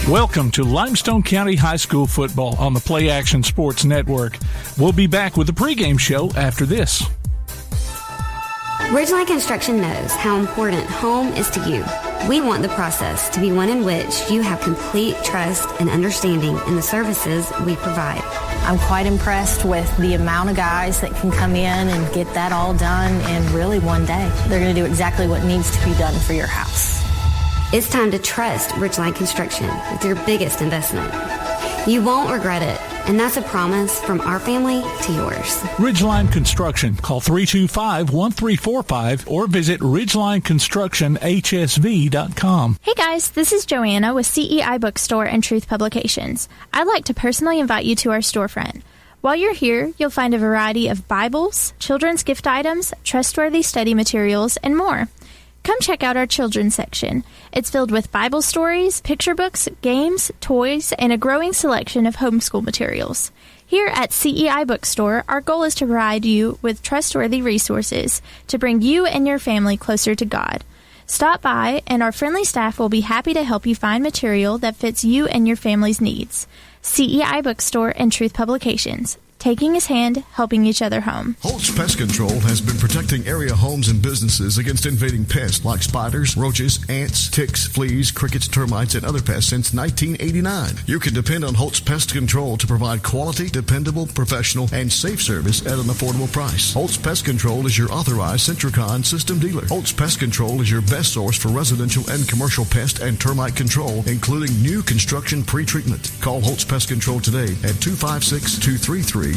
Welcome to Limestone County High School football on the Play Action Sports Network. We'll be back with the pregame show after this. Ridgeline Construction knows how important home is to you. We want the process to be one in which you have complete trust and understanding in the services we provide. I'm quite impressed with the amount of guys that can come in and get that all done in really one day. They're going to do exactly what needs to be done for your house. It's time to trust Ridgeline Construction with your biggest investment. You won't regret it, and that's a promise from our family to yours. Ridgeline Construction. Call 325-1345 or visit ridgelineconstructionhsv.com. Hey guys, this is Joanna with CEI Bookstore and Truth Publications. I'd like to personally invite you to our storefront. While you're here, you'll find a variety of Bibles, children's gift items, trustworthy study materials, and more. Come check out our children's section. It's filled with Bible stories, picture books, games, toys, and a growing selection of homeschool materials. Here at CEI Bookstore, our goal is to provide you with trustworthy resources to bring you and your family closer to God. Stop by, and our friendly staff will be happy to help you find material that fits you and your family's needs. CEI Bookstore and Truth Publications. Taking his hand, helping each other home. Holtz Pest Control has been protecting area homes and businesses against invading pests like spiders, roaches, ants, ticks, fleas, crickets, termites, and other pests since 1989. You can depend on Holtz Pest Control to provide quality, dependable, professional, and safe service at an affordable price. Holtz Pest Control is your authorized Centricon system dealer. Holtz Pest Control is your best source for residential and commercial pest and termite control, including new construction pre-treatment. Call Holtz Pest Control today at 256-233-6333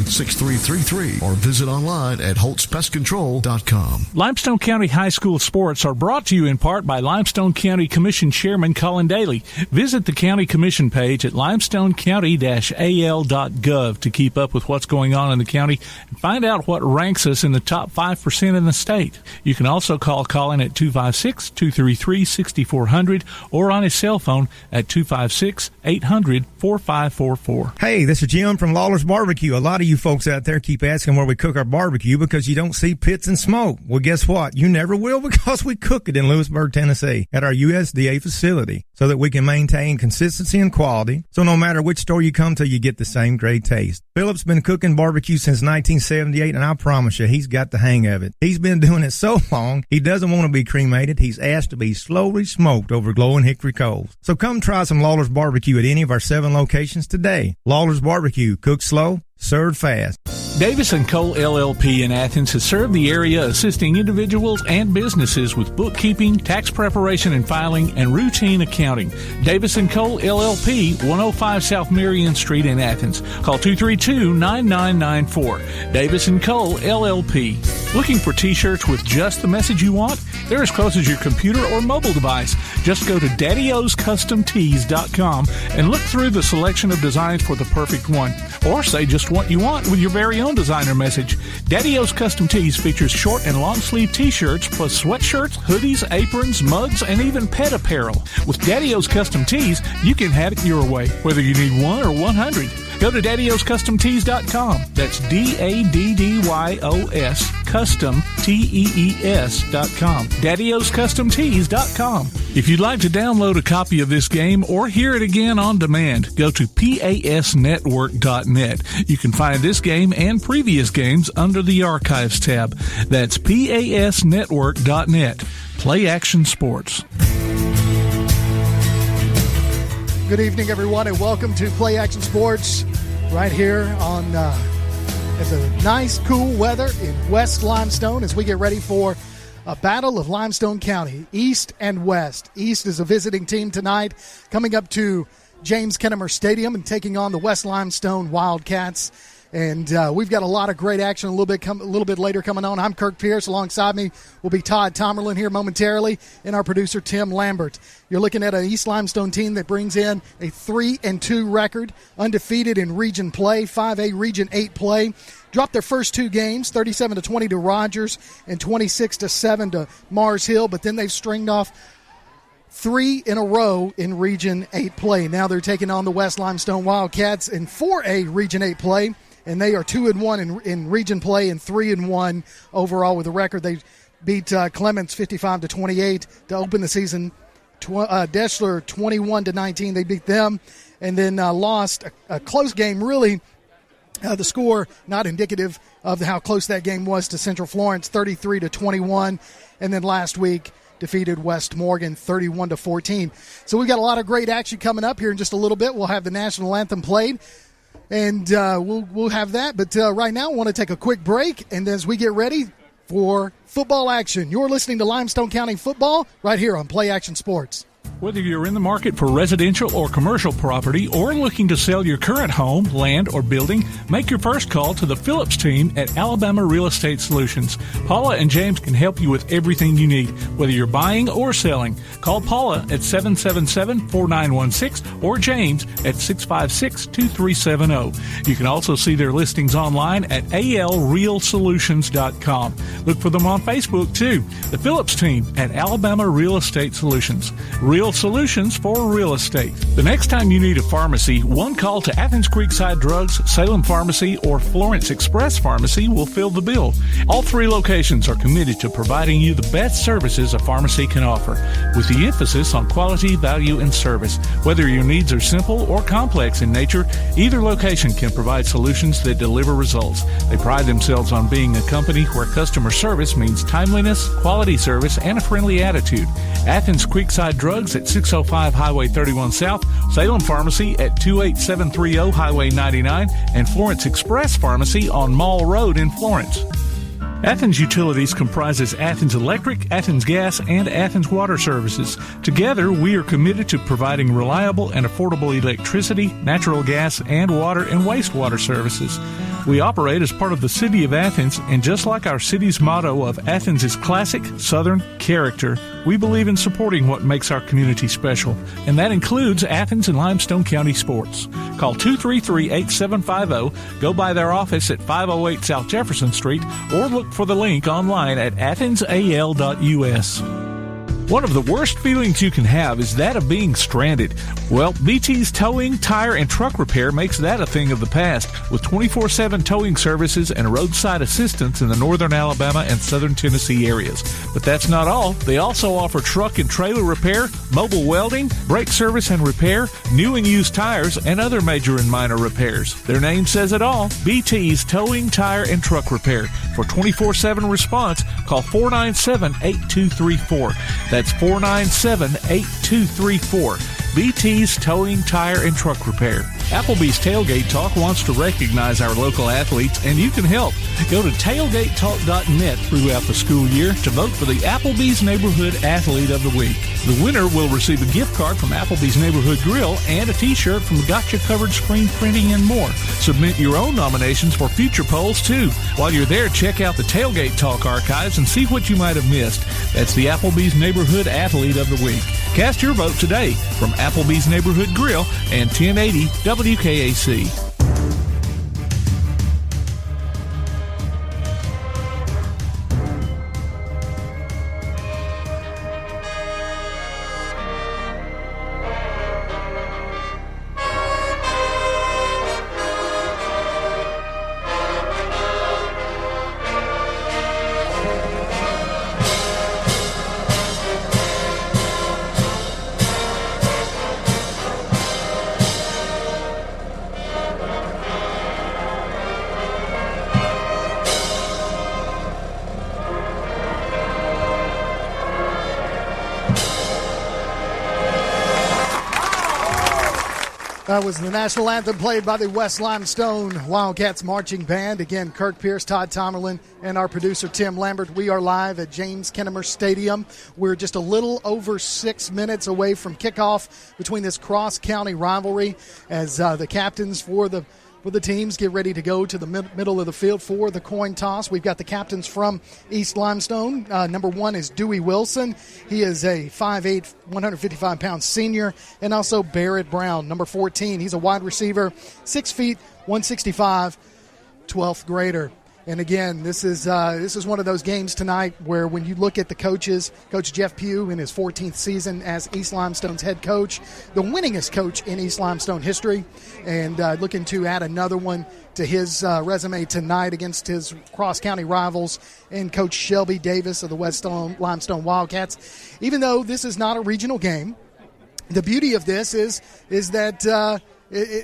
or visit online at holtzpestcontrol.com. Limestone County High School sports are brought to you in part by Limestone County Commission Chairman Colin Daly. Visit the County Commission page at limestonecounty-al.gov to keep up with what's going on in the county and find out what ranks us in the top 5% in the state. You can also call Colin at 256-233-6400 or on his cell phone at 256-800-4544. Hey, this is Jim from Lawler's Barbecue. A lot of you folks out there keep asking where we cook our barbecue because you don't see pits and smoke. Well, guess what? You never will because we cook it in Lewisburg, Tennessee at our USDA facility so that we can maintain consistency and quality. So no matter which store you come to, you get the same great taste. Philip's been cooking barbecue since 1978, and I promise you, he's got the hang of it. He's been doing it so long, he doesn't want to be cremated. He's asked to be slowly smoked over glowing hickory coals. So come try some Lawler's Barbecue at any of our 7 locations today. Lawler's Barbecue, cooked slow, served fast. Davis & Cole LLP in Athens has served the area assisting individuals and businesses with bookkeeping, tax preparation and filing, and routine accounting. Davis & Cole LLP, 105 South Marion Street in Athens. Call 232-9994. Davis & Cole LLP. Looking for T-shirts with just the message you want? They're as close as your computer or mobile device. Just go to daddyoscustomtees.com and look through the selection of designs for the perfect one. Or say just what you want with your very own designer message. Daddy O's Custom Tees features short and long sleeve t-shirts plus sweatshirts, hoodies, aprons, mugs, and even pet apparel. With Daddy O's Custom Tees, you can have it your way, whether you need 1 or 100. Go to daddyoscustomtees.com. That's DADDYOS Custom TEES.com. daddyoscustomtees.com. If you'd like to download a copy of this game or hear it again on demand, go to pasnetwork.net. You can find this game and previous games under the Archives tab. That's pasnetwork.net. Play Action Sports. Good evening, everyone, and welcome to Play Action Sports right here on at the nice, cool weather in West Limestone as we get ready for a battle of Limestone County, East and West. East is a visiting team tonight, coming up to James Kennemer Stadium and taking on the West Limestone Wildcats. And we've got a lot of great action a little bit later coming on. I'm Kirk Pierce. Alongside me will be Todd Tomerlin here momentarily, and our producer Tim Lambert. You're looking at an East Limestone team that brings in a 3-2 record, undefeated in region play, 5A Region 8 play. Dropped their first 2 games, 37-20 to Rogers and 26-7 to Mars Hill, but then they've stringed off 3 in a row in Region 8 play. Now they're taking on the West Limestone Wildcats in 4A Region 8 play. And they are 2-1 in region play and 3-1 overall with a record. They beat Clements 55-28 to open the season Deschler 21-19. They beat them, and then lost a close game, really. The score not indicative of how close that game was to Central Florence, 33-21. And then last week defeated West Morgan 31-14. So we've got a lot of great action coming up here in just a little bit. We'll have the national anthem played, and we'll have that. But right now I want to take a quick break, and as we get ready for football action, you're listening to Limestone County football right here on Play Action Sports. Whether you're in the market for residential or commercial property or looking to sell your current home, land, or building, make your first call to the Phillips team at Alabama Real Estate Solutions. Paula and James can help you with everything you need, whether you're buying or selling. Call Paula at 777-4916 or James at 656-2370. You can also see their listings online at alrealsolutions.com. Look for them on Facebook, too. The Phillips team at Alabama Real Estate Solutions. Real solutions for real estate. The next time you need a pharmacy, one call to Athens Creekside Drugs, Salem Pharmacy, or Florence Express Pharmacy will fill the bill. All three locations are committed to providing you the best services a pharmacy can offer, with the emphasis on quality, value, and service. Whether your needs are simple or complex in nature, either location can provide solutions that deliver results. They pride themselves on being a company where customer service means timeliness, quality service, and a friendly attitude. Athens Creekside Drugs at 605 Highway 31 South, Salem Pharmacy at 28730 Highway 99, and Florence Express Pharmacy on Mall Road in Florence. Athens Utilities comprises Athens Electric, Athens Gas, and Athens Water Services. Together, we are committed to providing reliable and affordable electricity, natural gas, and water and wastewater services. We operate as part of the City of Athens, and just like our city's motto of Athens is classic, Southern character, we believe in supporting what makes our community special, and that includes Athens and Limestone County sports. Call 233-8750, go by their office at 508 South Jefferson Street, or look for the link online at athensal.us. One of the worst feelings you can have is that of being stranded. Well, BT's Towing, Tire, and Truck Repair makes that a thing of the past, with 24/7 towing services and roadside assistance in the northern Alabama and southern Tennessee areas. But that's not all. They also offer truck and trailer repair, mobile welding, brake service and repair, new and used tires, and other major and minor repairs. Their name says it all, BT's Towing, Tire, and Truck Repair. For 24/7 response, call 497-8234. That's 497-8234. BT's Towing, Tire, and Truck Repair. Applebee's Tailgate Talk wants to recognize our local athletes, and you can help. Go to tailgatetalk.net throughout the school year to vote for the Applebee's Neighborhood Athlete of the Week. The winner will receive a gift card from Applebee's Neighborhood Grill and a t-shirt from Gotcha Covered Screen Printing and more. Submit your own nominations for future polls, too. While you're there, check out the Tailgate Talk archives and see what you might have missed. That's the Applebee's Neighborhood Athlete of the Week. Cast your vote today from Applebee's Neighborhood Grill and 1080 WKAC. That was the national anthem played by the West Limestone Wildcats Marching Band. Again, Kirk Pierce, Todd Tomerlin, and our producer Tim Lambert. We are live at James Kennemer Stadium. We're just a little over 6 minutes away from kickoff between this cross-county rivalry as the captains for the teams get ready to go to the middle of the field for the coin toss. We've got the captains from East Limestone. Number 1 is Dewey Wilson. He is a 5'8", 155-pound senior. And also Barrett Brown, number 14. He's a wide receiver, 6 feet, 165, 12th grader. And again, this is one of those games tonight where when you look at the coaches, Coach Jeff Pugh in his 14th season as East Limestone's head coach, the winningest coach in East Limestone history, and looking to add another one to his resume tonight against his cross-county rivals and Coach Shelby Davis of the West Limestone Wildcats. Even though this is not a regional game, the beauty of this is that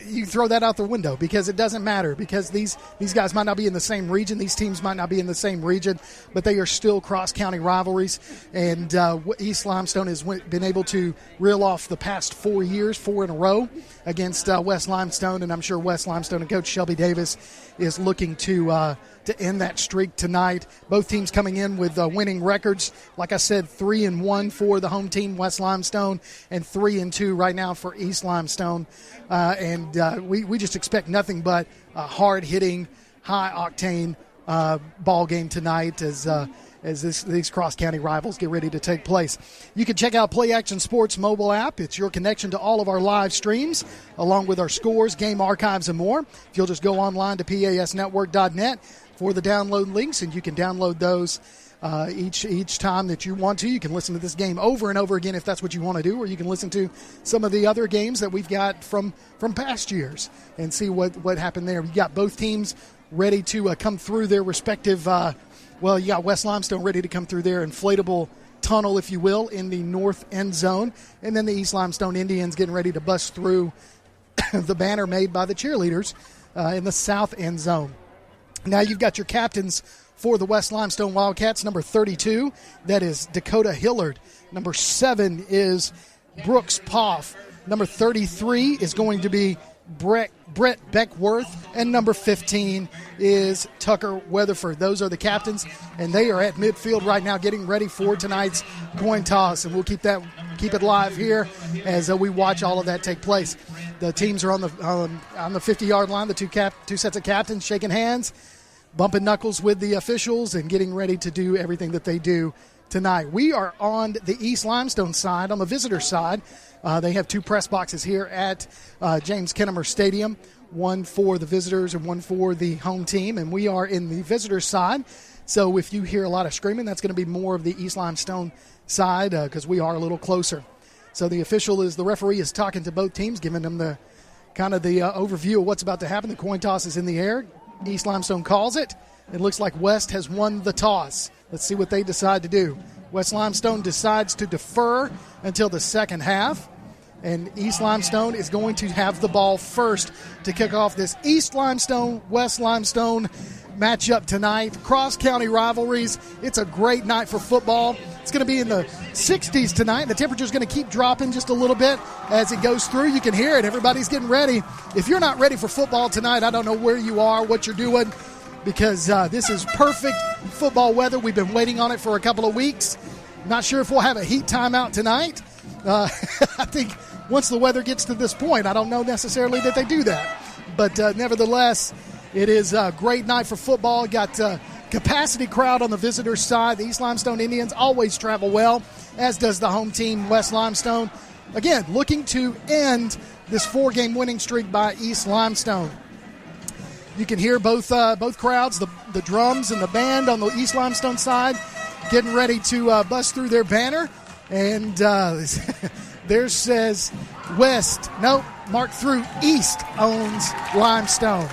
you throw that out the window because it doesn't matter, because these guys might not be in the same region, these teams might not be in the same region, but they are still cross-county rivalries. And East Limestone has been able to reel off the past 4 years, 4 in a row against West Limestone, and I'm sure West Limestone and Coach Shelby Davis is looking to end that streak tonight. Both teams coming in with winning records. Like I said, 3-1 for the home team, West Limestone, and 3-2 right now for East Limestone. We just expect nothing but a hard-hitting, high-octane ball game tonight as these cross-county rivals get ready to take place. You can check out Play Action Sports mobile app. It's your connection to all of our live streams, along with our scores, game archives, and more. If you'll just go online to pasnetwork.net for the download links, and you can download those each time that you want to. You can listen to this game over and over again if that's what you want to do, or you can listen to some of the other games that we've got from past years and see what happened there. You got both teams ready to come through their respective you got West Limestone ready to come through their inflatable tunnel, if you will, in the north end zone, and then the East Limestone Indians getting ready to bust through the banner made by the cheerleaders in the south end zone. Now you've got your captains for the West Limestone Wildcats. Number 32, that is Dakota Hillard. Number 7 is Brooks Poff. Number 33 is going to be Brett Beckworth. And number 15 is Tucker Weatherford. Those are the captains, and they are at midfield right now getting ready for tonight's coin toss. And we'll keep it live here as we watch all of that take place. The teams are on the 50-yard line, the two sets of captains shaking hands, bumping knuckles with the officials, and getting ready to do everything that they do tonight. We are on the East Limestone side, on the visitor side. They have 2 press boxes here at James Kennemer Stadium, one for the visitors and one for the home team, and we are in the visitor side. So if you hear a lot of screaming, that's going to be more of the East Limestone side because we are a little closer. So the referee is talking to both teams, giving them the overview of what's about to happen. The coin toss is in the air. East Limestone calls it. It looks like West has won the toss. Let's see what they decide to do. West Limestone decides to defer until the second half, and East Limestone is going to have the ball first to kick off this East Limestone, West Limestone matchup tonight. Cross-county rivalries. It's a great night for football. It's going to be in the 60s tonight. The temperature's going to keep dropping just a little bit as it goes through. You can hear it. Everybody's getting ready. If you're not ready for football tonight, I don't know where you are, what you're doing, because this is perfect football weather. We've been waiting on it for a couple of weeks. Not sure if we'll have a heat timeout tonight. I think once the weather gets to this point, I don't know necessarily that they do that. But nevertheless, it is a great night for football. Got capacity crowd on the visitors' side. The East Limestone Indians always travel well, as does the home team, West Limestone. Again, looking to end this 4-game winning streak by East Limestone. You can hear both crowds, the drums and the band on the East Limestone side, getting ready to bust through their banner. And there says West. Nope, marked through East owns Limestone.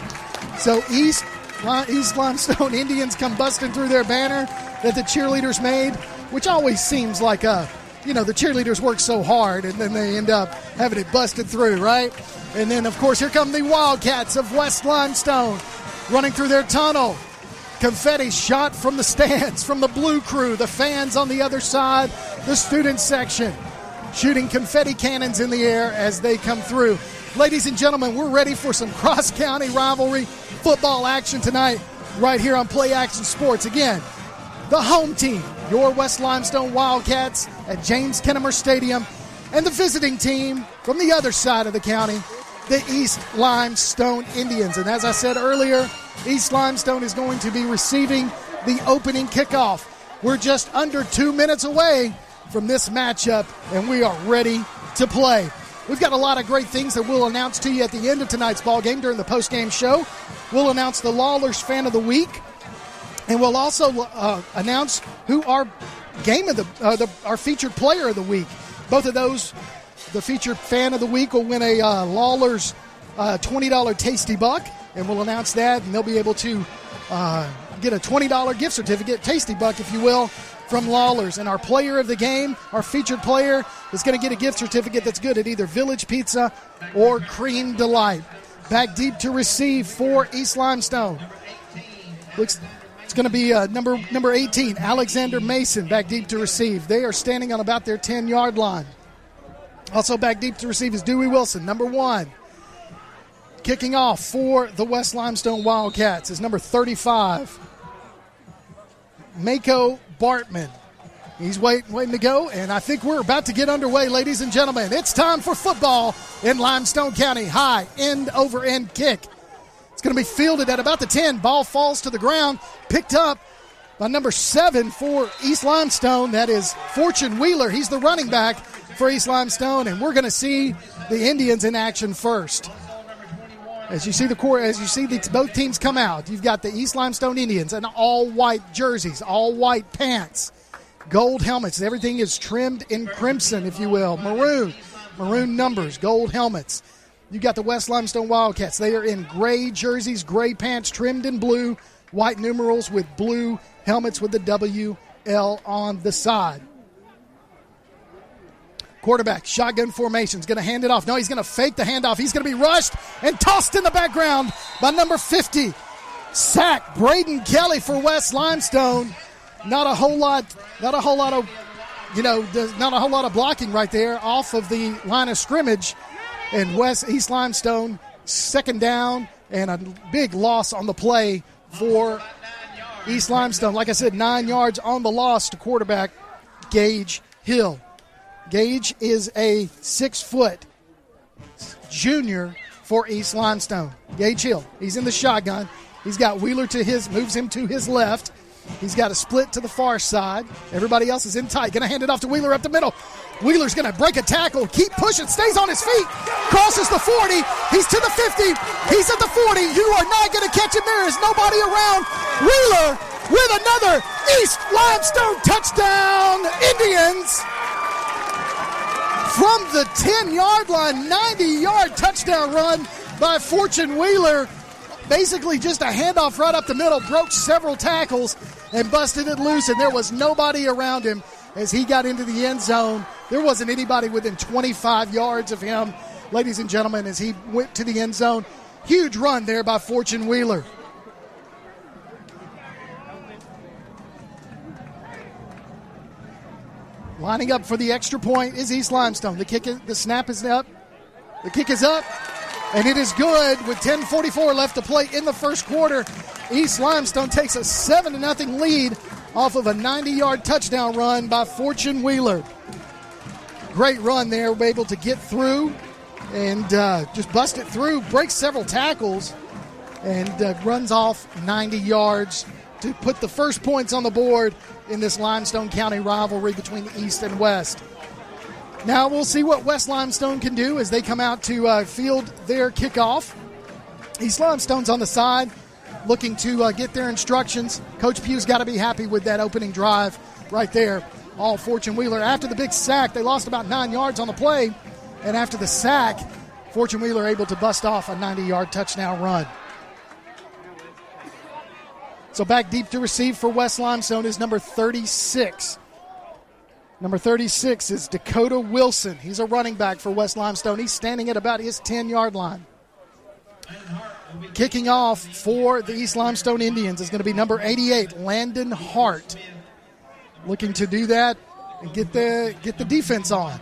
So East Limestone Indians come busting through their banner that the cheerleaders made, which always seems like the cheerleaders work so hard and then they end up having it busted through, right? And then, of course, here come the Wildcats of West Limestone running through their tunnel. Confetti shot from the stands, from the blue crew, the fans on the other side, the student section, shooting confetti cannons in the air as they come through. Ladies and gentlemen, we're ready for some cross-county rivalry football action tonight right here on Play Action Sports. Again, the home team, your West Limestone Wildcats at James Kennemer Stadium, and the visiting team from the other side of the county, the East Limestone Indians. And as I said earlier, East Limestone is going to be receiving the opening kickoff. We're just under 2 minutes away from this matchup, and we are ready to play. We've got a lot of great things that we'll announce to you at the end of tonight's ball game during the post-game show. We'll announce the Lawlers Fan of the Week. And we'll also announce who our game of our featured player of the week. Both of those, the featured fan of the week will win a Lawler's $20 Tasty Buck, and we'll announce that, and they'll be able to get a $20 gift certificate, Tasty Buck, if you will, from Lawler's. And our player of the game, our featured player, is going to get a gift certificate that's good at either Village Pizza or Cream Delight. Back deep to receive for East Limestone. It's going to be number 18, Alexander Mason, back deep to receive. They are standing on about their 10-yard line. Also back deep to receive is Dewey Wilson, number 1. Kicking off for the West Limestone Wildcats is number 35, Mako Bartman. He's waiting to go, and I think we're about to get underway, ladies and gentlemen. It's time for football in Limestone County. High end-over-end kick. It's going to be fielded at about the 10. Ball falls to the ground, picked up by number 7 for East Limestone. That is Fortune Wheeler. He's the running back for East Limestone, and we're going to see the Indians in action first. As you see both teams come out, you've got the East Limestone Indians in all-white jerseys, all-white pants, gold helmets. Everything is trimmed in crimson, if you will. Maroon numbers, gold helmets. You got the West Limestone Wildcats. They are in gray jerseys, gray pants, trimmed in blue, white numerals with blue helmets with the WL on the side. Quarterback, shotgun formation, is going to hand it off. No, he's going to fake the handoff. He's going to be rushed and tossed in the background by number 50. Sack, Braden Kelly for West Limestone. Not a whole lot of blocking right there off of the line of scrimmage. And East Limestone, second down, and a big loss on the play for East Limestone. Like I said, 9 yards on the loss to quarterback Gage Hill. Gage is a 6-foot junior for East Limestone. Gage Hill, he's in the shotgun. He's got Wheeler moves him to his left. He's got a split to the far side. Everybody else is in tight. Going to hand it off to Wheeler up the middle. Wheeler's going to break a tackle, keep pushing, stays on his feet, crosses the 40. He's to the 50. He's at the 40. You are not going to catch him. There is nobody around. Wheeler with another East Limestone touchdown. Indians from the 10-yard line, 90-yard touchdown run by Fortune Wheeler. Basically just a handoff right up the middle, broke several tackles and busted it loose, and there was nobody around him as he got into the end zone. There wasn't anybody within 25 yards of him, ladies and gentlemen, as he went to the end zone. Huge run there by Fortune Wheeler. Lining up for the extra point is East Limestone. The snap is up. The kick is up, and it is good with 10:44 left to play in the first quarter. East Limestone takes a 7-0 lead off of a 90-yard touchdown run by Fortune Wheeler. Great run there. We're able to get through and just bust it through, breaks several tackles, and runs off 90 yards to put the first points on the board in this Limestone County rivalry between East and West. Now we'll see what West Limestone can do as they come out to field their kickoff. East Limestone's on the side looking to get their instructions. Coach Pugh's got to be happy with that opening drive right there. All Fortune Wheeler. After the big sack, they lost about 9 yards on the play. And after the sack, Fortune Wheeler able to bust off a 90-yard touchdown run. So back deep to receive for West Limestone is number 36. Number 36 is Dakota Wilson. He's a running back for West Limestone. He's standing at about his 10-yard line. Kicking off for the East Limestone Indians is going to be number 88, Landon Hart. Looking to do that and get the defense on.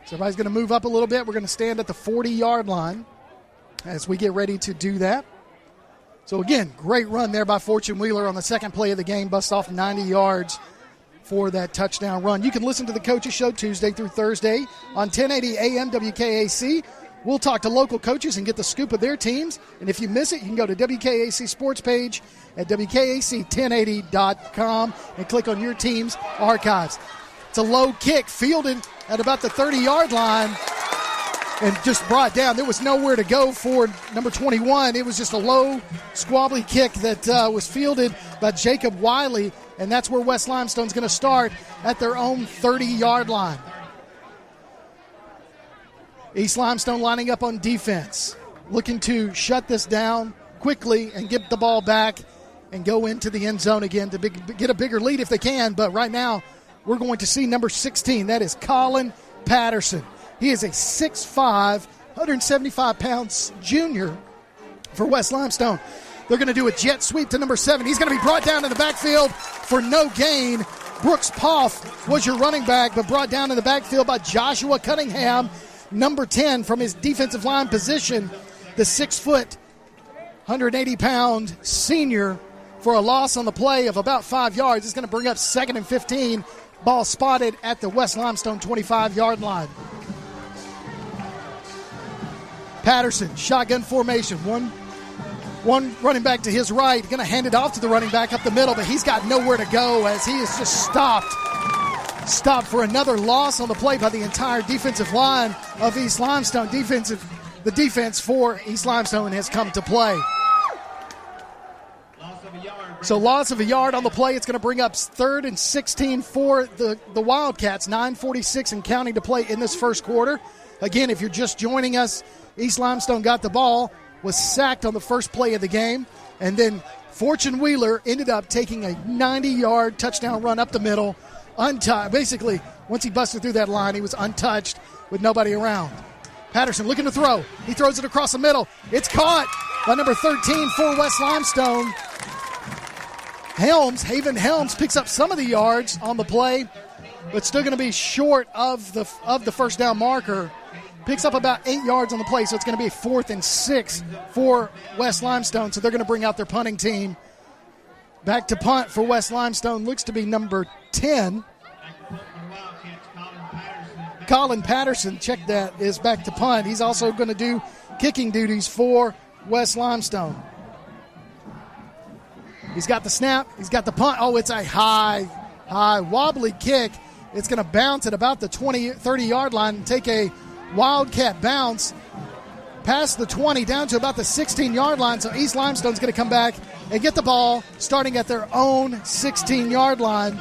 So everybody's going to move up a little bit. We're going to stand at the 40-yard line as we get ready to do that. So, again, great run there by Fortune Wheeler on the second play of the game. Busts off 90 yards for that touchdown run. You can listen to the Coaches Show Tuesday through Thursday on 1080 AM WKAC. We'll talk to local coaches and get the scoop of their teams. And if you miss it, you can go to WKAC Sports page at WKAC1080.com and click on your team's archives. It's a low kick fielded at about the 30-yard line. and just brought down. There was nowhere to go for number 21. It was just a low, squabbly kick that was fielded by Jacob Wiley, and that's where West Limestone's going to start at their own 30-yard line. East Limestone lining up on defense, looking to shut this down quickly and get the ball back and go into the end zone again to get a bigger lead if they can. But right now, we're going to see number 16. That is Colin Patterson. He is a 6'5", 175-pound junior for West Limestone. They're going to do a jet sweep to number 7. He's going to be brought down in the backfield for no gain. Brooks Poff was your running back, but brought down in the backfield by Joshua Cunningham, number 10 from his defensive line position, the 6', 180-pound senior, for a loss on the play of about 5 yards. It's going to bring up 2nd and 15. Ball spotted at the West Limestone 25-yard line. Patterson, shotgun formation. One running back to his right, going to hand it off to the running back up the middle, but he's got nowhere to go as he is just stopped. Stopped for another loss on the play by the entire defensive line of East Limestone. The defense for East Limestone has come to play. So loss of a yard on the play. It's going to bring up 3rd and 16 for the Wildcats. 9:46 and counting to play in this first quarter. Again, if you're just joining us, East Limestone got the ball, was sacked on the first play of the game, and then Fortune Wheeler ended up taking a 90-yard touchdown run up the middle, untouched. Basically, once he busted through that line, he was untouched with nobody around. Patterson looking to throw. He throws it across the middle. It's caught by number 13 for West Limestone. Haven Helms picks up some of the yards on the play, but still going to be short of the first down marker. Picks up about 8 yards on the play, so it's going to be 4th and 6 for West Limestone. So they're going to bring out their punting team. Back to punt for West Limestone looks to be number 10. Colin Patterson, check that, is back to punt. He's also going to do kicking duties for West Limestone. He's got the snap. He's got the punt. Oh, it's a high, wobbly kick. It's going to bounce at about the 20, 30-yard line and take a Wildcat bounce past the 20 down to about the 16-yard line. So East Limestone's going to come back and get the ball starting at their own 16-yard line.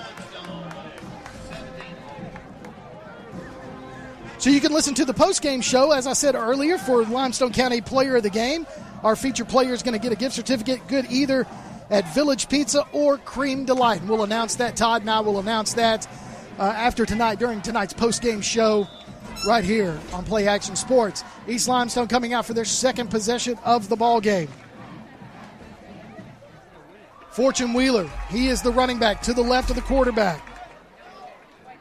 So you can listen to the post-game show, as I said earlier, for Limestone County Player of the Game. Our featured player is going to get a gift certificate, good either at Village Pizza or Cream Delight. And we'll announce that. Todd and I will announce that after tonight, during tonight's post-game show right here on Play Action Sports. East Limestone coming out for their second possession of the ball game. Fortune Wheeler, he is the running back to the left of the quarterback.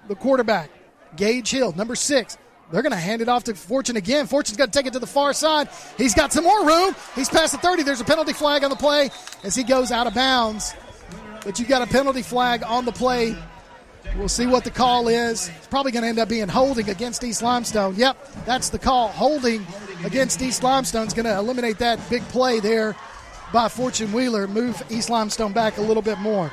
The quarterback, Gage Hill, number 6. They're going to hand it off to Fortune again. Fortune's got to take it to the far side. He's got some more room. He's past the 30. There's a penalty flag on the play as he goes out of bounds. But you've got a penalty flag on the play. We'll see what the call is. It's probably going to end up being holding against East Limestone. Yep, that's the call. Holding against East Limestone is going to eliminate that big play there by Fortune Wheeler. Move East Limestone back a little bit more.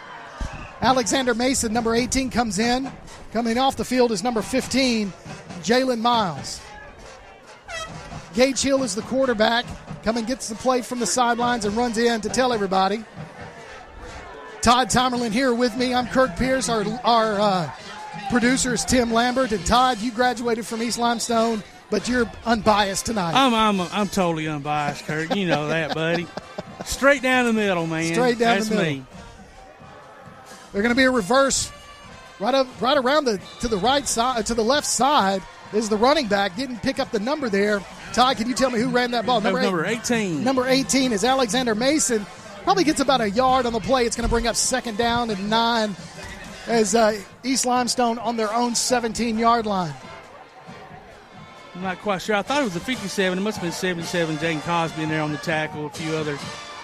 Alexander Mason, number 18, comes in. Coming off the field is number 15, Jalen Miles. Gage Hill is the quarterback. Gets the play from the sidelines and runs in to tell everybody. Todd Tomerlin here with me. I'm Kirk Pierce. Our producer is Tim Lambert. And Todd, you graduated from East Limestone, but you're unbiased tonight. I'm totally unbiased, Kirk. You know that, buddy. Straight down the middle, man. Straight down That's the middle. Me. They're going to be a reverse. Right around to the right side, to the left side is the running back. Didn't pick up the number there. Todd, can you tell me who ran that ball? Number 18. Number 18 is Alexander Mason. Probably gets about a yard on the play. It's going to bring up 2nd down and 9 as East Limestone on their own 17-yard line. I'm not quite sure. I thought it was a 57. It must have been 77. Jaden Cosby in there on the tackle. A few other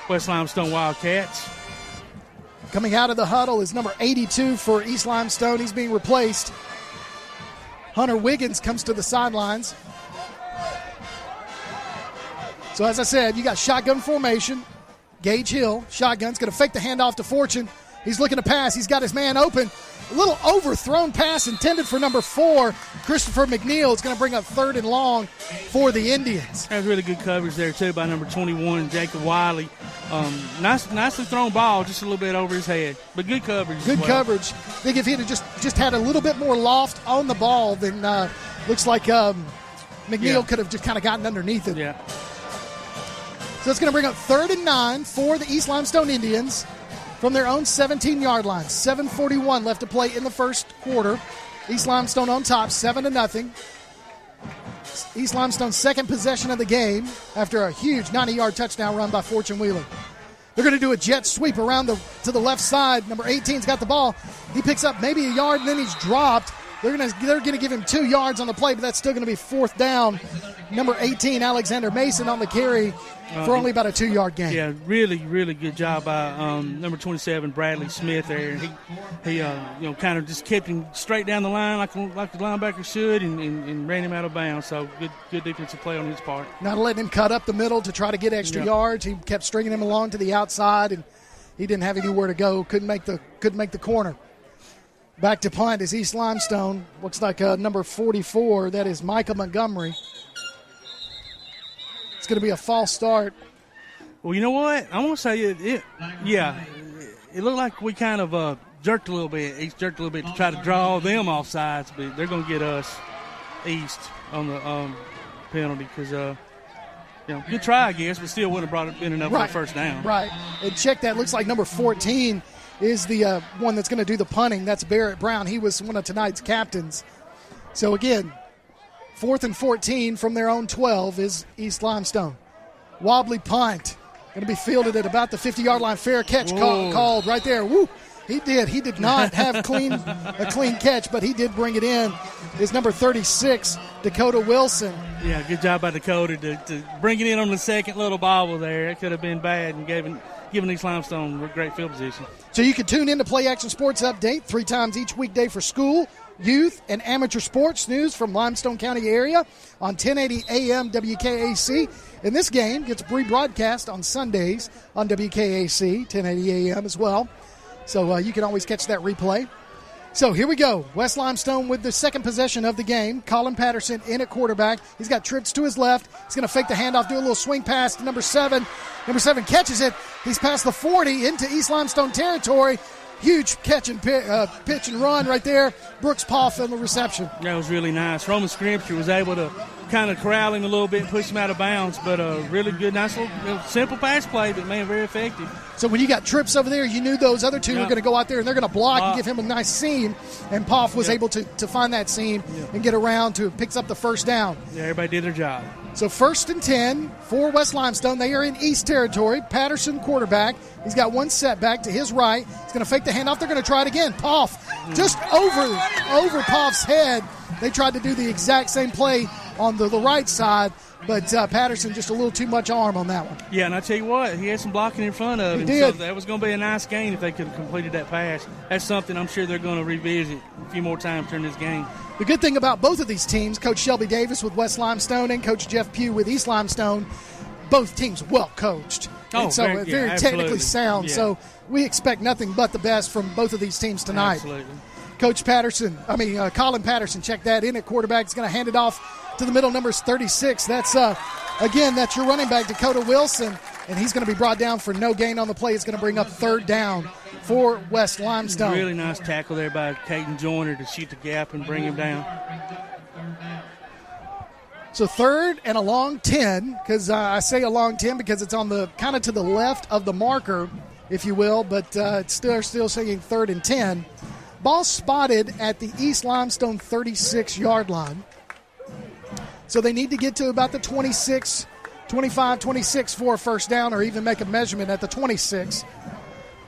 West Limestone Wildcats. Coming out of the huddle is number 82 for East Limestone. He's being replaced. Hunter Wiggins comes to the sidelines. So as I said, you got shotgun formation. Gage Hill, shotgun's going to fake the handoff to Fortune. He's looking to pass. He's got his man open. A little overthrown pass intended for number 4, Christopher McNeil. It's going to bring up 3rd and long for the Indians. That was really good coverage there, too, by number 21, Jacob Wiley. Nicely thrown ball, just a little bit over his head, but good coverage. Good coverage. I think if he had just had a little bit more loft on the ball, then looks like McNeil could have just kind of gotten underneath it. Yeah. So it's going to bring up 3rd and 9 for the East Limestone Indians from their own 17-yard line. 7:41 left to play in the first quarter. East Limestone on top, 7-0. East Limestone's second possession of the game after a huge 90-yard touchdown run by Fortune Wheeler. They're going to do a jet sweep around to the left side. Number 18's got the ball. He picks up maybe a yard, and then he's dropped. They're going to give him 2 yards on the play, but that's still going to be 4th down. Number 18, Alexander Mason, on the carry for only about a 2-yard gain. Yeah, really, really good job by number 27, Bradley Smith there. He kind of just kept him straight down the line like the linebacker should and ran him out of bounds. So good defensive play on his part. Not letting him cut up the middle to try to get extra yards. He kept stringing him along to the outside, and he didn't have anywhere to go. Couldn't make the corner. Back to punt is East Limestone. Looks like number 44. That is Micah Montgomery. It's going to be a false start. Well, you know what? I want to say it looked like we kind of jerked a little bit. East jerked a little bit to try to draw them off sides, but they're going to get us East on the penalty because, good try, I guess, but still wouldn't have brought it in enough for a first down. Right. And check that. Looks like number 14 is the one that's going to do the punting. That's Barrett Brown. He was one of tonight's captains. So, again, 4th and 14 from their own 12 is East Limestone. Wobbly punt. Going to be fielded at about the 50-yard line. Fair catch called right there. Woo! He did. He did not have a clean catch, but he did bring it in. Is number 36, Dakota Wilson. Yeah, good job by Dakota to bring it in on the second little bobble there. It could have been bad and giving East Limestone a great field position. So you can tune in to Play Action Sports Update 3 times each weekday for school, youth, and amateur sports news from Limestone County area on 1080 AM WKAC. And this game gets rebroadcast on Sundays on WKAC, 1080 AM as well. So you can always catch that replay. So here we go. West Limestone with the second possession of the game. Colin Patterson in at quarterback. He's got trips to his left. He's going to fake the handoff, do a little swing pass to number 7. Number 7 catches it. He's past the 40 into East Limestone territory. Huge catch and pitch and run right there. Brooks Poff on the reception. That was really nice. Roman Scripture was able to kind of corral him a little bit and push him out of bounds, but a really good, nice little simple pass play, but, man, very effective. So when you got trips over there, you knew those other two were going to go out there and they're going to block and give him a nice seam, and Poff was able to find that seam and get around to picks up the first down. Yeah, everybody did their job. So 1st and 10 for West Limestone. They are in East territory. Patterson, quarterback. He's got one setback to his right. He's going to fake the handoff. They're going to try it again. Poff just over Poff's head. They tried to do the exact same play on the right side, but Patterson just a little too much arm on that one. Yeah, and I tell you what, he had some blocking in front of him. He did. So that was going to be a nice gain if they could have completed that pass. That's something I'm sure they're going to revisit a few more times during this game. The good thing about both of these teams, Coach Shelby Davis with West Limestone and Coach Jeff Pugh with East Limestone, both teams well coached. Oh, very technically sound. Yeah. So we expect nothing but the best from both of these teams tonight. Absolutely. Colin Patterson, check that in at quarterback. He's going to hand it off to the middle, numbers 36. That's your running back, Dakota Wilson, and he's going to be brought down for no gain on the play. It's going to bring up 3rd down for West Limestone. Really nice tackle there by Caden Joyner to shoot the gap and bring him down. So 3rd and a long 10, because I say a long 10 because it's on the kind of to the left of the marker, if you will, but it's still saying 3rd and 10. Ball spotted at the East Limestone 36-yard line. So they need to get to about the 25, 26 for a first down, or even make a measurement at the 26.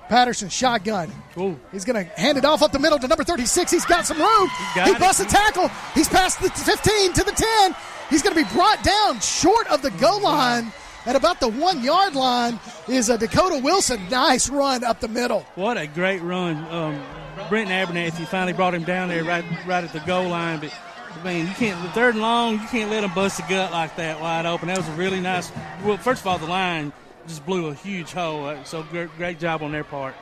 Patterson, shotgun. Ooh. He's going to hand it off up the middle to number 36. He's got some room. He busts a tackle. He's past the 15 to the 10. He's going to be brought down short of the goal line. At about the 1-yard line is a Dakota Wilson. Nice run up the middle. What a great run. Brent Abernathy finally brought him down there right at the goal line. But, man, you can't, the 3rd and long, you can't let him bust the gut like that wide open. That was a really nice – well, first of all, the line just blew a huge hole. So great job on their part.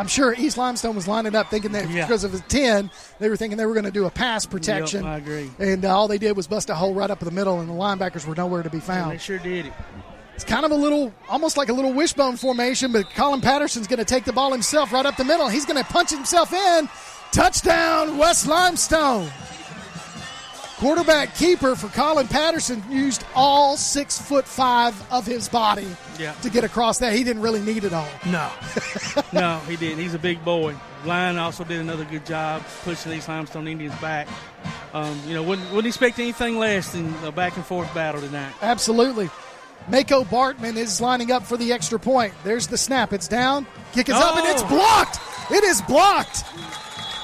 I'm sure East Limestone was lining up thinking that because of the 10, they were thinking they were going to do a pass protection. Yep, I agree. And all they did was bust a hole right up in the middle, and the linebackers were nowhere to be found. And they sure did it. It's kind of almost like a little wishbone formation, but Colin Patterson's going to take the ball himself right up the middle. He's going to punch himself in. Touchdown, West Limestone. Quarterback keeper for Colin Patterson used all 6'5" of his body to get across that. He didn't really need it all. No. No, he didn't. He's a big boy. Line also did another good job pushing these Limestone Indians back. Wouldn't expect anything less than a back-and-forth battle tonight. Absolutely. Mako Bartman is lining up for the extra point. There's the snap. It's down. Kick is up, and it's blocked. It is blocked.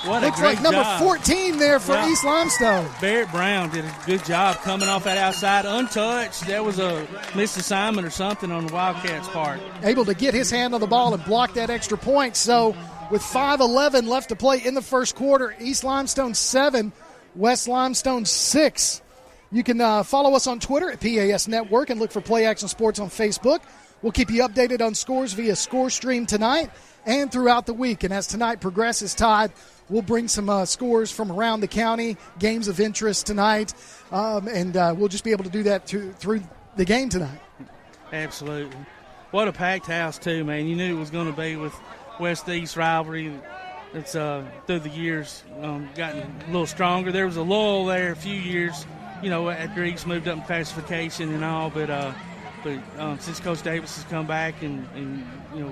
What a Looks great like number job. 14 there for East Limestone. Barrett Brown did a good job coming off that outside untouched. That was a missed assignment or something on the Wildcats' part. Able to get his hand on the ball and block that extra point. So with 5:11 left to play in the first quarter, East Limestone 7, West Limestone 6. You can follow us on Twitter at PAS Network and look for Play Action Sports on Facebook. We'll keep you updated on scores via Score Stream tonight and throughout the week. And as tonight progresses, Todd, we'll bring some scores from around the county, games of interest tonight, and we'll just be able to do that through the game tonight. Absolutely. What a packed house, too, man. You knew it was going to be with West-East rivalry. It's through the years gotten a little stronger. There was a lull there a few years, after East moved up in classification and all, but since Coach Davis has come back and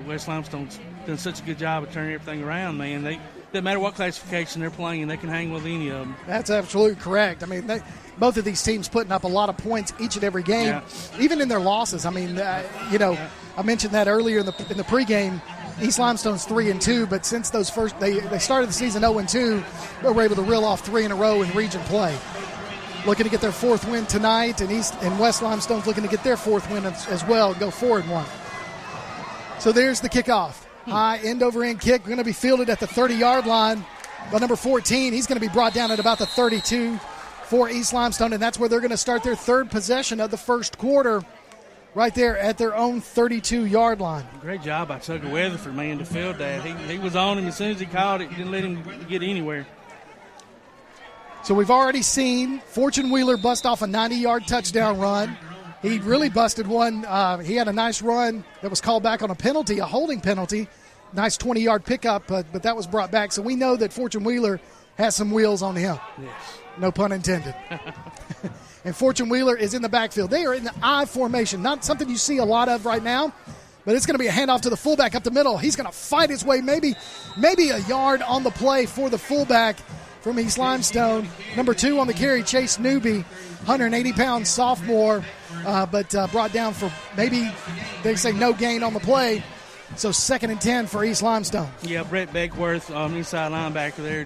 West Limestone's done such a good job of turning everything around, man, doesn't matter what classification they're playing, they can hang with any of them. That's absolutely correct. I mean, both of these teams putting up a lot of points each and every game, even in their losses. I mean, I mentioned that earlier in the pregame. East Limestone's 3-2, but since those they started the season 0-2, they were able to reel off 3 in a row in region play. Looking to get their 4th win tonight, and West Limestone's looking to get their 4th win as well, go 4-1. So there's the kickoff. High end-over-end kick, going to be fielded at the 30-yard line by number 14. He's going to be brought down at about the 32 for East Limestone, and that's where they're going to start their 3rd possession of the first quarter, right there at their own 32-yard line. Great job by Tucker Weatherford, man, to field that. He was on him as soon as he caught it. He didn't let him get anywhere. So we've already seen Fortune Wheeler bust off a 90-yard touchdown run. He really busted one. He had a nice run that was called back on a penalty, a holding penalty. Nice 20-yard pickup, but that was brought back. So we know that Fortune Wheeler has some wheels on him. Yes. No pun intended. And Fortune Wheeler is in the backfield. They are in the I formation, not something you see a lot of right now, but it's going to be a handoff to the fullback up the middle. He's going to fight his way maybe a yard on the play for the fullback from East Limestone. Number 2 on the carry, Chase Newby, 180-pound sophomore, but brought down for maybe, they say, no gain on the play. So 2nd and 10 for East Limestone. Yeah, Brett Beckworth, inside linebacker there.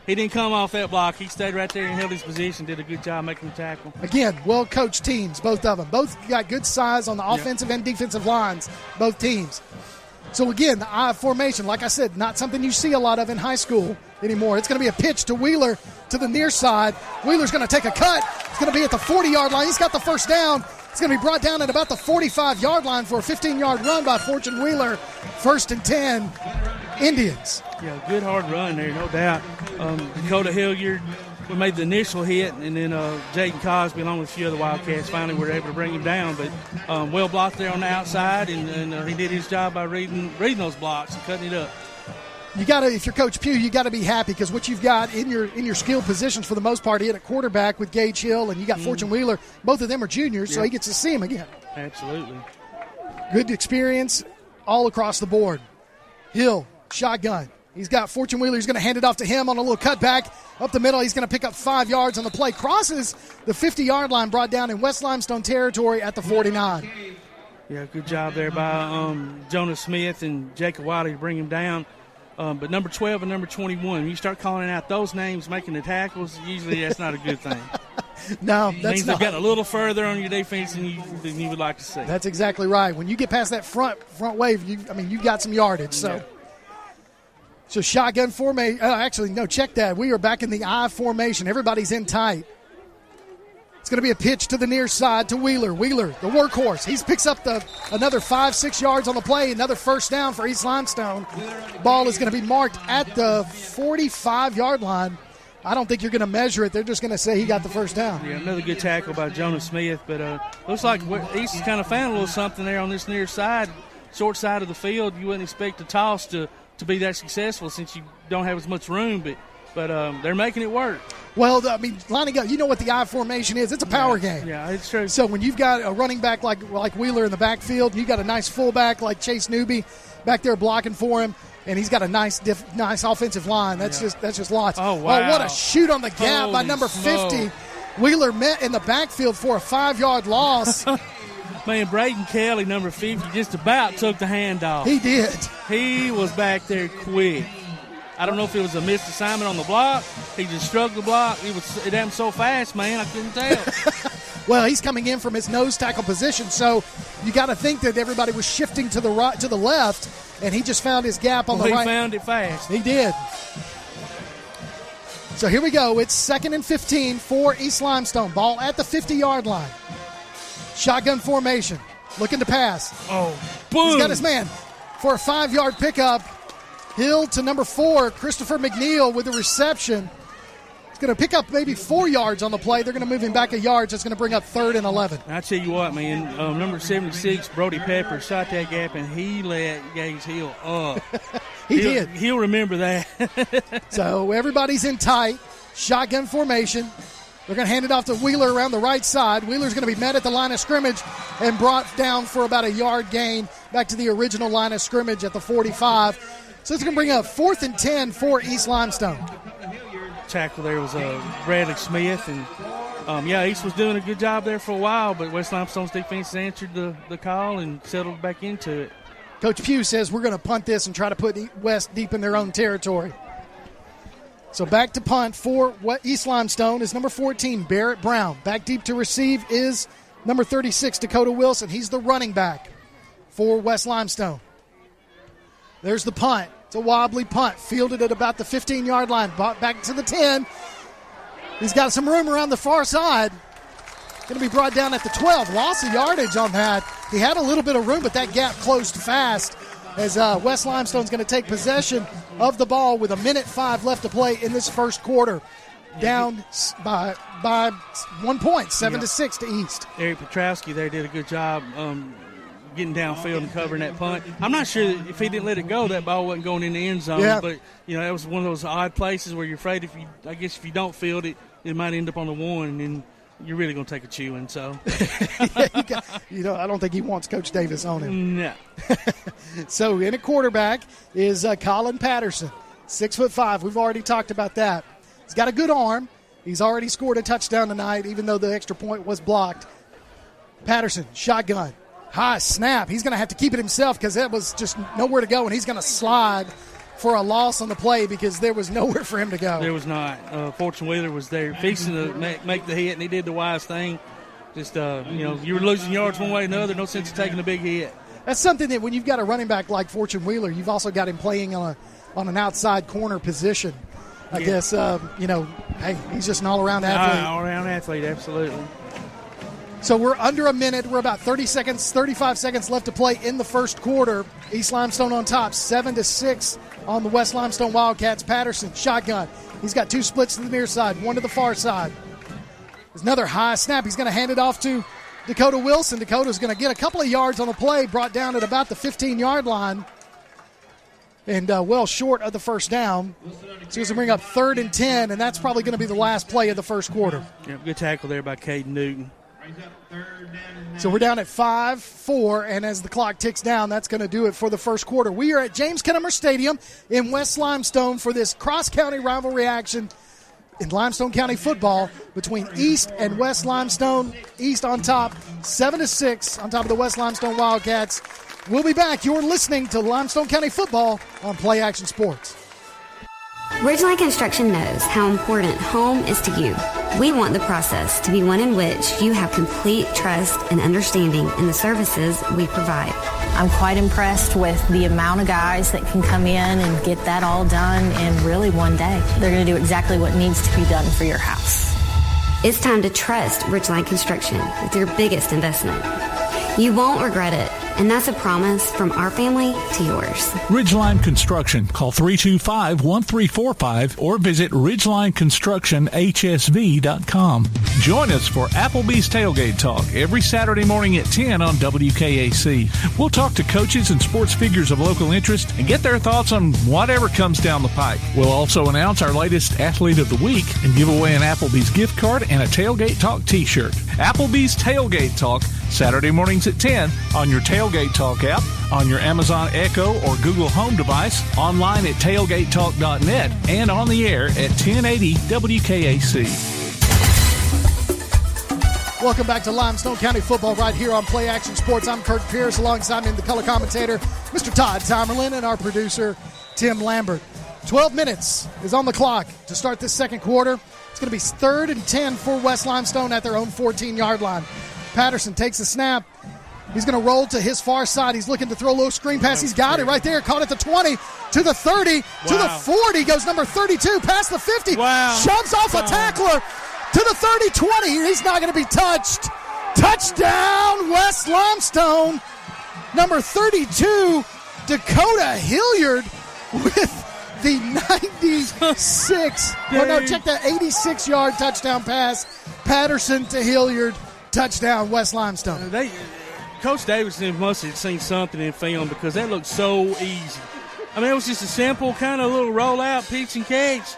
He didn't come off that block. He stayed right there and held his position, did a good job making the tackle. Again, well-coached teams, both of them. Both got good size on the offensive and defensive lines, both teams. So, again, the I formation, like I said, not something you see a lot of in high school anymore. It's going to be a pitch to Wheeler to the near side. Wheeler's going to take a cut. It's going to be at the 40-yard line. He's got the first down. It's going to be brought down at about the 45-yard line for a 15-yard run by Fortune Wheeler. 1st and 10, Indians. Yeah, good hard run there, no doubt. Dakota Hilliard, we made the initial hit, and then Jaden Cosby, along with a few other Wildcats, finally were able to bring him down. But well blocked there on the outside, and he did his job by reading those blocks and cutting it up. You got to, if you're Coach Pugh, you got to be happy because what you've got in your skill positions for the most part, he had a quarterback with Gage Hill, and you got Fortune Wheeler. Both of them are juniors, so he gets to see him again. Absolutely. Good experience all across the board. Hill, shotgun. He's got Fortune Wheeler. He's going to hand it off to him on a little cutback up the middle. He's going to pick up 5 yards on the play. Crosses the 50-yard line, brought down in West Limestone territory at the 49. Yeah, good job there by Jonas Smith and Jacob Wiley to bring him down. But number 12 and number 21, when you start calling out those names, making the tackles, usually that's not a good thing. No, that's means they've gotten a little further on your defense than you would like to see. That's exactly right. When you get past that front wave, you got some yardage. So shotgun formation. Actually, no, check that. We are back in the I formation. Everybody's in tight. It's going to be a pitch to the near side to Wheeler. Wheeler, the workhorse. He picks up another 5-6 yards on the play. Another first down for East Limestone. Ball is going to be marked at the 45-yard line. I don't think you're going to measure it. They're just going to say he got the first down. Yeah, another good tackle by Jonah Smith. But looks like East has kind of found a little something there on this near side, short side of the field. You wouldn't expect a toss to be that successful since you don't have as much room, but they're making it work. Well, I mean, lining up, you know what the I formation is. It's a power game. Yeah, it's true. So when you've got a running back like Wheeler in the backfield, you've got a nice fullback like Chase Newby back there blocking for him, and he's got a nice offensive line. That's just lots. Oh, wow. Oh, what a shoot on the gap by number 50. Wheeler met in the backfield for a 5-yard loss. Man, Braden Kelly, number 50, just about took the handoff. He did. He was back there quick. I don't know if it was a missed assignment on the block. He just struggled the block. It happened so fast, man, I couldn't tell. Well, he's coming in from his nose tackle position, so you got to think that everybody was shifting to the right, to the left, and he just found his gap on the right. He found it fast. He did. So here we go. It's 2nd and 15 for East Limestone. Ball at the 50-yard line. Shotgun formation. Looking to pass. Oh, boom. He's got his man for a 5-yard pickup. Hill to number 4, Christopher McNeil with the reception. He's going to pick up maybe 4 yards on the play. They're going to move him back a yard. So it's going to bring up 3rd and 11. I tell you what, man, number 76, Brody Pepper, shot that gap, and he let Gage Hill up. He did. He'll remember that. So everybody's in tight. Shotgun formation. They're going to hand it off to Wheeler around the right side. Wheeler's going to be met at the line of scrimmage and brought down for about a yard gain back to the original line of scrimmage at the 45. So it's going to bring up 4th and 10 for East Limestone. Tackle there was Bradley Smith. And, East was doing a good job there for a while, but West Limestone's defense answered the call and settled back into it. Coach Pugh says we're going to punt this and try to put West deep in their own territory. So back to punt for East Limestone is number 14, Barrett Brown. Back deep to receive is number 36, Dakota Wilson. He's the running back for West Limestone. There's the punt. It's a wobbly punt, fielded at about the 15-yard line. Back to the 10. He's got some room around the far side. Going to be brought down at the 12. Loss of yardage on that. He had a little bit of room, but that gap closed fast as West Limestone's going to take possession of the ball with 1:05 left to play in this first quarter. Down by 1 point, 7-6 to East. Eric Petrowski there did a good job getting downfield and covering that punt. I'm not sure if he didn't let it go, that ball wasn't going in the end zone. Yeah. But, that was one of those odd places where you're afraid if you don't field it, it might end up on the 1, and then you're really going to take a chewing. So, I don't think he wants Coach Davis on him. No. So in a quarterback is Colin Patterson, 6'5". We've already talked about that. He's got a good arm. He's already scored a touchdown tonight, even though the extra point was blocked. Patterson, shotgun. High snap. He's going to have to keep it himself because that was just nowhere to go, and he's going to slide for a loss on the play because there was nowhere for him to go. There was not. Fortune Wheeler was there fixing to make the hit, and he did the wise thing. Just, you were losing yards one way or another. No sense of taking a big hit. That's something that when you've got a running back like Fortune Wheeler, you've also got him playing on an outside corner position. I guess, hey, he's just an all-around athlete. All-around athlete, absolutely. So we're under a minute. We're about 35 seconds left to play in the first quarter. East Limestone on top, 7-6 on the West Limestone Wildcats. Patterson, shotgun. He's got 2 splits to the near side, 1 to the far side. There's another high snap. He's going to hand it off to Dakota Wilson. Dakota's going to get a couple of yards on the play, brought down at about the 15-yard line, and well short of the first down. So he's going to bring up 3rd and 10, and that's probably going to be the last play of the first quarter. Yeah, good tackle there by Caden Newton. So we're down at 5-4, and as the clock ticks down, that's going to do it for the first quarter. We are at James Kennemer Stadium in West Limestone for this cross-county rivalry action in Limestone County football between East and West Limestone. East on top, 7-6 on top of the West Limestone Wildcats. We'll be back. You're listening to Limestone County football on Play Action Sports. Ridgeline Construction knows how important home is to you. We want the process to be one in which you have complete trust and understanding in the services we provide. I'm quite impressed with the amount of guys that can come in and get that all done in really one day. They're going to do exactly what needs to be done for your house. It's time to trust Ridgeline Construction with your biggest investment. You won't regret it, and that's a promise from our family to yours. Ridgeline Construction. Call 325-1345 or visit ridgelineconstructionhsv.com. Join us for Applebee's Tailgate Talk every Saturday morning at 10 on WKAC. We'll talk to coaches and sports figures of local interest and get their thoughts on whatever comes down the pike. We'll also announce our latest Athlete of the Week and give away an Applebee's gift card and a Tailgate Talk t-shirt. Applebee's Tailgate Talk, Saturday mornings at 10 on your Tailgate Talk app, on your Amazon Echo or Google Home device, online at tailgatetalk.net, and on the air at 1080 WKAC. Welcome back to Limestone County football right here on Play Action Sports. I'm Kurt Pierce. Alongside me, the color commentator, Mr. Todd Timerlin, and our producer, Tim Lambert. 12 minutes is on the clock to start this second quarter. It's going to be 3rd and 10 for West Limestone at their own 14-yard line. Patterson takes a snap. He's going to roll to his far side. He's looking to throw a little screen pass. He's got it right there. Caught at the 20, to the 30, to the 40. Goes number 32, past the 50. Wow. Shoves off a tackler to the 30-20. He's not going to be touched. Touchdown, West Limestone. Number 32, Dakota Hilliard with the 96. Oh, no, check that 86-yard touchdown pass. Patterson to Hilliard. Touchdown, West Limestone. Coach Davidson must have seen something in film because that looked so easy. I mean, it was just a simple kind of little rollout, pitch and catch,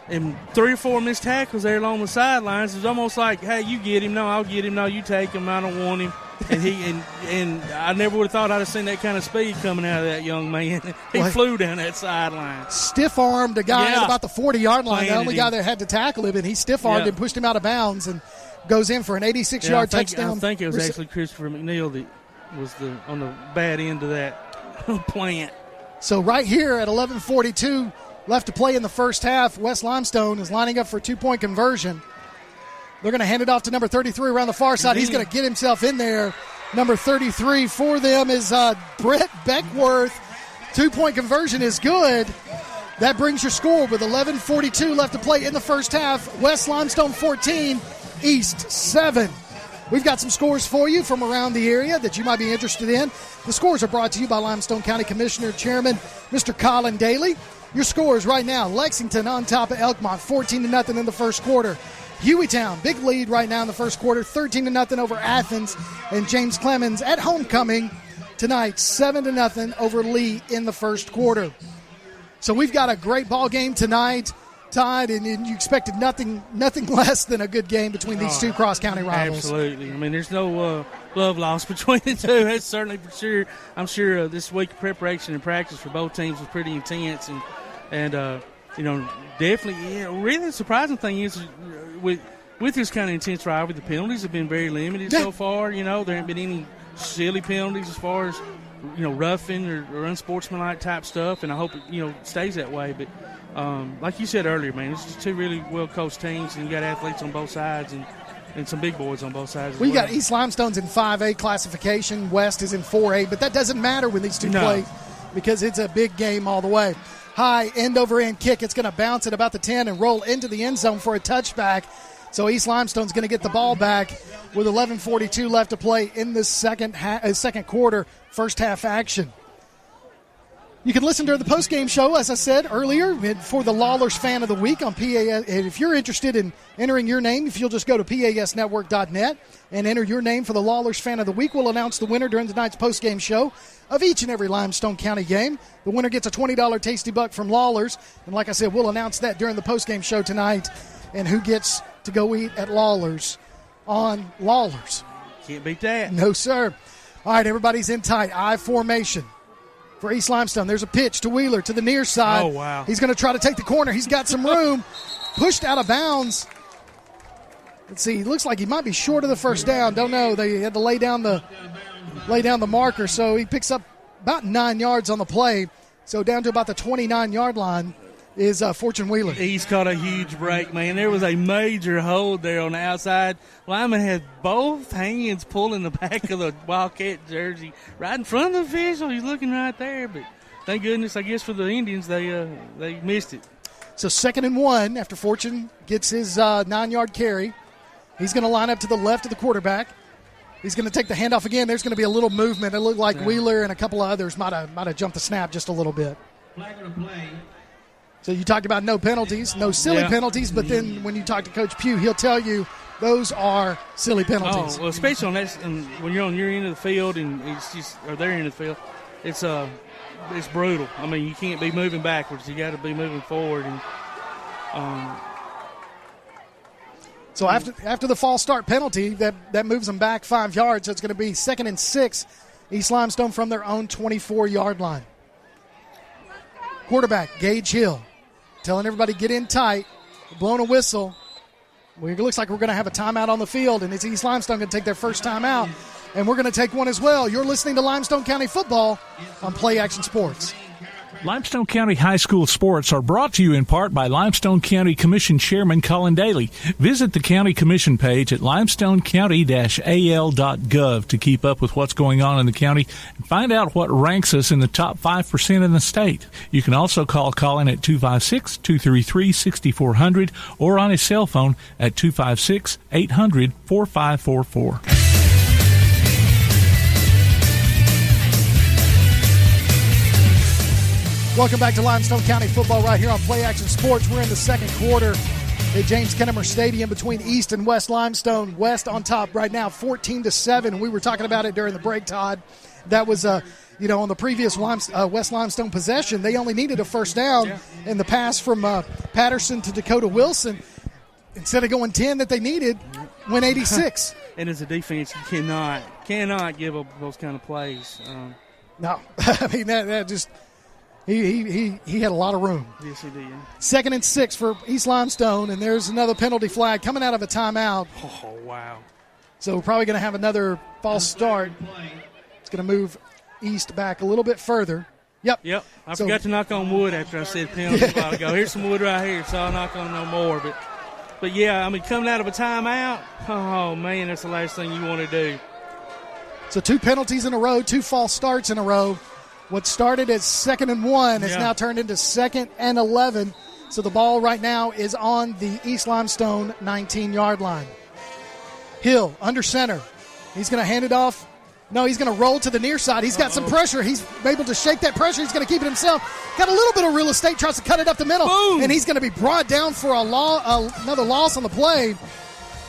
and 3 or 4 missed tackles there along the sidelines. It was almost like, hey, you get him. No, I'll get him. No, you take him. I don't want him. And I never would have thought I'd have seen that kind of speed coming out of that young man. He flew down that sideline. Stiff-armed a guy at about the 40-yard line. The only guy that had to tackle him, and he stiff-armed and pushed him out of bounds and goes in for an 86-yard touchdown. I think it was actually Christopher McNeil that was on the bad end of that plant. So right here at 11:42 left to play in the first half, West Limestone is lining up for a 2-point conversion. They're going to hand it off to number 33 around the far side. He's going to get himself in there. Number 33 for them is Brett Beckworth. 2-point conversion is good. That brings your score with 11:42 left to play in the first half. West Limestone 14, East 7. We've got some scores for you from around the area that you might be interested in. The scores are brought to you by Limestone County Commissioner Chairman Mr. Colin Daly. Your scores right now: Lexington on top of Elkmont, 14-0 in the first quarter. Hueytown, big lead right now in the first quarter, 13-0 over Athens. And James Clemens at homecoming tonight, 7-0 over Lee in the first quarter. So we've got a great ball game tonight, Todd, and you expected nothing less than a good game between these two cross-county rivals. Absolutely. I mean, there's no love lost between the two. That's certainly for sure. I'm sure this week of preparation and practice for both teams was pretty intense, and definitely. Really, the surprising thing is with this kind of intense rivalry, the penalties have been very limited so far. There haven't been any silly penalties as far as roughing or unsportsmanlike type stuff, and I hope it stays that way. But like you said earlier, man, it's just two really well coached teams, and you got athletes on both sides and some big boys on both sides. You got East Limestone's in 5A classification, West is in 4A, but that doesn't matter when these two play because it's a big game all the way. High end-over-end kick. It's going to bounce at about the 10 and roll into the end zone for a touchback. So East Limestone's going to get the ball back with 11:42 left to play in the second quarter, first half action. You can listen to the post-game show, as I said earlier, for the Lawlers Fan of the Week on PAS. And if you're interested in entering your name, if you'll just go to PASnetwork.net and enter your name for the Lawlers Fan of the Week, we'll announce the winner during tonight's post-game show of each and every Limestone County game. The winner gets a $20 Tasty Buck from Lawlers. And like I said, we'll announce that during the post-game show tonight and who gets to go eat at Lawlers on Lawlers. Can't beat that. No, sir. All right, everybody's in tight. I formation. For East Limestone, there's a pitch to Wheeler to the near side. Oh, wow. He's going to try to take the corner. He's got some room. Pushed out of bounds. Let's see. Looks like he might be short of the first down. Don't know. They had to lay down the marker. So he picks up about 9 yards on the play. So down to about the 29-yard line is Fortune Wheeler. He's caught a huge break, man. There was a major hold there on the outside. Lyman had both hands pulling the back of the Wildcat jersey right in front of the official. He's looking right there, but thank goodness, I guess, for the Indians, they missed it. So 2nd and 1 after Fortune gets his 9-yard carry. He's going to line up to the left of the quarterback. He's going to take the handoff again. There's going to be a little movement. It looked like Wheeler and a couple of others might have jumped the snap just a little bit. So you talked about no penalties, no silly penalties, but then when you talk to Coach Pugh, he'll tell you those are silly penalties. Oh, well, especially on that, when you're on your end of the field and or their end of the field, it's brutal. I mean, you can't be moving backwards. You got to be moving forward. And so after the false start penalty, that moves them back 5 yards. So it's going to be 2nd and 6, East Limestone from their own 24-yard line. Quarterback, Gage Hill, telling everybody get in tight, blowing a whistle. It looks like we're going to have a timeout on the field, and it's East Limestone going to take their first timeout, and we're going to take one as well. You're listening to Limestone County Football on Play Action Sports. Limestone County High School sports are brought to you in part by Limestone County Commission Chairman Colin Daly. Visit the County Commission page at limestonecounty-al.gov to keep up with what's going on in the county and find out what ranks us in the top 5% in the state. You can also call Colin at 256-233-6400 or on his cell phone at 256-800-4544. Welcome back to Limestone County Football right here on Play Action Sports. We're in the second quarter at James Kennemer Stadium between East and West Limestone. West on top right now, 14-7. We were talking about it during the break, Todd. That was, on the previous West Limestone possession, they only needed a first down in the pass from Patterson to Dakota Wilson. Instead of going 10 that they needed, went 86. And as a defense, you cannot give up those kind of plays. No. I mean, that just – He had a lot of room. Yes, he did. 2nd and 6 for East Limestone, and there's another penalty flag coming out of a timeout. Oh, wow. So we're probably going to have another false start. It's going to move East back a little bit further. Yep. I forgot to knock on wood after I said penalty a while ago. Here's some wood right here, so I'll knock on no more. But yeah, I mean, coming out of a timeout, oh, man, that's the last thing you want to do. So 2 penalties in a row, 2 false starts in a row. What started as 2nd and 1 has now turned into 2nd and 11. So the ball right now is on the East Limestone 19-yard line. Hill under center. He's going to hand it off. No, he's going to roll to the near side. He's got some pressure. He's able to shake that pressure. He's going to keep it himself. Got a little bit of real estate, tries to cut it up the middle. Boom. And he's going to be brought down for another loss on the play.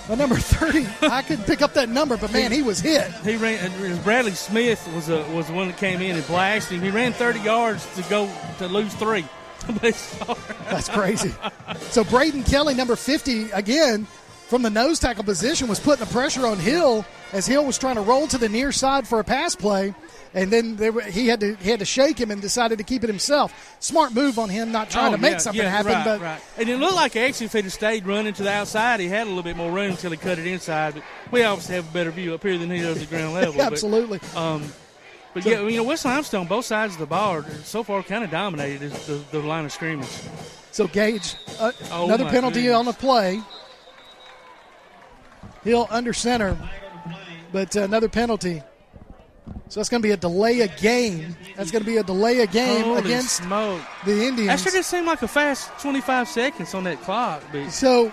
Number 30, I couldn't pick up that number, but, man, he was hit. He ran. Bradley Smith was the one that came in and blasted him. He ran 30 yards to lose 3. That's crazy. So Braden Kelly, number 50, again, from the nose tackle position, was putting the pressure on Hill as Hill was trying to roll to the near side for a pass play. And then he had to shake him and decided to keep it himself. Smart move on him, not trying to make something happen. Right. And it looked like actually if he'd have stayed running to the outside, he had a little bit more room until he cut it inside. But we obviously have a better view up here than he does at ground level. Absolutely. But West Limestone, both sides of the ball are so far kind of dominated the line of scrimmage. So Gage, another penalty on the play. Hill under center, but another penalty. So that's going to be a delay of game. That's going to be a delay of game against the Indians. That sure just seemed like a fast 25 seconds on that clock. So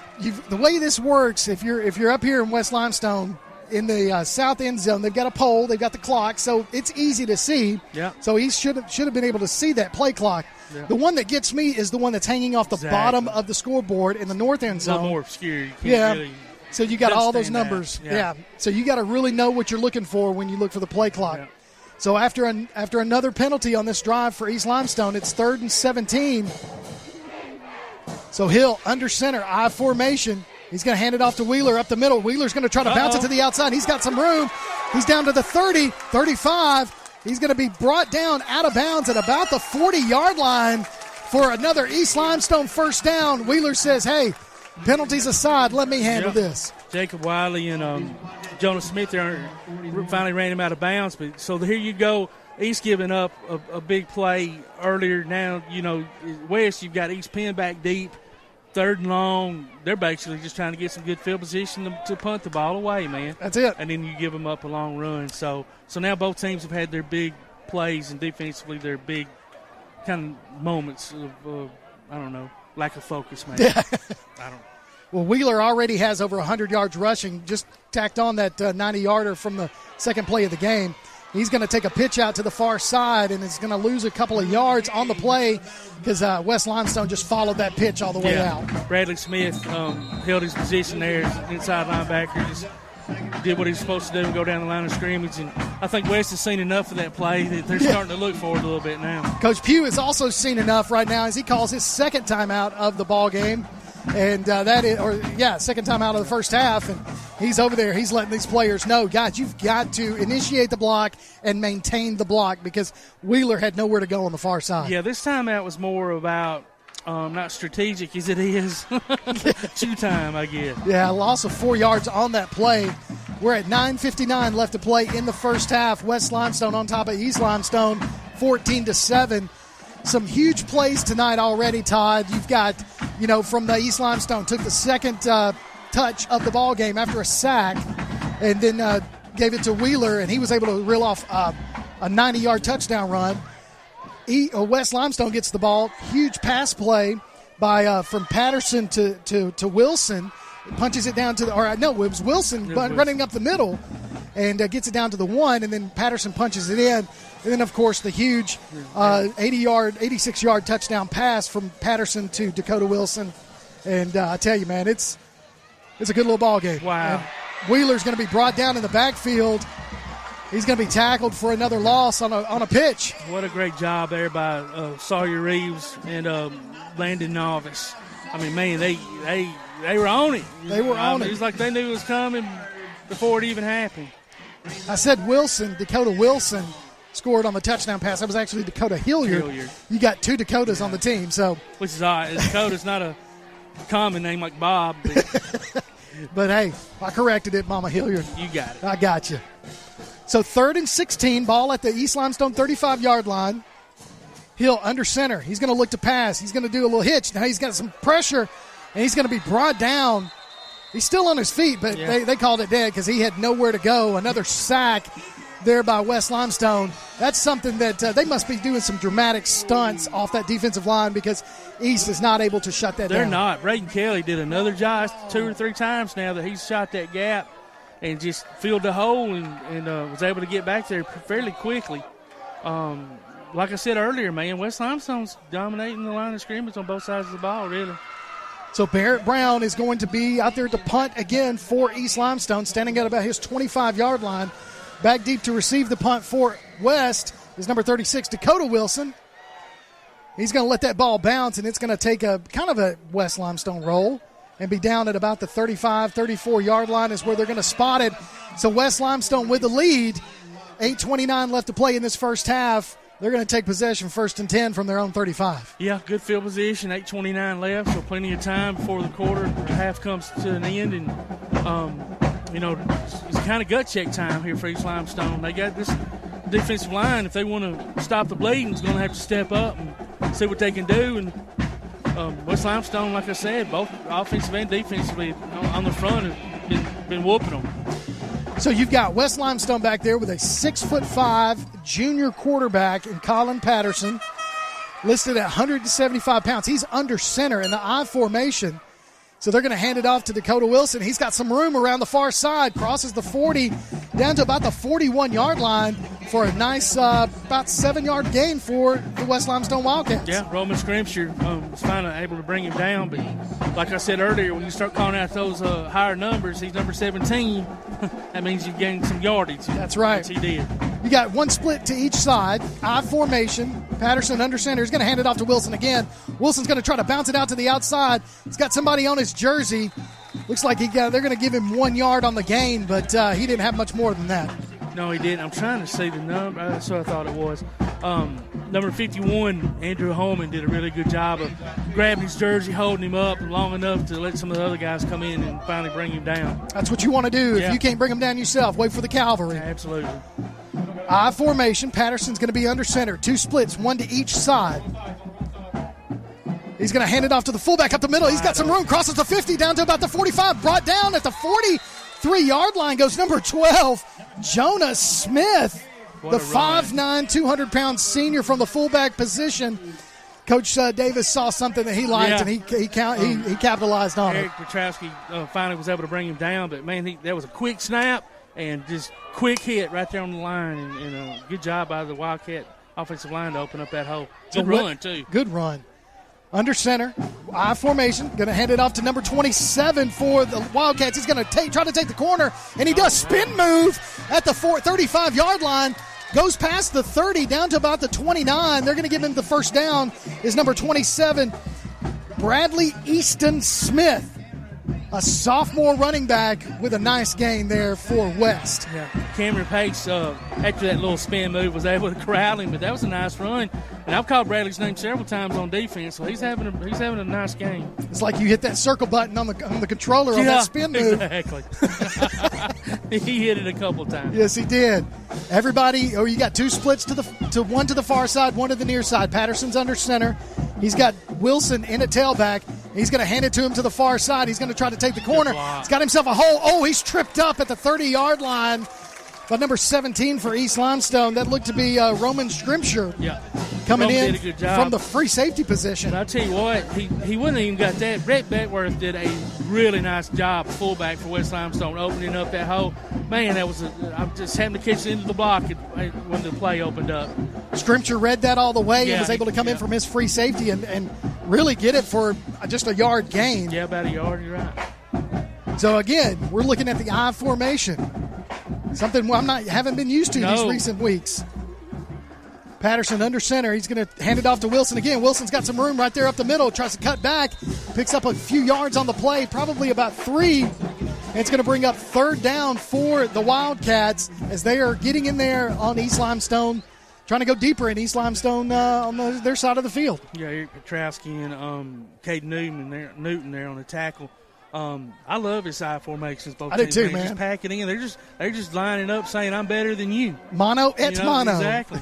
the way this works, if you're up here in West Limestone in the south end zone, they've got a pole, they've got the clock, so it's easy to see. Yeah. So he should have been able to see that play clock. Yeah. The one that gets me is the one that's hanging off the bottom of the scoreboard in the north end zone. A little more obscure. You can't really. So you got all those numbers. Yeah. So you got to really know what you're looking for when you look for the play clock. Yeah. So after another penalty on this drive for East Limestone, it's 3rd and 17. So Hill under center, I formation. He's going to hand it off to Wheeler up the middle. Wheeler's going to try to bounce it to the outside. He's got some room. He's down to the 30, 35. He's going to be brought down out of bounds at about the 40-yard line for another East Limestone first down. Wheeler says, hey, penalties aside, let me handle this. Jacob Wiley and Jonah Smith there finally ran him out of bounds. But so here you go. East giving up a big play earlier. Now, West, you've got East pinned back deep, 3rd and long. They're basically just trying to get some good field position to punt the ball away, man. That's it. And then you give them up a long run. So now both teams have had their big plays and defensively their big kind of moments of, I don't know, lack of focus, maybe. Yeah. I don't know. Well, Wheeler already has over 100 yards rushing, just tacked on that 90-yarder from the second play of the game. He's going to take a pitch out to the far side and is going to lose a couple of yards on the play because West Limestone just followed that pitch all the way out. Bradley Smith held his position there as inside linebacker, just did what he was supposed to do and go down the line of scrimmage. And I think West has seen enough of that play that they're starting to look for it a little bit now. Coach Pugh has also seen enough right now as he calls his second timeout of the ball game. And second time out of the first half, and he's over there. He's letting these players know, guys, you've got to initiate the block and maintain the block because Wheeler had nowhere to go on the far side. Yeah, this timeout was more about not strategic as it is chew time, I guess. Yeah, loss of 4 yards on that play. We're at 9:59 left to play in the first half. West Limestone on top of East Limestone, 14-7. Some huge plays tonight already, Todd. You've got, from the East Limestone, took the second touch of the ball game after a sack and then gave it to Wheeler, and he was able to reel off a 90-yard touchdown run. West Limestone gets the ball. Huge pass play from Patterson to Wilson. Punches it down to it was Wilson running up the middle and gets it down to the 1, and then Patterson punches it in. And then, of course, the huge 86-yard touchdown pass from Patterson to Dakota Wilson. And I tell you, man, it's a good little ball game. Wow. And Wheeler's going to be brought down in the backfield. He's going to be tackled for another loss on a pitch. What a great job there by Sawyer Reeves and Landon Novice. I mean, man, they were on it. They were on it. It was like they knew it was coming before it even happened. I said Dakota Wilson scored on the touchdown pass. That was actually Dakota Hilliard. You got two Dakotas on the team. Which is odd. Dakota's not a common name like Bob. But hey, I corrected it, Mama Hilliard. You got it. I got you. So 3rd and 16, ball at the East Limestone 35-yard line. Hill under center. He's going to look to pass. He's going to do a little hitch. Now he's got some pressure, and he's going to be brought down. He's still on his feet, but they called it dead because he had nowhere to go. Another sack there by West Limestone. That's something that they must be doing some dramatic stunts off that defensive line because East is not able to shut that down. They're not. Braden Kelly did another job 2 or 3 times now that he's shot that gap and just filled the hole and was able to get back there fairly quickly. Like I said earlier, man, West Limestone's dominating the line of scrimmage on both sides of the ball, really. So Barrett Brown is going to be out there to punt again for East Limestone, standing at about his 25-yard line. Back deep to receive the punt for West is number 36, Dakota Wilson. He's going to let that ball bounce, and it's going to take a kind of a West Limestone roll and be down at about the 35, 34-yard line is where they're going to spot it. So West Limestone with the lead, 8:29 left to play in this first half. They're going to take possession 1st and 10 from their own 35. Yeah, good field position, 8:29 left, so plenty of time before the half comes to an end. And, it's kind of gut check time here for East Limestone. They got this defensive line. If they want to stop the bleeding, is going to have to step up and see what they can do. And West Limestone, like I said, both offensive and defensively on the front have been whooping them. So you've got West Limestone back there with a 6'5" junior quarterback in Colin Patterson, listed at 175 pounds. He's under center in the I formation. So they're going to hand it off to Dakota Wilson. He's got some room around the far side, crosses the 40 down to about the 41-yard line for a nice about 7-yard gain for the West Limestone Wildcats. Yeah, Roman Scrimshire was finally able to bring him down. But like I said earlier, when you start calling out those higher numbers, he's number 17. That means you've gained some yardage. That's right. He did. You got one split to each side. I formation. Patterson under center. He's going to hand it off to Wilson again. Wilson's going to try to bounce it out to the outside. He's got somebody on his jersey. Looks like they're going to give him 1 yard on the gain, but he didn't have much more than that. No, he didn't. I'm trying to see the number. That's what I thought it was. Number 51, Andrew Holman, did a really good job of grabbing his jersey, holding him up long enough to let some of the other guys come in and finally bring him down. That's what you want to do. If you can't bring him down yourself, wait for the cavalry. Yeah, absolutely. I formation. Patterson's going to be under center. 2 splits, 1 to each side. He's going to hand it off to the fullback up the middle. He's got some room. Crosses the 50 down to about the 45. Brought down at the 43-yard line goes number 12, Jonas Smith. The 5'9", 200-pound senior from the fullback position. Coach Davis saw something that he liked, and he capitalized on Eric Petrowski finally was able to bring him down, but, man, that was a quick snap and just quick hit right there on the line, and good job by the Wildcat offensive line to open up that hole. Good run, too. Good run. Under center, I formation, going to hand it off to number 27 for the Wildcats. He's going to try to take the corner, and he does spin move at the 35-yard line. Goes past the 30 down to about the 29. They're going to give him the first down. Is number 27, Bradley Easton Smith, a sophomore running back with a nice gain there for West. Yeah, Cameron Pace, after that little spin move, was able to corral him, but that was a nice run. And I've called Bradley's name several times on defense, so he's having a nice game. It's like you hit that circle button on the controller on that spin move. Exactly. He hit it a couple times. Yes, he did. Everybody, you got two splits to one to the far side, one to the near side. Patterson's under center. He's got Wilson in at tailback. He's going to hand it to him to the far side. He's going to try to take the corner. He's got himself a hole. Oh, he's tripped up at the 30-yard line by number 17 for East Limestone. That looked to be Roman Scrimshire coming in did a good job from the free safety position. But I'll tell you what, he wouldn't even got that. Brett Beckworth did a really nice job, fullback for West Limestone, opening up that hole. Man, I just happened to catch the end of the block when the play opened up. Scrimshire read that all the way and was able to come in from his free safety and really get it for just a yard gain. Yeah, about a yard, you're right. So, again, we're looking at the I formation. Something haven't been used to these recent weeks. Patterson under center. He's going to hand it off to Wilson again. Wilson's got some room right there up the middle. Tries to cut back. Picks up a few yards on the play, probably about 3. And it's going to bring up third down for the Wildcats as they are getting in there on East Limestone, trying to go deeper in East Limestone on their side of the field. Yeah, Eric Petrowski and Caden Newton there on the tackle. I love his side formations. Both I did too, man. Just packing in. They're just lining up, saying, "I'm better than you." Mono et mono. Exactly.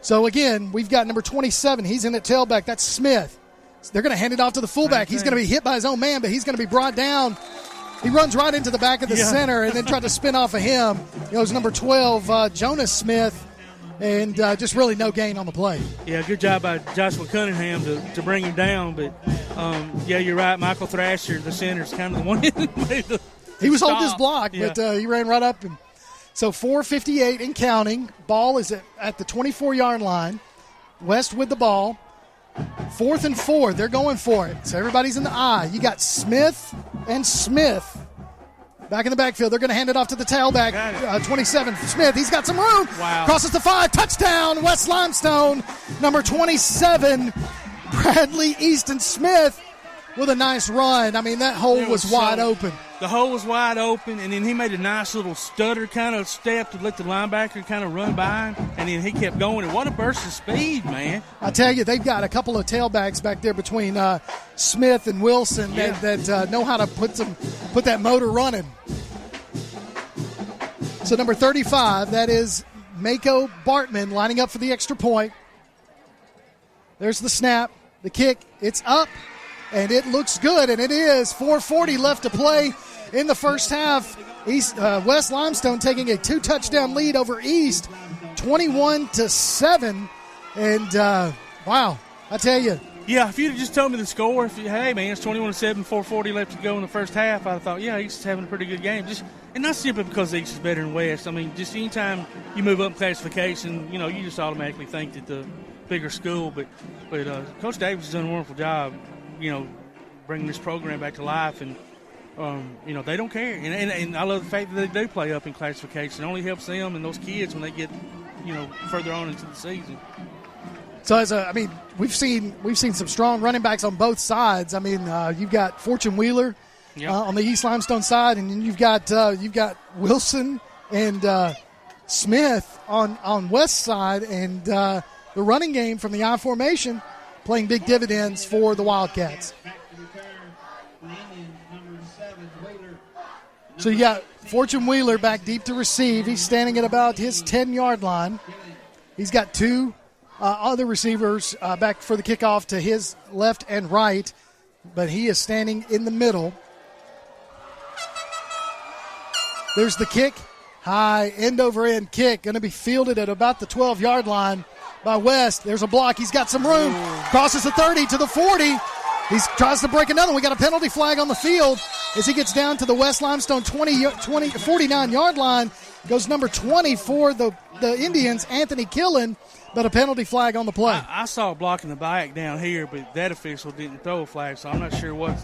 So again, we've got number 27. He's in at tailback. That's Smith. They're going to hand it off to the fullback. He's going to be hit by his own man, but he's going to be brought down. He runs right into the back of the center and then tried to spin off of him. It was number 12, Jonas Smith. And just really no gain on the play. Yeah, good job by Joshua Cunningham to bring him down. But, you're right. Michael Thrasher, the center, is kind of the one that made the He was stop. holding his block, but he ran right up. And so 4:58 and counting. Ball is at the 24-yard line. West with the ball. 4th and 4. They're going for it. So everybody's in the I. You got Smith and Smith. Back in the backfield. They're going to hand it off to the tailback, 27. Smith, he's got some room. Wow. Crosses the 5. Touchdown, West Limestone. Number 27, Bradley Easton Smith with a nice run. I mean, that hole was wide open. The hole was wide open, and then he made a nice little stutter kind of step to let the linebacker kind of run by him, and then he kept going. And what a burst of speed, man. I tell you, they've got a couple of tailbacks back there between Smith and Wilson that know how to put that motor running. So number 35, that is Mako Bartman lining up for the extra point. There's the snap, the kick, it's up, and it looks good, and it is. 4:40 left to play in the first half. West Limestone taking a 2-touchdown lead over East, 21-7. And, wow, I tell you. Yeah, if you'd have just told me the score, hey, man, it's 21-7, 4:40 left to go in the first half, I thought, yeah, East is having a pretty good game. And not simply because East is better than West. I mean, just anytime you move up in classification, you just automatically think that the bigger school. But Coach Davis has done a wonderful job, bringing this program back to life. And, they don't care. And I love the fact that they do play up in classification. It only helps them and those kids when they get, further on into the season. So we've seen some strong running backs on both sides. I mean, you've got Fortune Wheeler on the East Limestone side, and then you've got Wilson and Smith on West side, and the running game from the I formation playing big dividends for the Wildcats. So you got Fortune Wheeler back deep to receive. He's standing at about his 10-yard line. He's got two other receivers back for the kickoff to his left and right, but he is standing in the middle. There's the kick. High end-over-end kick. Going to be fielded at about the 12-yard line by West. There's a block. He's got some room. Crosses the 30 to the 40. He tries to break another. We got a penalty flag on the field as he gets down to the West Limestone 49-yard line. Goes number 20 for the Indians, Anthony Killen, but a penalty flag on the play. I saw a block in the back down here, but that official didn't throw a flag, so I'm not sure what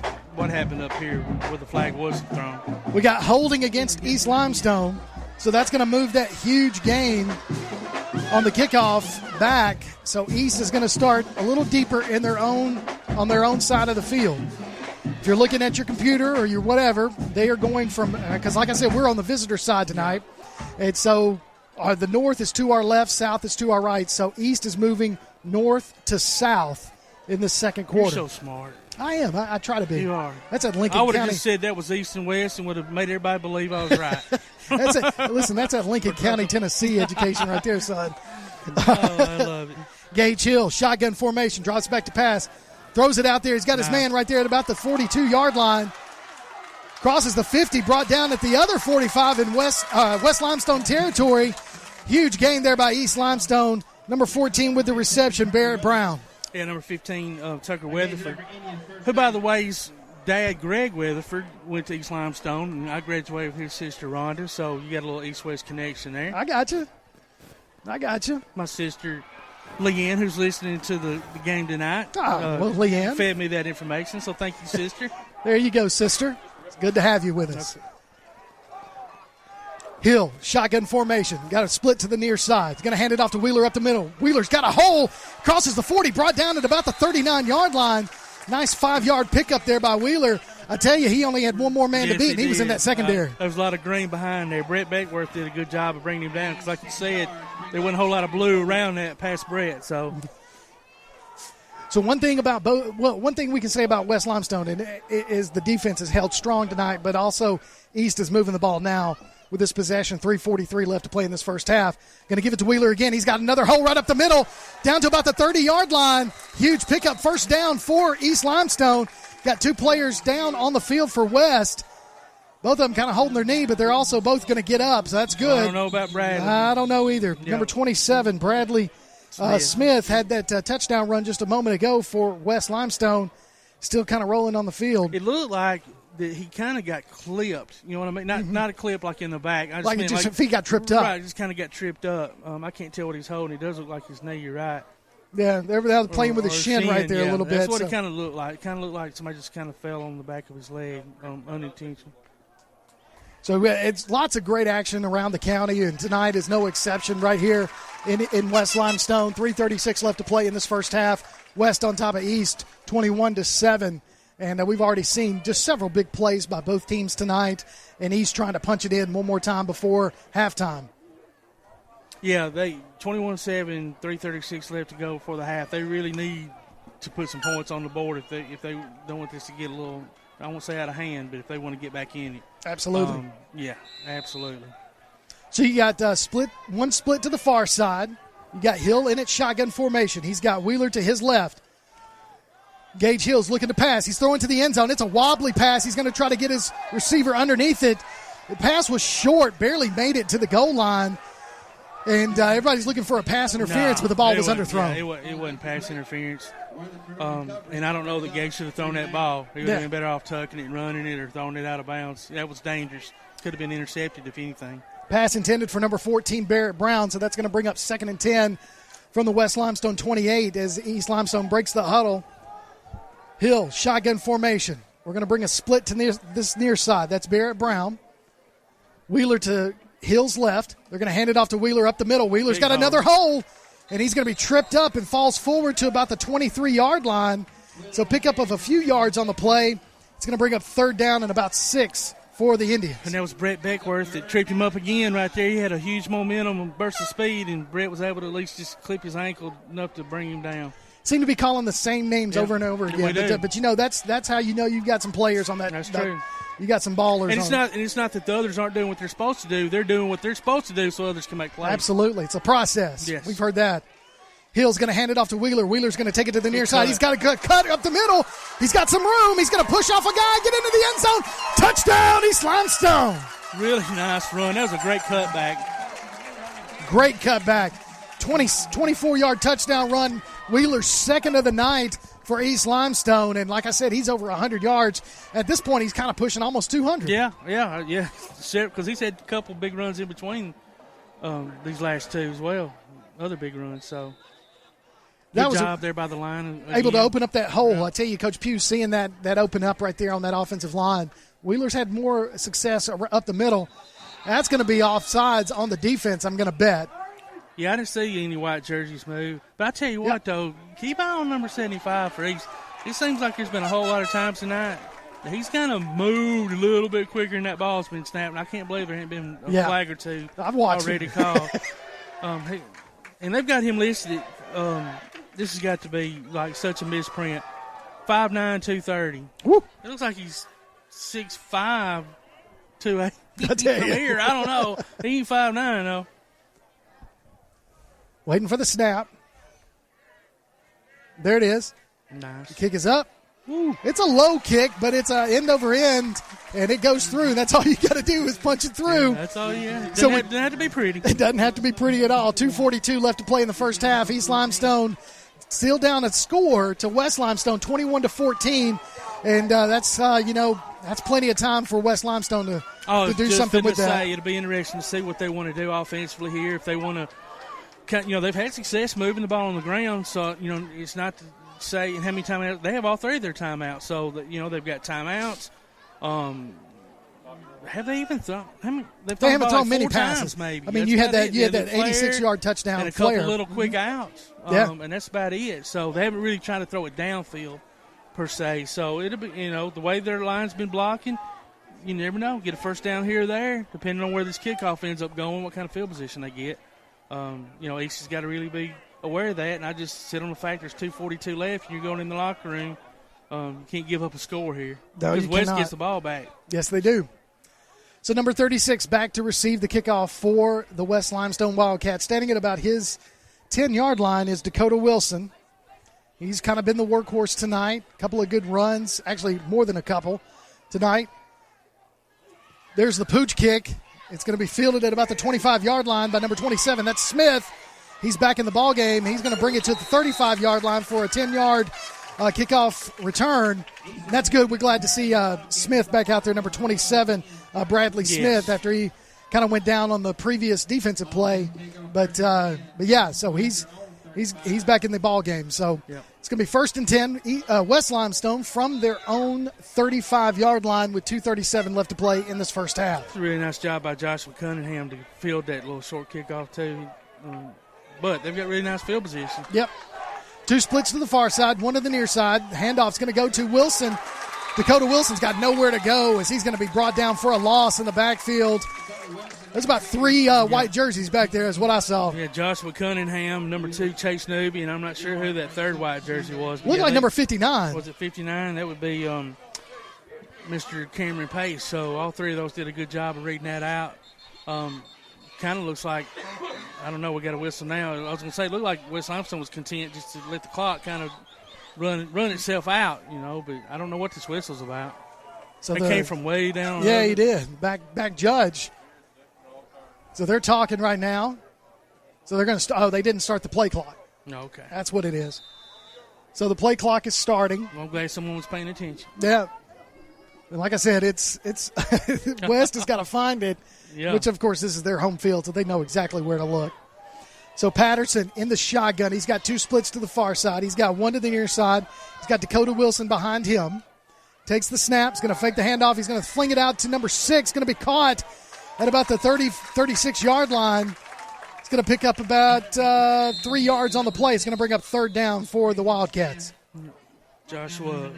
happened up here where the flag wasn't thrown. We got holding against East Limestone, so that's going to move that huge gain on the kickoff back. So East is going to start a little deeper on their own side of the field. If you're looking at your computer or your whatever, they are going from, because like I said, we're on the visitor side tonight. And so the north is to our left, south is to our right. So East is moving north to south in the second quarter. You're so smart. I am. I try to be. You are. That's at Lincoln County. I would have just said that was east and west and would have made everybody believe I was right. That's at Lincoln County, Tennessee education right there, son. Oh, I love it. Gage Hill, shotgun formation, drops back to pass. Throws it out there. He's got his man right there at about the 42-yard line. Crosses the 50, brought down at the other 45 in West Limestone territory. Huge gain there by East Limestone. Number 14 with the reception, Barrett Brown. Yeah, number 15, Tucker Weatherford, who, by the way, his dad, Greg Weatherford, went to East Limestone, and I graduated with his sister, Rhonda, so you got a little east-west connection there. I got you. My sister, Leanne, who's listening to the game tonight, Leanne fed me that information, so thank you, sister. There you go, sister. It's good to have you with us. Hill, shotgun formation. Got a split to the near side. He's going to hand it off to Wheeler up the middle. Wheeler's got a hole. Crosses the 40, brought down at about the 39-yard line. Nice 5-yard pickup there by Wheeler. I tell you, he only had one more man to beat, and he was in that secondary. There was a lot of green behind there. Brett Beckworth did a good job of bringing him down because, like you said, there wasn't a whole lot of blue around that past Brett. So one thing we can say about West Limestone is the defense is held strong tonight, but also East is moving the ball now with this possession. 3:43 left to play in this first half. Going to give it to Wheeler again. He's got another hole right up the middle, down to about the 30-yard line. Huge pickup, first down for East Limestone. Got two players down on the field for West. Both of them kind of holding their knee, but they're also both going to get up, so that's good. I don't know about Bradley. I don't know either. Yep. Number 27, Bradley Smith had that touchdown run just a moment ago for West Limestone. Still kind of rolling on the field. It looked like that he kind of got clipped. You know what I mean? Not a clip like in the back. His feet got tripped up. Right, just kind of got tripped up. I can't tell what he's holding. It does look like his knee. You're right. Yeah, they were playing with his shin right there a little bit. That's what it kind of looked like. It kind of looked like somebody just kind of fell on the back of his leg unintentional. So it's lots of great action around the county, and tonight is no exception right here in West Limestone. 3:36 left to play in this first half. West on top of East, 21-7. And we've already seen just several big plays by both teams tonight, and East trying to punch it in one more time before halftime. Yeah, they 21-7, 3:36 left to go for the half. They really need to put some points on the board if they don't want this to get a little, I won't say out of hand, but if they want to get back in it. Absolutely. Yeah, absolutely. So you got one split to the far side. You got Hill in its shotgun formation. He's got Wheeler to his left. Gage Hill's looking to pass. He's throwing to the end zone. It's a wobbly pass. He's going to try to get his receiver underneath it. The pass was short, barely made it to the goal line. And everybody's looking for a pass interference, but the ball was underthrown. Yeah, it wasn't pass interference. And I don't know that Gage should have thrown that ball. He would have been better off tucking it and running it or throwing it out of bounds. That was dangerous. Could have been intercepted, if anything. Pass intended for number 14, Barrett Brown, so that's going to bring up 2nd and 10 from the West Limestone 28 as East Limestone breaks the huddle. Hill, shotgun formation. We're going to bring a split to this near side. That's Barrett Brown. Wheeler to Hill's left. They're going to hand it off to Wheeler up the middle. Wheeler's got another hole, and he's going to be tripped up and falls forward to about the 23-yard line. So pickup of a few yards on the play. It's going to bring up 3rd down and about 6 for the Indians. And that was Brett Beckworth that tripped him up again right there. He had a huge momentum and burst of speed, and Brett was able to at least just clip his ankle enough to bring him down. Seem to be calling the same names over and over again. But you know, that's how you know you've got some players on that. That's true. You got some ballers. And it's not that the others aren't doing what they're supposed to do. They're doing what they're supposed to do so others can make plays. Absolutely. It's a process. Yes. We've heard that. Hill's going to hand it off to Wheeler. Wheeler's going to take it to the near side. He's got a cut up the middle. He's got some room. He's going to push off a guy, get into the end zone. Touchdown, East Limestone. Really nice run. That was a great cutback. Great cutback. 24-yard touchdown run. Wheeler's second of the night for East Limestone. And like I said, he's over 100 yards. At this point, he's kind of pushing almost 200. Yeah. Because he's had a couple big runs in between these last two as well, other big runs. So good job there by the line. Able to open up that hole. Yeah. I tell you, Coach Pugh, seeing that open up right there on that offensive line. Wheeler's had more success up the middle. That's going to be offsides on the defense, I'm going to bet. Yeah, I didn't see any white jerseys move. But I tell you what, though, keep eye on number 75 for East. It seems like there's been a whole lot of times tonight he's kind of moved a little bit quicker than that ball's been snapped. And I can't believe there ain't been a flag or two I've watched already called. And they've got him listed. This has got to be like such a misprint. 5'9", 230. Woo. It looks like he's 6'5", 280. I tell you. Here, I don't know. He ain't 5'9", though. Waiting for the snap. There it is. Nice. The kick is up. Woo. It's a low kick, but it's end over end, and it goes through. That's all you got to do is punch it through. Yeah, that's all you have. Doesn't have to be pretty. It doesn't have to be pretty at all. 2:42 left to play in the first half. East Limestone still down a score to West Limestone, 21-14, and that's plenty of time for West Limestone to do something with that. It'll be interesting to see what they want to do offensively here. If they want to, they've had success moving the ball on the ground, so it's not to say how many timeouts they have. All three of their timeouts, so that they've got timeouts. Have they even thrown? They haven't thrown many passes. Maybe. I mean, you had that 86-yard touchdown and a flare. couple little quick outs, and that's about it. So they haven't really tried to throw it downfield per se. So it'll be, the way their line's been blocking, you never know. Get a first down here or there, depending on where this kickoff ends up going, what kind of field position they get. East has got to really be aware of that, and I just sit on the fact there's 2:42 left, and you're going in the locker room. You can't give up a score here. No, because West gets the ball back. Yes, they do. So number 36 back to receive the kickoff for the West Limestone Wildcats. Standing at about his 10-yard line is Dakota Wilson. He's kind of been the workhorse tonight. A couple of good runs, actually more than a couple tonight. There's the pooch kick. It's going to be fielded at about the 25-yard line by number 27. That's Smith. He's back in the ball game. He's going to bring it to the 35-yard line for a 10-yard kickoff return. That's good. We're glad to see Smith back out there, number 27, Bradley Smith, after he kind of went down on the previous defensive play. But so he's back in the ball game. So it's going to be 1st and 10. West Limestone from their own 35-yard line with 2:37 left to play in this first half. It's a really nice job by Joshua Cunningham to field that little short kickoff too. But they've got really nice field position. Yep. 2 splits to the far side, 1 to the near side. The handoff's going to go to Wilson. Dakota Wilson's got nowhere to go as he's going to be brought down for a loss in the backfield. There's about 3 white jerseys back there is what I saw. Yeah, Joshua Cunningham, number 2, Chase Newby, and I'm not sure who that third white jersey was. Looked like number 59. Was it 59? That would be Mr. Cameron Pace. So all 3 of those did a good job of reading that out. Kind of looks like, I don't know, we got a whistle now. I was going to say, it looked like West Limestone was content just to let the clock kind of run itself out, but I don't know what this whistle's about. So it came from way down. Yeah, he did. Back judge. So they're talking right now. So they're going to they didn't start the play clock. Okay. That's what it is. So the play clock is starting. Well, I'm glad someone was paying attention. Yeah. And like I said, it's West has got to find it, which, of course, this is their home field, so they know exactly where to look. So Patterson in the shotgun. He's got 2 splits to the far side. He's got 1 to the near side. He's got Dakota Wilson behind him. Takes the snap. He's going to fake the handoff. He's going to fling it out to number 6. Going to be caught at about the 36-yard line. It's going to pick up about 3 yards on the play. It's going to bring up 3rd down for the Wildcats. Joshua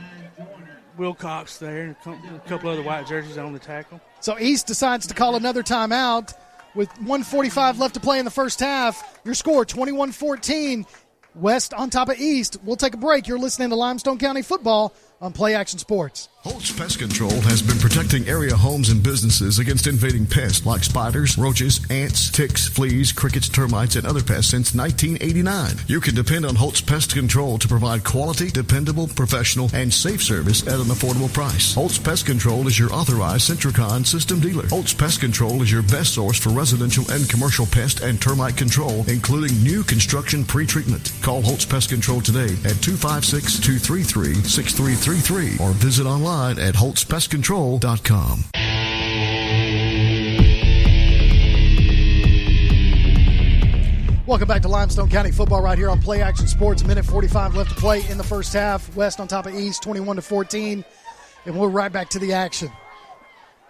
Wilcox there, a couple other white jerseys on the tackle. So East decides to call another timeout with 1:45 left to play in the first half. Your score, 21-14. West on top of East. We'll take a break. You're listening to Limestone County Football on Play Action Sports. Holtz Pest Control has been protecting area homes and businesses against invading pests like spiders, roaches, ants, ticks, fleas, crickets, termites, and other pests since 1989. You can depend on Holtz Pest Control to provide quality, dependable, professional, and safe service at an affordable price. Holtz Pest Control is your authorized Centricon system dealer. Holtz Pest Control is your best source for residential and commercial pest and termite control, including new construction pre-treatment. Call Holtz Pest Control today at 256-233-6333 or visit online at holtzpestcontrol.com. Welcome back to Limestone County football right here on Play Action Sports. A minute 45 left to play in the first half. West on top of East, 21-14. And we're right back to the action.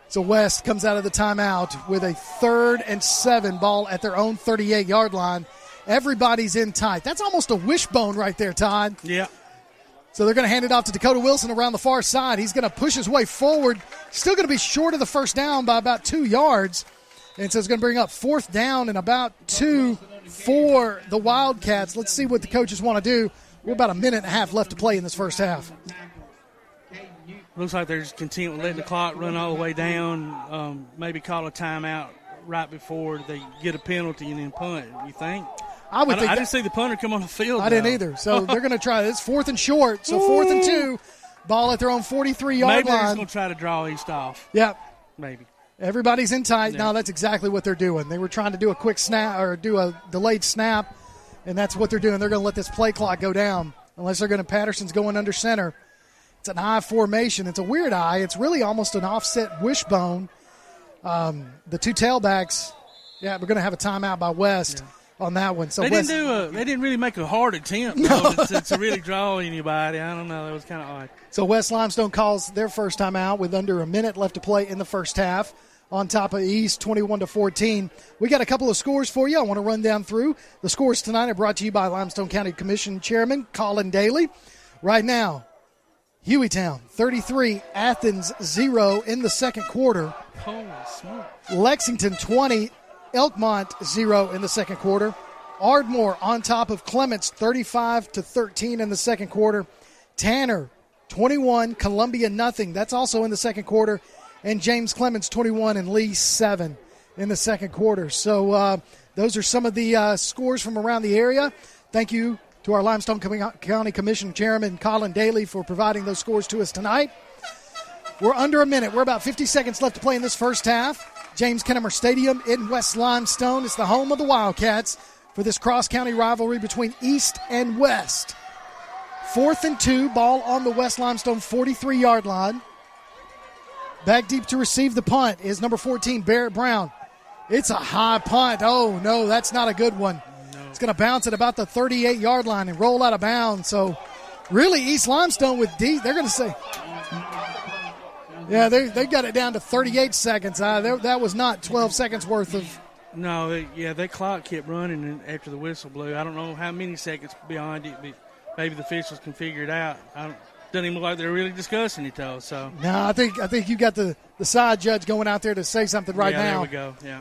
So West comes out of the timeout with a 3rd and 7 ball at their own 38-yard line. Everybody's in tight. That's almost a wishbone right there, Todd. Yeah. So they're going to hand it off to Dakota Wilson around the far side. He's going to push his way forward. Still going to be short of the first down by about 2 yards. And so it's going to bring up 4th down and about 2 for the Wildcats. Let's see what the coaches want to do. We're about a minute and a half left to play in this first half. Looks like they're just content with letting the clock run all the way down. Maybe call a timeout right before they get a penalty and then punt. You think? I didn't see the punter come on the field. I didn't either. So they're going to try this. 4th and short. So 4th and 2. Ball at their own 43-yard line. Maybe they're going to try to draw East off. Yeah. Maybe. Everybody's in tight. Yeah. No, that's exactly what they're doing. They were trying to do a quick snap or do a delayed snap, and that's what they're doing. They're going to let this play clock go down unless they're going to – Patterson's going under center. It's an I formation. It's a weird I. It's really almost an offset wishbone. The two tailbacks, we're going to have a timeout by West on that one. So they didn't really make a hard attempt to really draw anybody. I don't know. That was kind of odd. So West Limestone calls their first time out with under a minute left to play in the first half. On top of East, 21-14. We got a couple of scores for you. I want to run down through. The scores tonight are brought to you by Limestone County Commission Chairman Colin Daly. Right now, Hueytown 33, Athens 0 in the second quarter. Holy smokes. Lexington 20, Elkmont 0 in the second quarter. Ardmore on top of Clements 35-13 in the second quarter. Tanner 21, Columbia nothing. That's also in the second quarter. And James Clements 21 and Lee 7 in the second quarter. So those are some of the scores from around the area. Thank you to our Limestone County Commission Chairman Colin Daly for providing those scores to us tonight. We're under a minute. We're about 50 seconds left to play in this first half. James Kennemer Stadium in West Limestone. It's the home of the Wildcats for this cross-county rivalry between East and West. 4th and 2, ball on the West Limestone 43-yard line. Back deep to receive the punt is number 14, Barrett Brown. It's a high punt. Oh, no, that's not a good one. No. It's going to bounce at about the 38-yard line and roll out of bounds. So, really, East Limestone with D, they're going to say, they got it down to 38 seconds. That was not 12 seconds worth of. No, that clock kept running after the whistle blew. I don't know how many seconds behind it, but maybe the officials can figure it out. Doesn't even look like they're really discussing it, though. So no, I think you got the side judge going out there to say something right now. There we go. Yeah.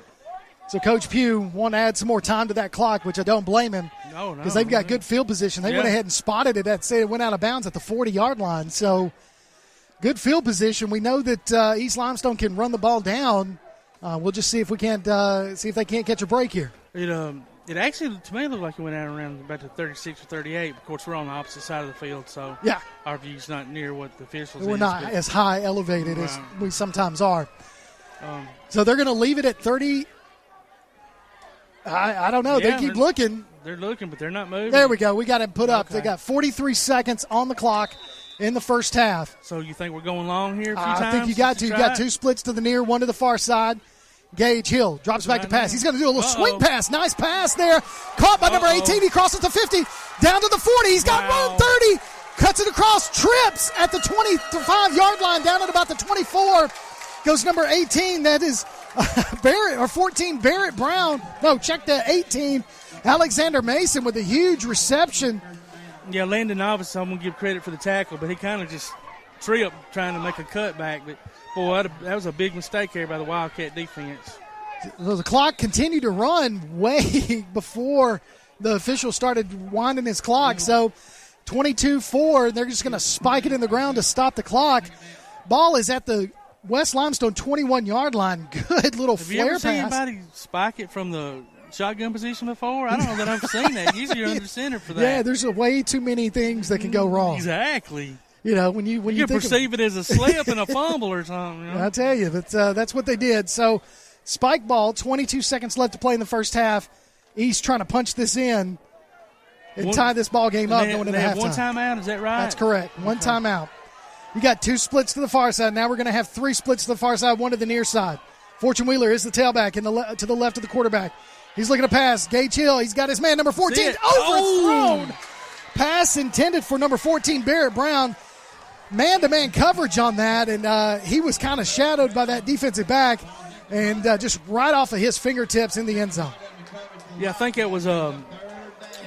So Coach Pugh want to add some more time to that clock, which I don't blame him. No, because they've got good field position. They went ahead and spotted it. It went out of bounds at the 40-yard line. So good field position. We know that East Limestone can run the ball down. We'll just see if we can't see if they can't catch a break here. It actually, to me, looked like it went out around about the 36 or 38. Of course, we're on the opposite side of the field, so our view's not near what the officials We're not as high elevated as we sometimes are. So they're going to leave it at 30. I don't know. They keep looking. They're looking, but they're not moving. There we go. We got it put up. They got 43 seconds on the clock in the first half. So you think we're going long here a few times? I think you got to. You got two splits to the near, one to the far side. Gage Hill drops back to pass. He's going to do a little swing pass. Nice pass there. Caught by number 18. He crosses the 50, down to the 40. He's got room 30. Cuts it across. Trips at the 25-yard line, down at about the 24. Goes number 18. That is Barrett, or 14, Barrett Brown. No, check the 18. Alexander Mason with a huge reception. Yeah, Landon Novice, I'm going to give credit for the tackle, but he kind of just tripped trying to make a cutback. But, boy, that was a big mistake here by the Wildcat defense. The clock continued to run way before the official started winding his clock. So 22-4. They're just going to spike it in the ground to stop the clock. Ball is at the West Limestone 21-yard line. Good little flare pass. Have you ever seen anybody spike it from the shotgun position before? I don't know that I've seen that. Usually you're under center for that. Yeah, there's way too many things that can go wrong. Exactly. You know, when you can perceive it as a slip and a fumble or something. You know? I tell you, that's what they did. So, spike ball, 22 seconds left to play in the first half. East trying to punch this in and tie this ball game up going into halftime. One timeout, is that right? That's correct. One timeout. You got 2 splits to the far side. Now we're going to have 3 splits to the far side, 1 to the near side. Fortune Wheeler is the tailback to the left of the quarterback. He's looking to pass. Gage Hill, he's got his man, number 14, overthrown. Pass intended for number 14, Barrett Brown. Man-to-man coverage on that, and he was kind of shadowed by that defensive back, and just right off of his fingertips in the end zone. Yeah, I think it was, I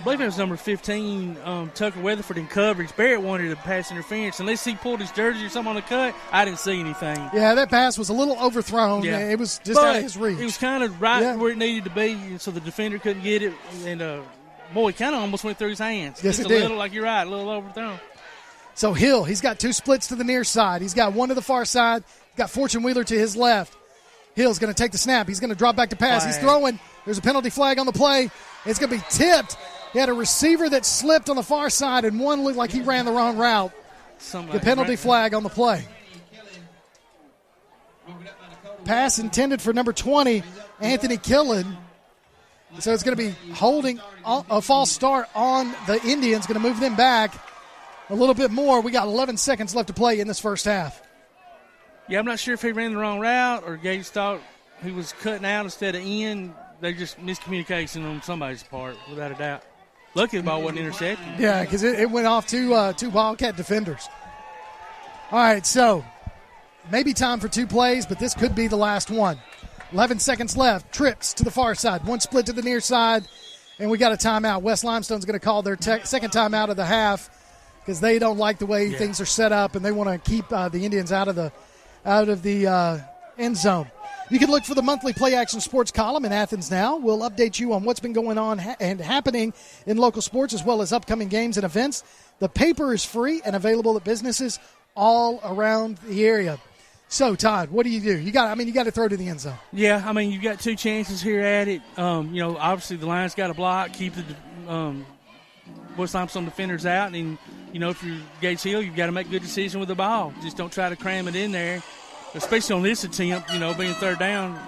believe it was number 15, Tucker Weatherford in coverage. Barrett wanted a pass interference. Unless he pulled his jersey or something on the cut, I didn't see anything. Yeah, that pass was a little overthrown. Yeah. It was just out of his reach. It was kind of right where it needed to be, so the defender couldn't get it. And, boy, it kind of almost went through his hands. Yes, just it did. Little, like you're right, a little overthrown. So Hill, he's got 2 splits to the near side. He's got 1 to the far side. He's got Fortune Wheeler to his left. Hill's going to take the snap. He's going to drop back to pass. He's throwing. There's a penalty flag on the play. It's going to be tipped. He had a receiver that slipped on the far side, and one looked like he ran the wrong route. The penalty flag on the play. Pass intended for number 20, Anthony Killen. So it's going to be holding a false start on the Indians. Going to move them back a little bit more. We got 11 seconds left to play in this first half. Yeah, I'm not sure if he ran the wrong route or Gage thought he was cutting out instead of in. They just miscommunication on somebody's part, without a doubt. Lucky the ball wasn't intercepted. Yeah, because it went off two Wildcat defenders. All right, so maybe time for 2 plays, but this could be the last one. 11 seconds left. Trips to the far side. 1 split to the near side, and we got a timeout. West Limestone's going to call their second timeout of the half because they don't like the way things are set up, and they want to keep the Indians out of the end zone. You can look for the monthly Play Action Sports column in Athens Now. We'll update you on what's been going on and happening in local sports as well as upcoming games and events. The paper is free and available at businesses all around the area. So, Todd, what do? You got to throw to the end zone. Yeah, I mean, you've got 2 chances here at it. Obviously the line's got to block, keep the West Limestone defenders out, and if you're Gates Hill, you've got to make a good decision with the ball. Just don't try to cram it in there. Especially on this attempt, being third down,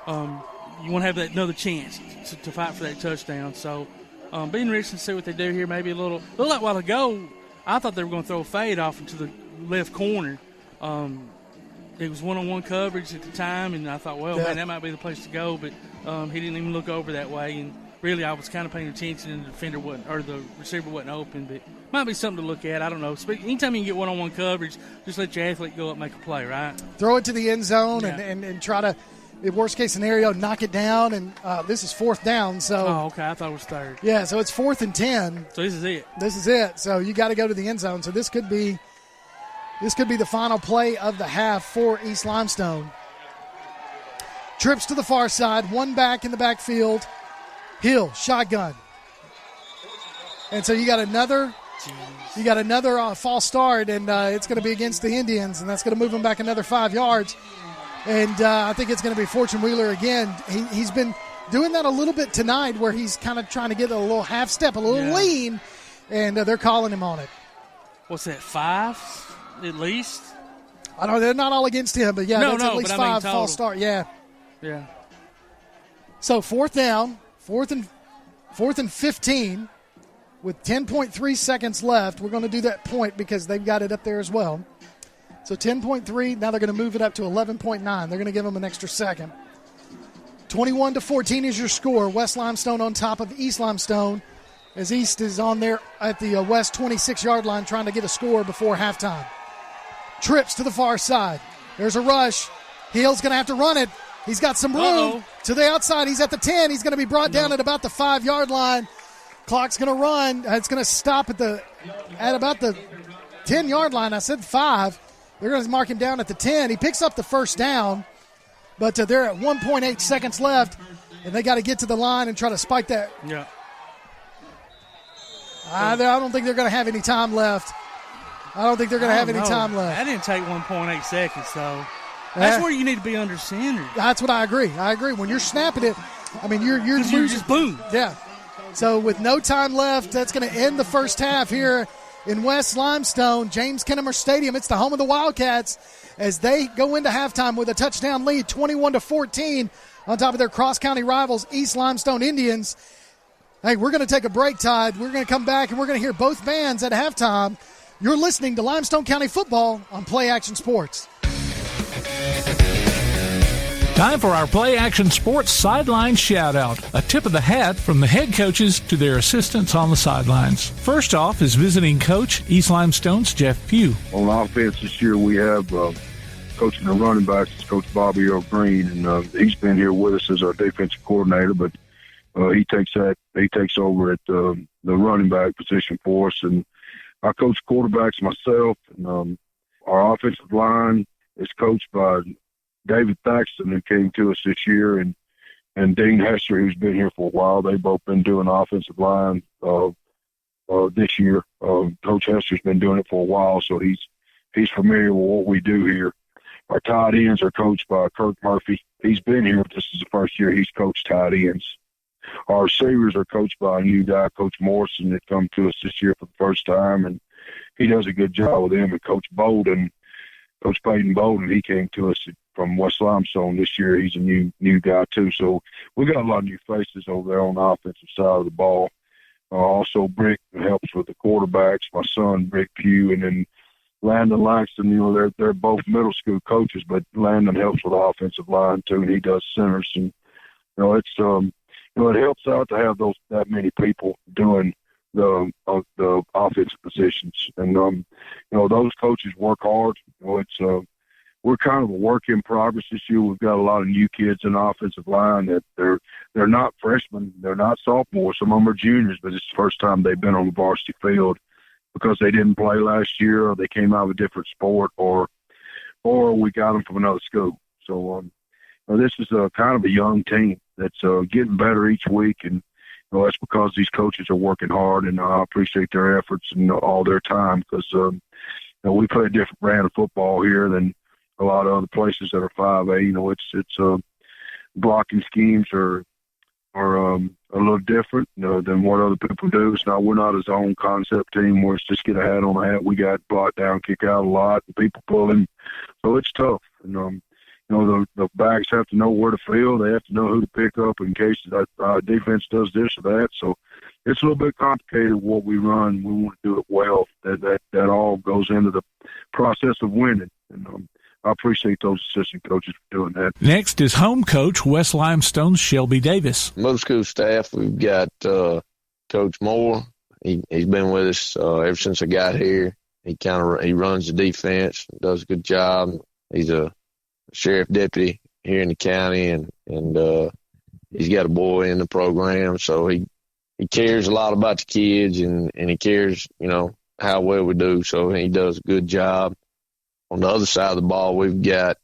you want to have that another chance to fight for that touchdown. So, be interesting to see what they do here. Maybe a little like a while ago, I thought they were going to throw a fade off into the left corner. It was one-on-one coverage at the time, and I thought, man, that might be the place to go. But he didn't even look over that way, and really I was kind of paying attention, and the receiver wasn't open. But might be something to look at. I don't know. Anytime you can get one-on-one coverage, just let your athlete go up and make a play, right? Throw it to the end zone and try to, in worst-case scenario, knock it down. And this is 4th down. So. Oh, okay. I thought it was 3rd. Yeah, so it's 4th and 10. So this is it. So you got to go to the end zone. So this could be the final play of the half for East Limestone. Trips to the far side. 1 back in the backfield. Hill, shotgun. And so you got another false start, and it's going to be against the Indians, and that's going to move them back another 5 yards. And I think it's going to be Fortune Wheeler again. He's been doing that a little bit tonight where he's kind of trying to get a little half step, a little lean, and they're calling him on it. What's that, 5 at least? I don't know. They're not all against him, but that's at least 5 false start. Yeah. Yeah. So 4th down, 4th and 15. With 10.3 seconds left, we're going to do that point because they've got it up there as well. So 10.3, now they're going to move it up to 11.9. They're going to give them an extra second. 21-14 is your score. West Limestone on top of East Limestone as East is on there at the West 26-yard line trying to get a score before halftime. Trips to the far side. There's a rush. Hill's going to have to run it. He's got some room to the outside. He's at the 10. He's going to be brought down at about the 5-yard line. Clock's going to run. It's going to stop at about the 10-yard line. I said 5. They're going to mark him down at the 10. He picks up the first down, but they're at 1.8 seconds left, and they got to get to the line and try to spike that. Yeah. I don't think they're going to have any time left. I That didn't take 1.8 seconds, so that's where you need to be under center. That's what I agree. When you're snapping it, I mean, you're just boom. Yeah. So with no time left, that's going to end the first half here in West Limestone, James Kennemer Stadium. It's the home of the Wildcats as they go into halftime with a touchdown lead, 21-14, on top of their cross-county rivals, East Limestone Indians. Hey, we're going to take a break, Todd. We're going to come back, and we're going to hear both bands at halftime. You're listening to Limestone County Football on Play Action Sports. Time for our Play Action Sports Sideline Shout-Out. A tip of the hat from the head coaches to their assistants on the sidelines. First off is visiting coach, East Limestone's Jeff Pugh. On offense this year, we have coaching the running backs, Coach Bobby Earl Green, and he's been here with us as our defensive coordinator, but he takes over at the running back position for us, and I coach quarterbacks myself, and our offensive line is coached by David Thaxton, who came to us this year, and Dean Hester, who's been here for a while. They've both been doing offensive line this year. Coach Hester's been doing it for a while, so he's familiar with what we do here. Our tight ends are coached by Kirk Murphy. He's been here. This is the first year he's coached tight ends. Our receivers are coached by a new guy, Coach Morrison, that come to us this year for the first time, and he does a good job with them. And Coach Peyton Bolden, he came to us from West Limestone this year. He's a new guy too. So we got a lot of new faces over there on the offensive side of the ball. Also, Brick helps with the quarterbacks. My son, Brick Pugh, and then Landon Langston. They're both middle school coaches, but Landon helps with the offensive line too, and he does centers. And it helps out to have that many people doing the offensive positions, and those coaches work hard. We're kind of a work in progress this year. We've got a lot of new kids in the offensive line that they're not freshmen, they're not sophomores. Some of them are juniors, but it's the first time they've been on the varsity field because they didn't play last year, or they came out of a different sport, or we got them from another school. So this is kind of a young team that's getting better each week, and that's because these coaches are working hard, and I appreciate their efforts and all their time, because we play a different brand of football here than a lot of other places that are 5A. It's blocking schemes are a little different than what other people do. We're not a zone concept team where it's just get a hat on a hat. We got block down, kick out a lot, and people pulling, so it's tough. And the backs have to know where to field. They have to know who to pick up in case our defense does this or that. So it's a little bit complicated what we run. We want to do it well. That all goes into the process of winning. And I appreciate those assistant coaches for doing that. Next is home coach, West Limestone's Shelby Davis. Middle school staff, we've got Coach Moore. He's been with us ever since I got here. He runs the defense, does a good job. He's a sheriff deputy here in the county, and he's got a boy in the program, so he cares a lot about the kids, and he cares, how well we do, so he does a good job. On the other side of the ball, we've got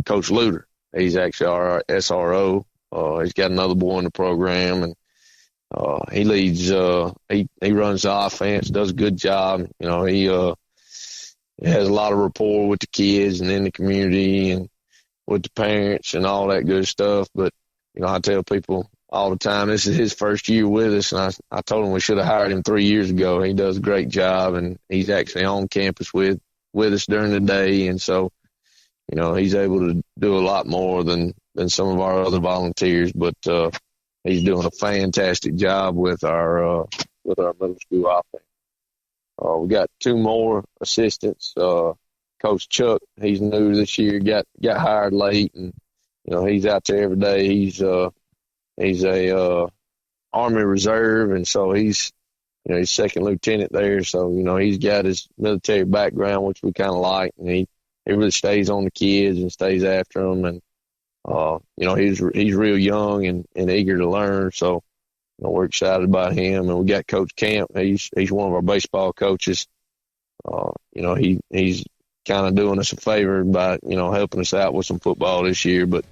Coach Luter. He's actually our SRO. He's got another boy in the program, and he leads. He runs the offense, does a good job. He has a lot of rapport with the kids and in the community and with the parents and all that good stuff. But I tell people all the time, this is his first year with us, and I told him we should have hired him 3 years ago. He does a great job, and he's actually on campus with us during the day, and so he's able to do a lot more than some of our other volunteers. But he's doing a fantastic job with our middle school offense. We got two more assistants. Coach Chuck, he's new this year, got hired late, and he's out there every day. He's a Army Reserve, and so he's second lieutenant there. So he's got his military background, which we kind of like, and he really stays on the kids and stays after them. And he's real young and eager to learn. So we're excited about him. And we got Coach Camp. He's one of our baseball coaches. He's kind of doing us a favor by helping us out with some football this year. But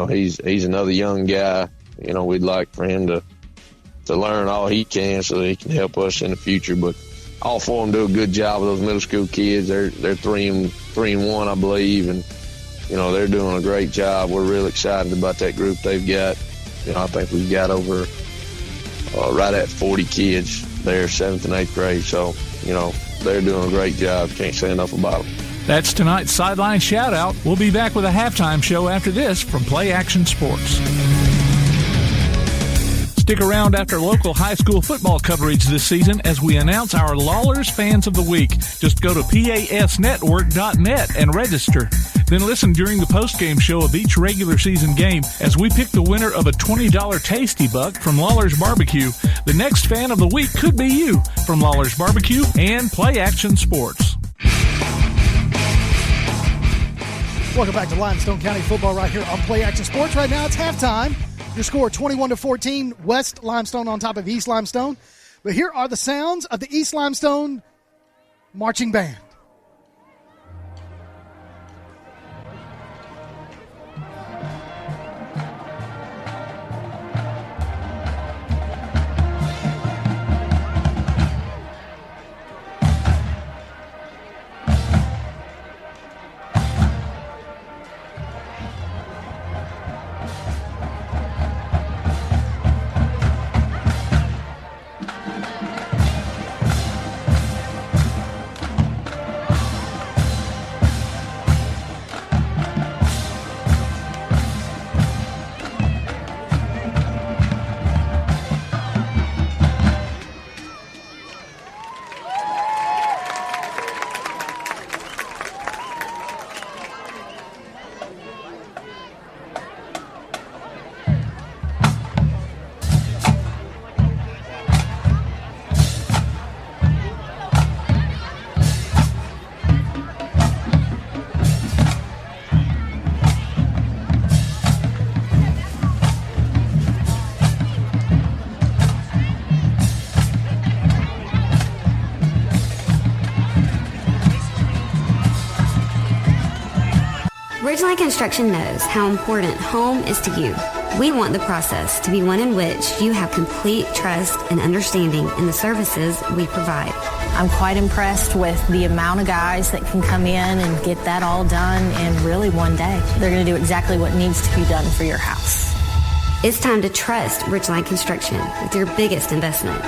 he's another young guy. We'd like for him to to learn all he can so that he can help us in the future. But all four of them do a good job with those middle school kids. They're 3-1, I believe, and they're doing a great job. We're real excited about that group they've got. I think we've got over right at 40 kids there, 7th and 8th grade. So, they're doing a great job. Can't say enough about them. That's tonight's Sideline Shoutout. We'll be back with a halftime show after this from Play Action Sports. Stick around after local high school football coverage this season as we announce our Lawlers Fans of the Week. Just go to pasnetwork.net and register. Then listen during the postgame show of each regular season game as we pick the winner of a $20 Tasty Buck from Lawler's Barbecue. The next Fan of the Week could be you from Lawler's Barbecue and Play Action Sports. Welcome back to Limestone County football right here on Play Action Sports. Right now it's halftime. Your score 21-14, West Limestone on top of East Limestone. But here are the sounds of the East Limestone marching band. Ridgeline Construction knows how important home is to you. We want the process to be one in which you have complete trust and understanding in the services we provide. I'm quite impressed with the amount of guys that can come in and get that all done in really one day. They're going to do exactly what needs to be done for your house. It's time to trust Ridgeline Construction with your biggest investment.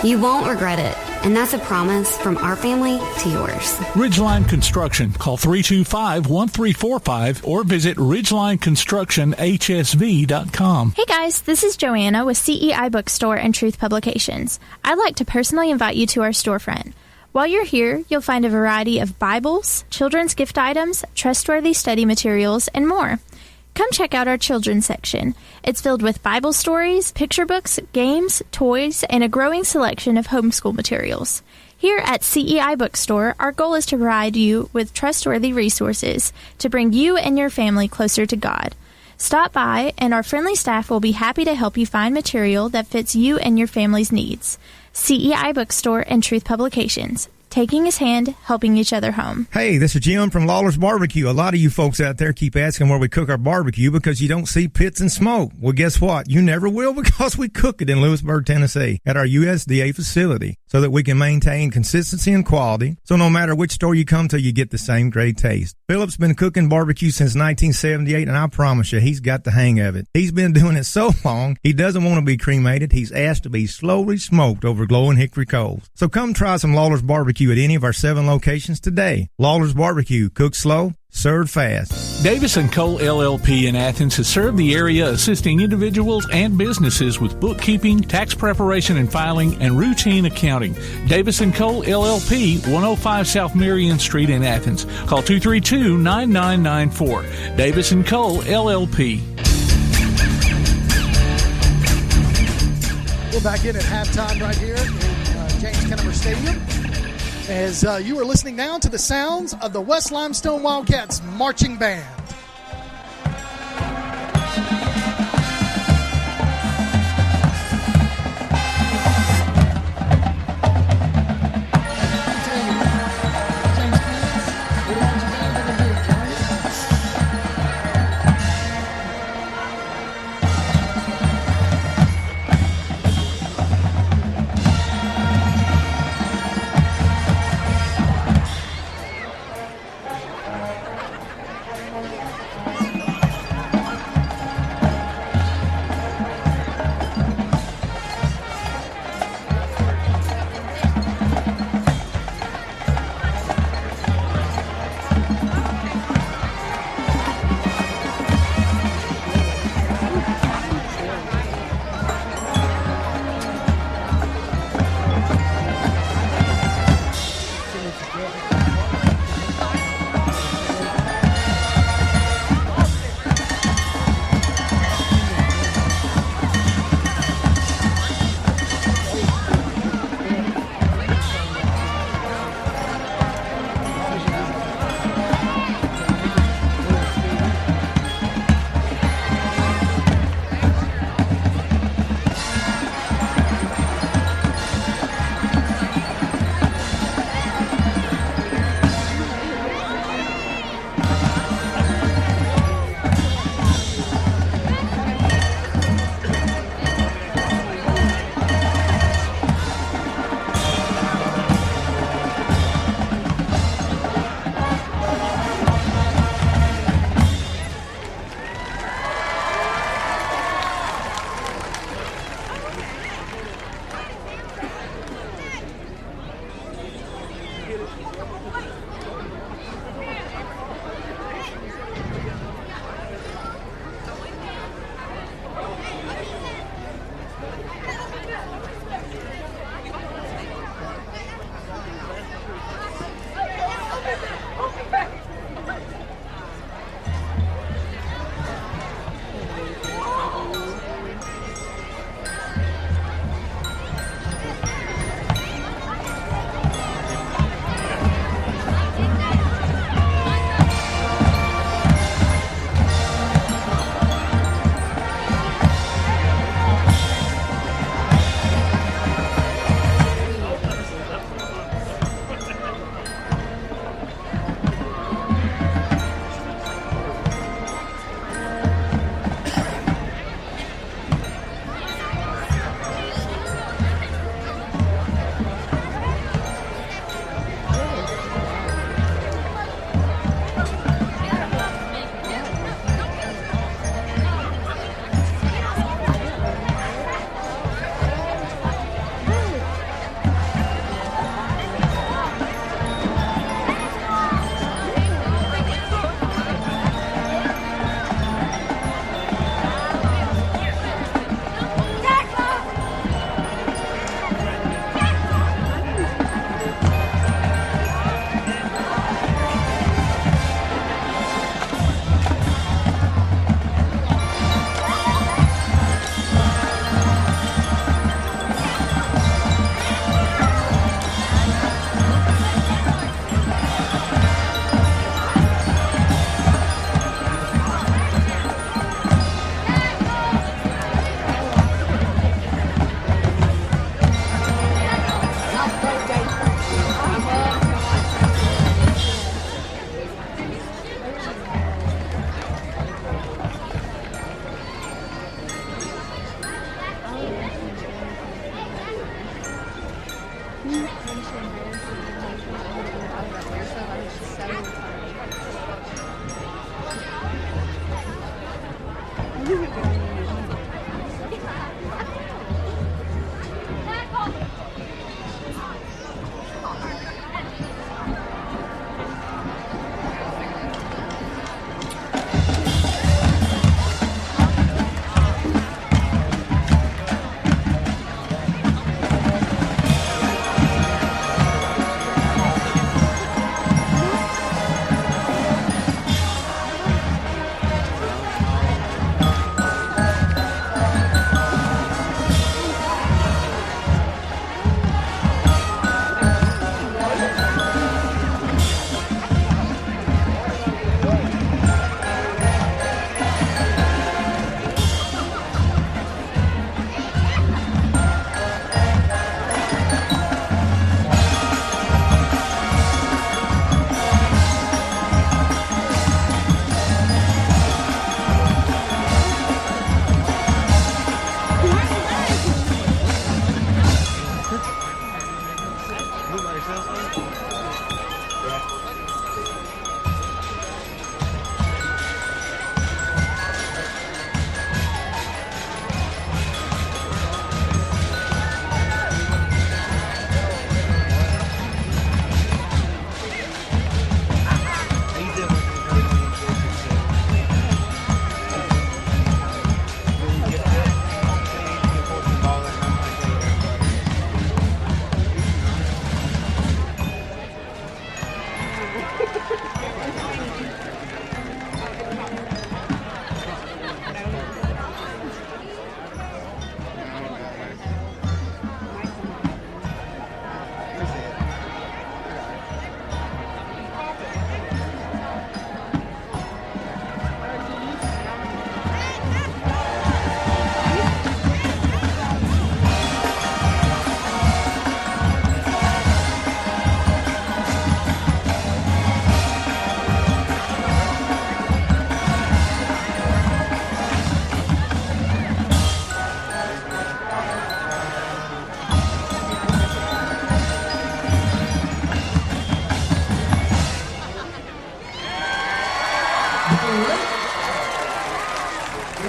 You won't regret it, and that's a promise from our family to yours. Ridgeline Construction. Call 325-1345 or visit ridgelineconstructionhsv.com. Hey guys, this is Joanna with CEI Bookstore and Truth Publications. I'd like to personally invite you to our storefront. While you're here, you'll find a variety of Bibles, children's gift items, trustworthy study materials, and more. Come check out our children's section. It's filled with Bible stories, picture books, games, toys, and a growing selection of homeschool materials. Here at CEI Bookstore, our goal is to provide you with trustworthy resources to bring you and your family closer to God. Stop by, and our friendly staff will be happy to help you find material that fits you and your family's needs. CEI Bookstore and Truth Publications. Taking his hand, helping each other home. Hey, this is Jim from Lawler's Barbecue. A lot of you folks out there keep asking where we cook our barbecue because you don't see pits and smoke. Well, guess what? You never will because we cook it in Lewisburg, Tennessee at our USDA facility so that we can maintain consistency and quality. So no matter which store you come to, you get the same great taste. Philip's been cooking barbecue since 1978, and I promise you, he's got the hang of it. He's been doing it so long, he doesn't want to be cremated. He's asked to be slowly smoked over glowing hickory coals. So come try some Lawler's Barbecue at any of our 7 locations today. Lawler's Barbecue, cook slow, served fast. Davis & Cole LLP in Athens has served the area assisting individuals and businesses with bookkeeping, tax preparation and filing, and routine accounting. Davis & Cole LLP, 105 South Marion Street in Athens. Call 232-9994. Davis & Cole LLP. We're back in at halftime right here in James Kennemer Stadium. As you are listening now to the sounds of the West Limestone Wildcats marching band.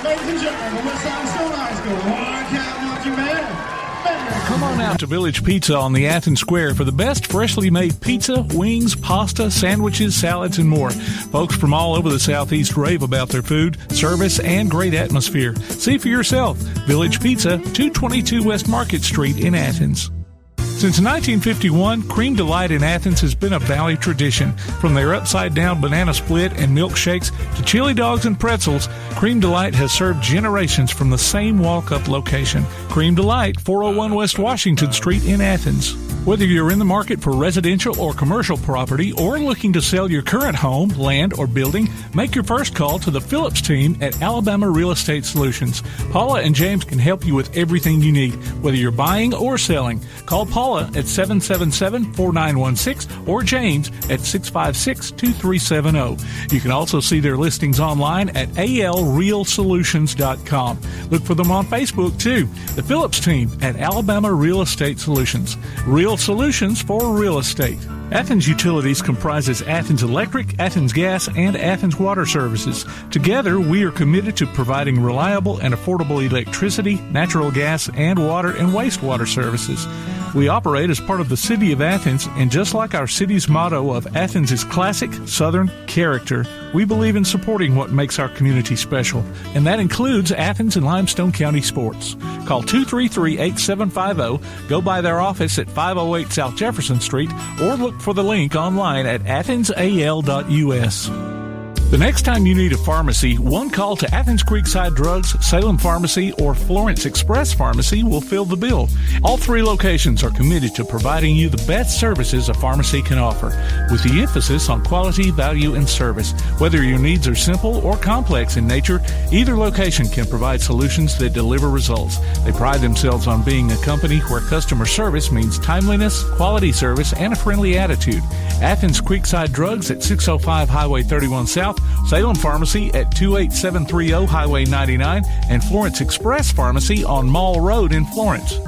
Ladies and gentlemen, West Limestone High School, Warren County Marching Band, Come on out to Village Pizza on the Athens Square for the best freshly made pizza, wings, pasta, sandwiches, salads, and more. Folks from all over the Southeast rave about their food, service, and great atmosphere. See for yourself. Village Pizza, 222 West Market Street in Athens. Since 1951, Cream Delight in Athens has been a Valley tradition. From their upside-down banana split and milkshakes to chili dogs and pretzels, Cream Delight has served generations from the same walk-up location. Cream Delight, 401 West Washington Street in Athens. Whether you're in the market for residential or commercial property or looking to sell your current home, land, or building, make your first call to the Phillips team at Alabama Real Estate Solutions. Paula and James can help you with everything you need, whether you're buying or selling. Call Paula at 777-4916 or James at 656-2370. You can also see their listings online at alrealsolutions.com. Look for them on Facebook, too. The Phillips team at Alabama Real Estate Solutions. Real solutions for real estate. Athens Utilities comprises Athens Electric, Athens Gas, and Athens Water Services. Together, we are committed to providing reliable and affordable electricity, natural gas, and water and wastewater services. We operate as part of the City of Athens, and just like our city's motto of Athens is classic Southern character, we believe in supporting what makes our community special, and that includes Athens and Limestone County sports. Call 233-8750, go by their office at 508 South Jefferson Street, or look for the link online at athensal.us. The next time you need a pharmacy, one call to Athens Creekside Drugs, Salem Pharmacy, or Florence Express Pharmacy will fill the bill. All three locations are committed to providing you the best services a pharmacy can offer, with the emphasis on quality, value, and service. Whether your needs are simple or complex in nature, either location can provide solutions that deliver results. They pride themselves on being a company where customer service means timeliness, quality service, and a friendly attitude. Athens Creekside Drugs at 605 Highway 31 South, Salem Pharmacy at 28730 Highway 99, and Florence Express Pharmacy on Mall Road in Florence.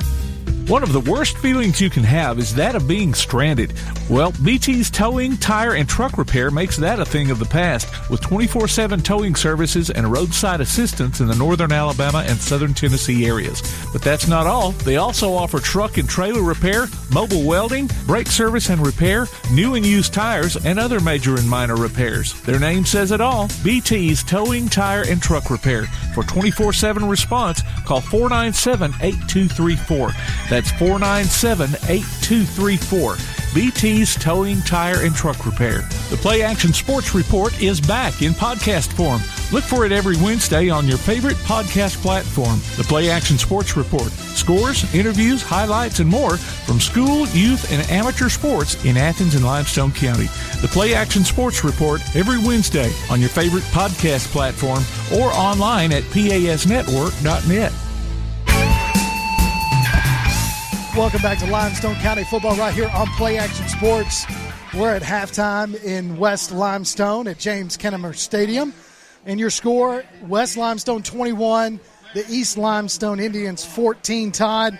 One of the worst feelings you can have is that of being stranded. Well, BT's Towing, Tire, and Truck Repair makes that a thing of the past, with 24/7 towing services and roadside assistance in the northern Alabama and southern Tennessee areas. But that's not all. They also offer truck and trailer repair, mobile welding, brake service and repair, new and used tires, and other major and minor repairs. Their name says it all, BT's Towing, Tire, and Truck Repair. For 24/7 response, call 497-8234. That's 497-8234. BT's Towing, Tire, and Truck Repair. The Play Action Sports Report is back in podcast form. Look for it every Wednesday on your favorite podcast platform. The Play Action Sports Report. Scores, interviews, highlights, and more from school, youth, and amateur sports in Athens and Limestone County. The Play Action Sports Report every Wednesday on your favorite podcast platform or online at pasnetwork.net. Welcome back to Limestone County football right here on Play Action Sports. We're at halftime in West Limestone at James Kennemer Stadium. And your score, West Limestone 21, the East Limestone Indians 14 tied.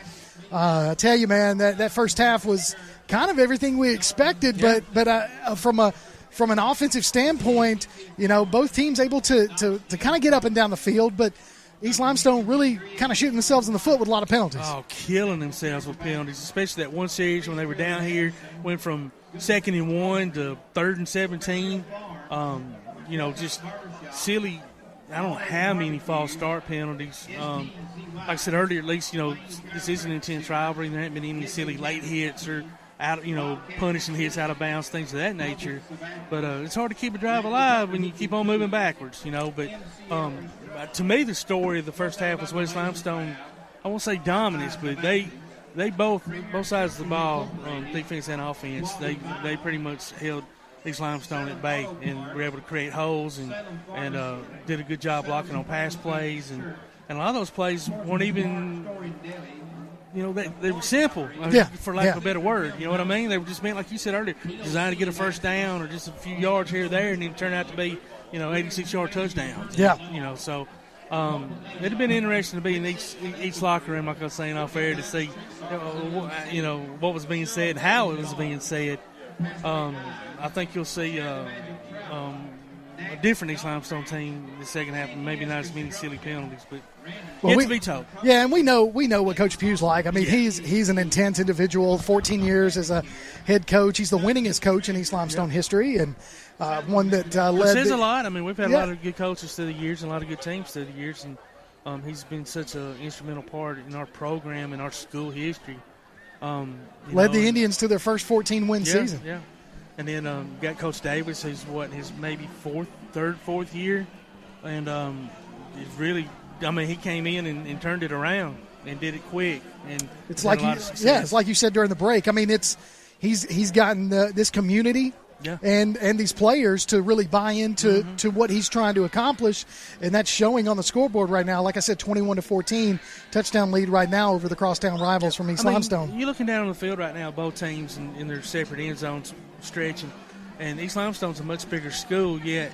I tell you, man, that first half was kind of everything we expected, but from an offensive standpoint, you know, both teams able to kind of get up and down the field, but East Limestone really kind of shooting themselves in the foot with a lot of penalties. Oh, killing themselves with penalties, especially that one series when they were down here, went from 2nd and 1 to 3rd and 17. You know, just silly. I don't know how many false start penalties. Like I said earlier, at least, you know, this is an intense rivalry. There haven't been any silly late hits or out, you know, punishing hits out of bounds, things of that nature. But it's hard to keep a drive alive when you keep on moving backwards, you know. But to me, the story of the first half was West Limestone, I won't say dominance, but they both sides of the ball, defense and offense, they pretty much held East Limestone at bay and were able to create holes and did a good job blocking on pass plays. And a lot of those plays weren't even, you know, they were simple, for lack of a better word. You know what I mean? They were just meant, like you said earlier, designed to get a first down or just a few yards here or there, and then turn out to be, you know, 86-yard touchdowns. Yeah. You know, so it'd have been interesting to be in each locker room, like I was saying off air, to see, you know, what was being said, how it was being said. I think you'll see a different East Limestone team in the second half, and maybe not as many silly penalties, but well, to be told. Yeah, and we know what Coach Pugh's like. I mean, he's an intense individual. 14 years as a head coach. He's the winningest coach in East Limestone history, and one that led. It says a lot. I mean, we've had a lot of good coaches through the years and a lot of good teams through the years, and he's been such an instrumental part in our program and our school history. Led the Indians to their first 14-win season. Yeah. And then got Coach Davis, who's his maybe fourth year, and he's really. I mean, he came in and turned it around and did it quick, and it's like it's like you said during the break. I mean, he's gotten this community and these players to really buy into to what he's trying to accomplish, and that's showing on the scoreboard right now. Like I said, 21-14 touchdown lead right now over the crosstown rivals from East Limestone. You're looking down on the field right now, both teams in their separate end zones stretching, and East Limestone's a much bigger school. Yet,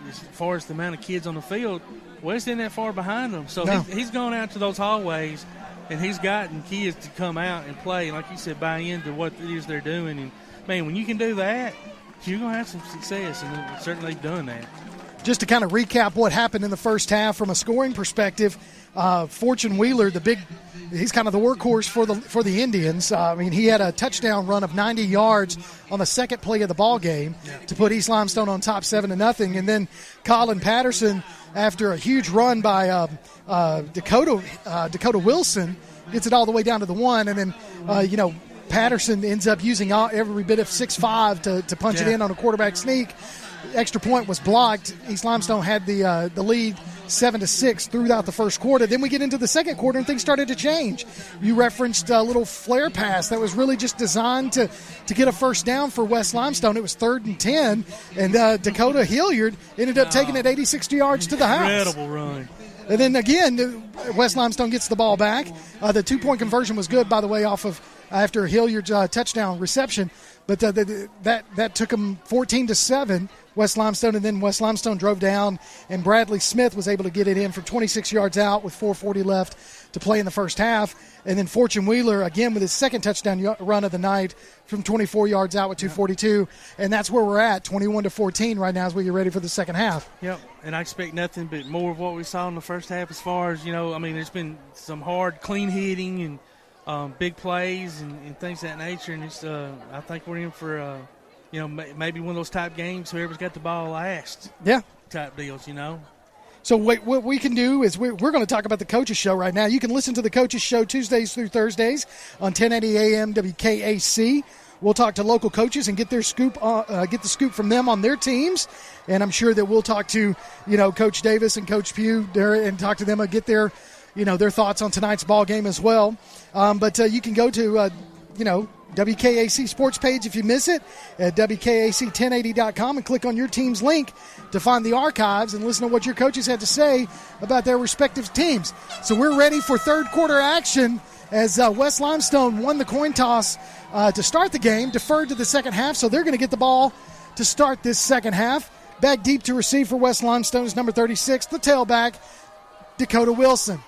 as far as the amount of kids on the field, West isn't that far behind them. So he's gone out to those hallways, and he's gotten kids to come out and play, like you said, buy into what it is they're doing. And, man, when you can do that, you're going to have some success, and certainly they've done that. Just to kind of recap what happened in the first half from a scoring perspective, Fortune Wheeler, he's kind of the workhorse for the Indians. I mean, he had a touchdown run of 90 yards on the second play of the ball game to put East Limestone on top 7-0. And then Colin Patterson, after a huge run by Dakota Wilson, gets it all the way down to the 1. And then, Patterson ends up using every bit of 6'5" to punch it in on a quarterback sneak. Extra point was blocked. East Limestone had the lead 7-6 throughout the first quarter. Then we get into the second quarter and things started to change. You referenced a little flare pass that was really just designed to get a first down for West Limestone. It was 3rd and 10, and Dakota Hilliard ended up taking it 86 yards to the house. Incredible run. And then again, West Limestone gets the ball back. The 2-point conversion was good, by the way, after Hilliard's touchdown reception. But that took them 14-7, West Limestone, and then West Limestone drove down, and Bradley Smith was able to get it in from 26 yards out with 4:40 left to play in the first half. And then Fortune Wheeler, again, with his second touchdown run of the night from 24 yards out with 2:42. And that's where we're at, 21-14 right now as we get ready for the second half. Yep, and I expect nothing but more of what we saw in the first half as far as, there's been some hard, clean hitting and big plays and things of that nature. And it's, I think we're in for, maybe one of those type games, whoever's got the ball last type deals, So what we can do is we're going to talk about the Coaches Show right now. You can listen to the Coaches Show Tuesdays through Thursdays on 1080 AM WKAC. We'll talk to local coaches and get their scoop, get the scoop from them on their teams. And I'm sure that we'll talk to, Coach Davis and Coach Pugh there and talk to them and get their thoughts on tonight's ball game as well. But you can go to, WKAC Sports page if you miss it at WKAC1080.com and click on your team's link to find the archives and listen to what your coaches had to say about their respective teams. So we're ready for third quarter action as West Limestone won the coin toss to start the game, deferred to the second half, so they're going to get the ball to start this second half. Back deep to receive for West Limestone is number 36, the tailback, Dakota Wilson.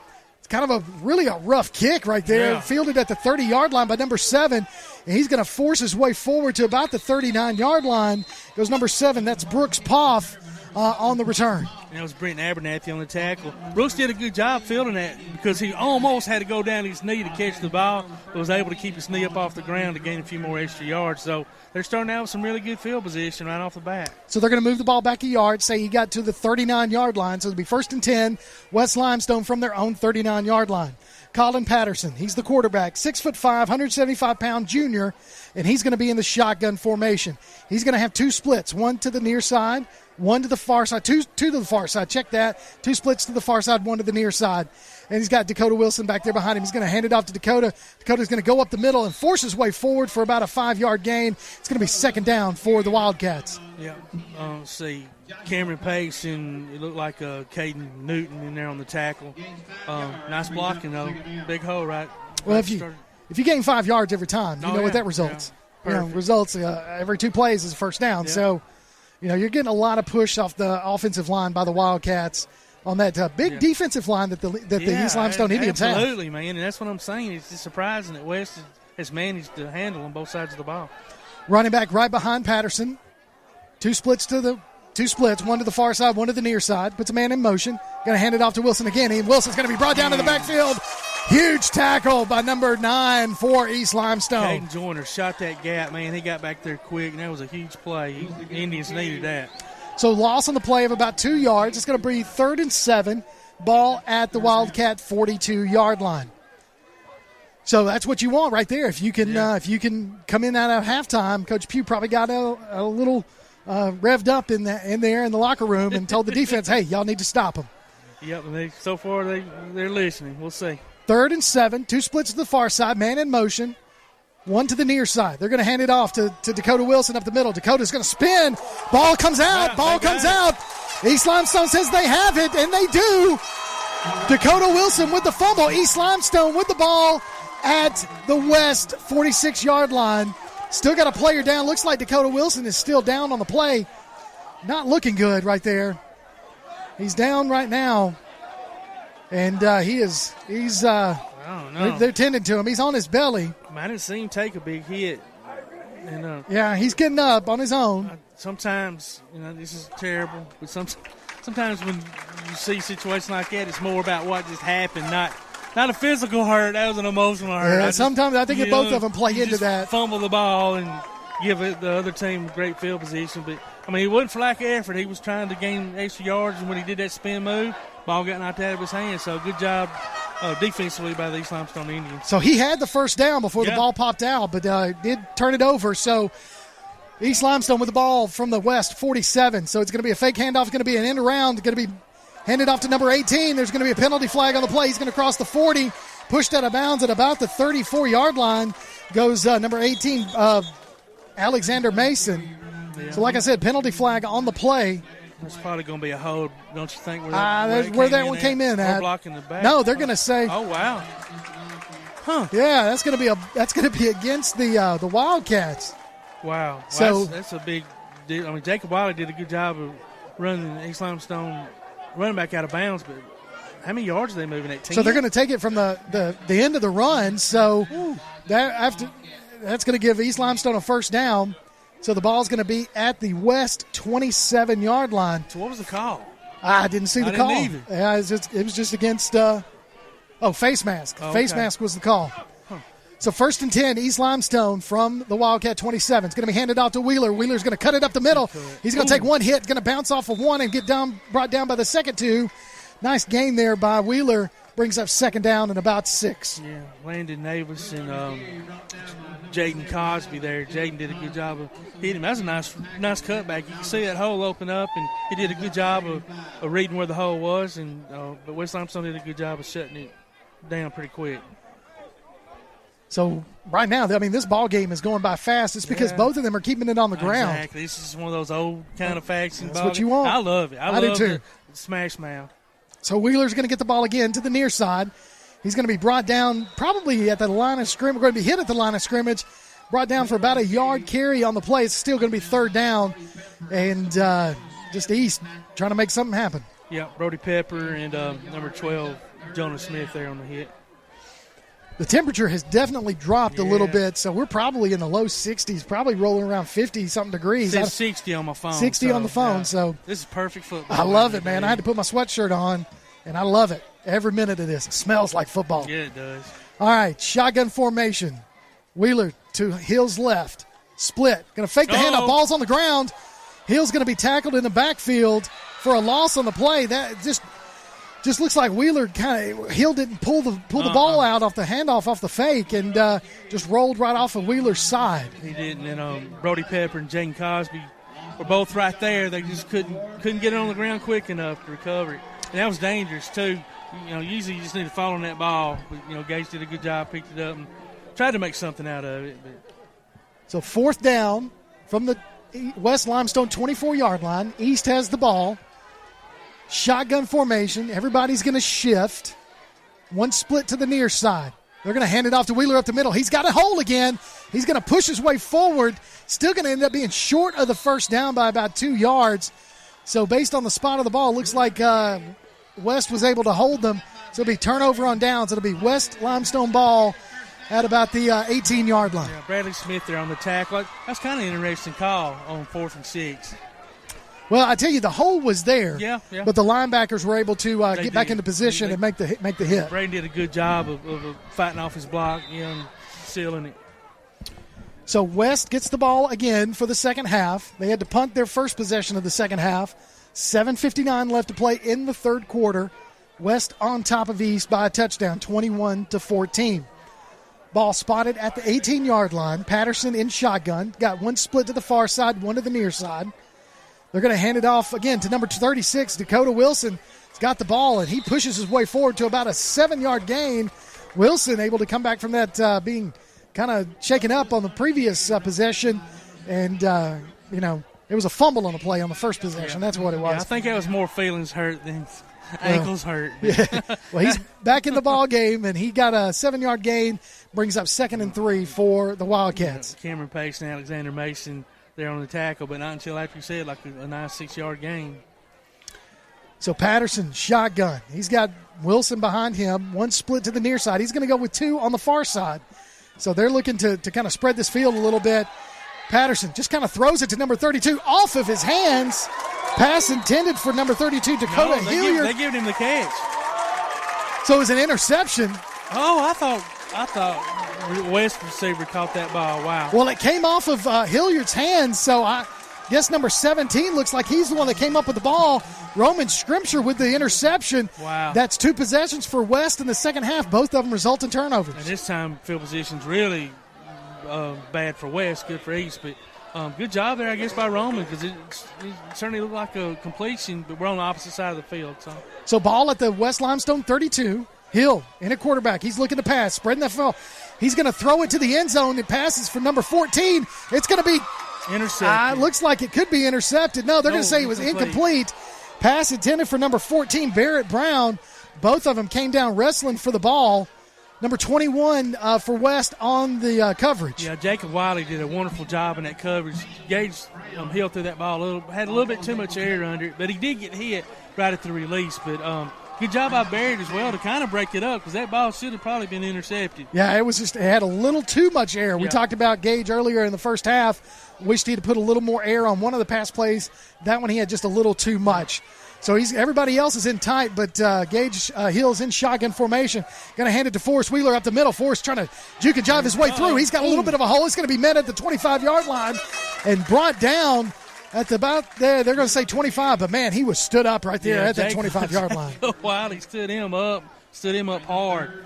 Kind of a rough kick right there. Fielded at the 30-yard line by number 7, and he's going to force his way forward to about the 39-yard line. Goes number 7. That's Brooks Poff on the return. And it was Brent Abernathy on the tackle. Brooks did a good job fielding that because he almost had to go down his knee to catch the ball, but was able to keep his knee up off the ground to gain a few more extra yards. So they're starting out with some really good field position right off the bat. So they're going to move the ball back a yard. Say he got to the 39-yard line. So it'll be 1st and 10, West Limestone from their own 39-yard line. Colin Patterson, he's the quarterback, 6'5", 175-pound junior, and he's going to be in the shotgun formation. He's going to have 2 splits, one to the near side, one to the far side, two to the far side. Check that. 2 splits to the far side, one to the near side. And he's got Dakota Wilson back there behind him. He's going to hand it off to Dakota. Dakota's going to go up the middle and force his way forward for about a 5-yard gain. It's going to be second down for the Wildcats. Yeah. Let's see. Cameron Pace and it looked like Caden Newton in there on the tackle. Nice blocking, though. Big hole, right? Well, if you gain 5 yards every time, you know what that results. Results every 2 plays is a first down. Yeah. So, you're getting a lot of push off the offensive line by the Wildcats on that big defensive line that the East Limestone Indians have. Absolutely, man, and that's what I'm saying. It's just surprising that West has managed to handle on both sides of the ball. Running back right behind Patterson. 2 splits to two splits, one to the far side, one to the near side. Puts a man in motion. Going to hand it off to Wilson again. And Wilson's going to be brought down to the backfield. Huge tackle by number 9 for East Limestone. Caden Joyner shot that gap, man. He got back there quick, and that was a huge play. The Indians needed that. So loss on the play of about 2 yards. It's going to be 3rd and 7. Ball at the Wildcat 42-yard line. So that's what you want right there. If you can come in out of halftime, Coach Pugh probably got a little revved up in there in the locker room and told the defense, hey, y'all need to stop them. Yep, and so far they're listening. We'll see. 3rd and 7, two splits to the far side, man in motion, one to the near side. They're going to hand it off to Dakota Wilson up the middle. Dakota's going to spin. Ball comes out. Ball comes out. East Limestone says they have it, and they do. Dakota Wilson with the fumble. East Limestone with the ball at the West 46-yard line. Still got a player down. Looks like Dakota Wilson is still down on the play. Not looking good right there. He's down right now. And he's I don't know. They're tending to him. He's on his belly. I didn't see him take a big hit. And, yeah, he's getting up on his own. Sometimes, this is terrible, but sometimes when you see situations like that, it's more about what just happened, not a physical hurt. That was an emotional hurt. Yeah, sometimes I think both of them play into that. Fumble the ball and give the other team great field position. But, it wasn't for lack of effort. He was trying to gain extra yards, and when he did that spin move, ball got knocked out of his hand. So good job defensively by the East Limestone Indians. So he had the first down before the ball popped out, but did turn it over. So East Limestone with the ball from the West, 47. So it's going to be a fake handoff. It's going to be an end around. It's going to be handed off to number 18. There's going to be a penalty flag on the play. He's going to cross the 40, pushed out of bounds at about the 34-yard line. Goes number 18, Alexander Mason. Yeah. So like I said, penalty flag on the play. That's probably going to be a hold, don't you think? Where that one came in at. Or blocking the back. No, they're going to say. Oh wow. Huh. Yeah, that's going to be against the Wildcats. Wow. So that's a big deal. Jacob Wiley did a good job of running East Limestone running back out of bounds, but how many yards are they moving at? 10? So they're going to take it from the end of the run. So that's going to give East Limestone a first down. So the ball's going to be at the West 27-yard line. So what was the call? I didn't see the call. Either. Yeah, it was just against face mask. Oh, face mask was the call. Huh. So 1st and 10, East Limestone from the Wildcat 27. It's going to be handed off to Wheeler. Wheeler's going to cut it up the middle. He's going to take one hit, going to bounce off of one and get brought down by the second two. Nice gain there by Wheeler. Brings up 2nd down and about 6. Yeah, Landon Davis and Jaden Cosby there. Jaden did a good job of hitting him. That was a nice cutback. You can see that hole open up, and he did a good job of reading where the hole was. But West Limestone did a good job of shutting it down pretty quick. So right now, this ball game is going by fast. It's because both of them are keeping it on the ground. Exactly. This is one of those old kind of facts. That's what you want. I love it. I do too. The smash mouth. So Wheeler's going to get the ball again to the near side. He's going to be brought down probably at the line of scrimmage. We're going to be hit at the line of scrimmage. Brought down for about a yard carry on the play. It's still going to be 3rd down. And just East trying to make something happen. Yeah, Brody Pepper and number 12, Jonah Smith there on the hit. The temperature has definitely dropped a little bit, so we're probably in the low 60s, probably rolling around 50-something degrees. It says 60 on my phone. 60 on the phone. So this is perfect football. I love it, man. I had to put my sweatshirt on, and I love it. Every minute of this. It smells like football. Yeah, it does. All right, shotgun formation. Wheeler to Hill's left. Split. Going to fake the handoff. Ball's on the ground. Hill's going to be tackled in the backfield for a loss on the play. That just looks like Wheeler Hill didn't pull the ball out off the handoff off the fake and just rolled right off of Wheeler's side. He didn't. And Brody Pepper and Jaden Cosby were both right there. They just couldn't get it on the ground quick enough to recover it. And that was dangerous too. Usually you just need to fall on that ball. But, Gage did a good job, picked it up, and tried to make something out of it. But. So 4th down from the West Limestone 24-yard line. East has the ball. Shotgun formation. Everybody's going to shift. One split to the near side. They're going to hand it off to Wheeler up the middle. He's got a hole again. He's going to push his way forward. Still going to end up being short of the first down by about 2 yards. So based on the spot of the ball, it looks like West was able to hold them. So it'll be turnover on downs. It'll be West Limestone ball at about the 18-yard line. Yeah, Bradley Smith there on the tackle. That's kind of an interesting call on 4th and 6. Well, I tell you, the hole was there. Yeah. But the linebackers were able to get back into position and make the hit. Braden did a good job of fighting off his block and sealing it. So West gets the ball again for the second half. They had to punt their first possession of the second half. 7:59 left to play in the third quarter. West on top of East by a touchdown, 21-14. Ball spotted at the 18-yard line. Patterson in shotgun. Got one split to the far side, one to the near side. They're going to hand it off again to number 36, Dakota Wilson. He's got the ball, and he pushes his way forward to about a 7-yard gain. Wilson able to come back from that being kind of shaken up on the previous possession. And, it was a fumble on the play on the first possession. That's what it was. Yeah, I think that was more feelings hurt than ankles hurt. Yeah. Well, he's back in the ball game, and he got a 7-yard gain, brings up 2nd and 3 for the Wildcats. Yeah, Cameron Pace and Alexander Mason there on the tackle, but not until after you said like a nice 6-yard gain. So Patterson, shotgun. He's got Wilson behind him, one split to the near side. He's going to go with 2 on the far side. So they're looking to kind of spread this field a little bit. Patterson just kind of throws it to number 32 off of his hands. Pass intended for number 32, Dakota Hilliard. They gave him the catch. So it was an interception. Oh, I thought West receiver caught that ball. Wow. Well, it came off of Hilliard's hands, so I guess number 17 looks like he's the one that came up with the ball. Roman Scrimsher with the interception. Wow. That's 2 possessions for West in the second half. Both of them result in turnovers. And this time, field position's really bad for West, good for East. But good job there, I guess, by Roman, because it certainly looked like a completion, but we're on the opposite side of the field. So ball at the West Limestone 32. Hill in a quarterback. He's looking to pass, spreading the field. He's going to throw it to the end zone. It passes for number 14. It's going to be intercepted. Looks like it could be intercepted. No, they're going to say it was incomplete. Pass intended for number 14, Barrett Brown. Both of them came down wrestling for the ball. Number 21 for West on the coverage. Yeah, Jacob Wiley did a wonderful job in that coverage. Gage Hill threw that ball had a little bit too much air under it, but he did get hit right at the release. But good job by Barrett as well to kind of break it up, because that ball should have probably been intercepted. Yeah, it had a little too much air. We talked about Gage earlier in the first half. Wished he had put a little more air on one of the pass plays. That one he had just a little too much. So everybody else is in tight, but Gage Hill's in shotgun formation. Going to hand it to Forrest Wheeler up the middle. Forrest trying to juke and jive his way through. He's got a little bit of a hole. It's going to be met at the 25-yard line and brought down at about there. They're going to say 25, but, man, he was stood up right there at that 25-yard line. Wow, he stood him up hard.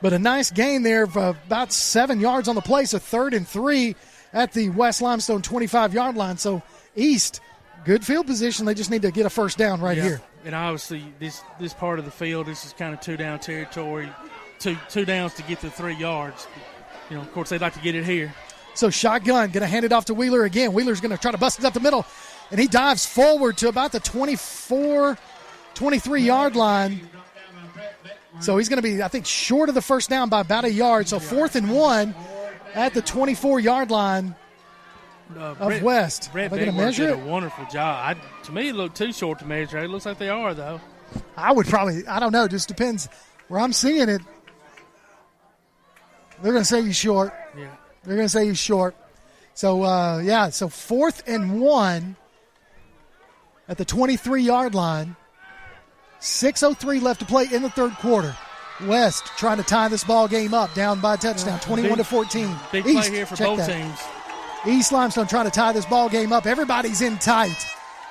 But a nice gain there of about 7 yards on the play, so 3rd and 3 at the West Limestone 25-yard line. So East, good field position. They just need to get a first down here. And obviously this part of the field, this is kind of 2-down territory, two downs to get to 3 yards. Of course, they'd like to get it here. So shotgun, going to hand it off to Wheeler again. Wheeler's going to try to bust it up the middle, and he dives forward to about the 24, 23-yard line. So he's going to be, I think, short of the first down by about a yard. So 4th and 1 at the 24-yard line of West. Brett Are they going to measure did a wonderful job. To me, it looked too short to measure. It looks like they are, though. I don't know. Just depends where I'm seeing it. They're going to say he's short. Yeah. They're going to say he's short. So, so 4th and 1 at the 23-yard line. 6:03 left to play in the third quarter. West trying to tie this ball game up, down by a touchdown, 21-14. Big play here for both teams. East Limestone trying to tie this ball game up. Everybody's in tight.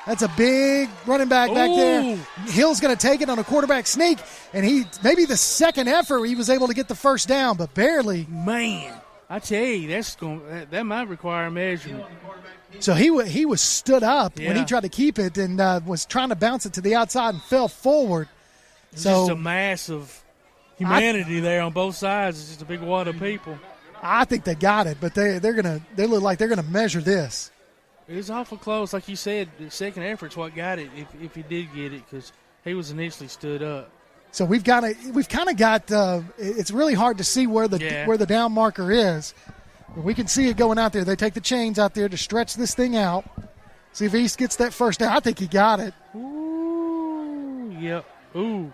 That's a big running back back there. Hill's going to take it on a quarterback sneak, and maybe the second effort he was able to get the first down, but barely. Man, I tell you, that might require a measurement. So he was stood up when he tried to keep it and was trying to bounce it to the outside and fell forward. It's just a mass of humanity there on both sides. It's just a big wad of people. I think they got it, but they look like they're gonna measure this. It was awful close, like you said. The second effort's what got it, if he did get it, because he was initially stood up. So we've kind of got. It's really hard to see where the down marker is. But we can see it going out there. They take the chains out there to stretch this thing out. See if East gets that first down. I think he got it. Ooh, yep. Ooh.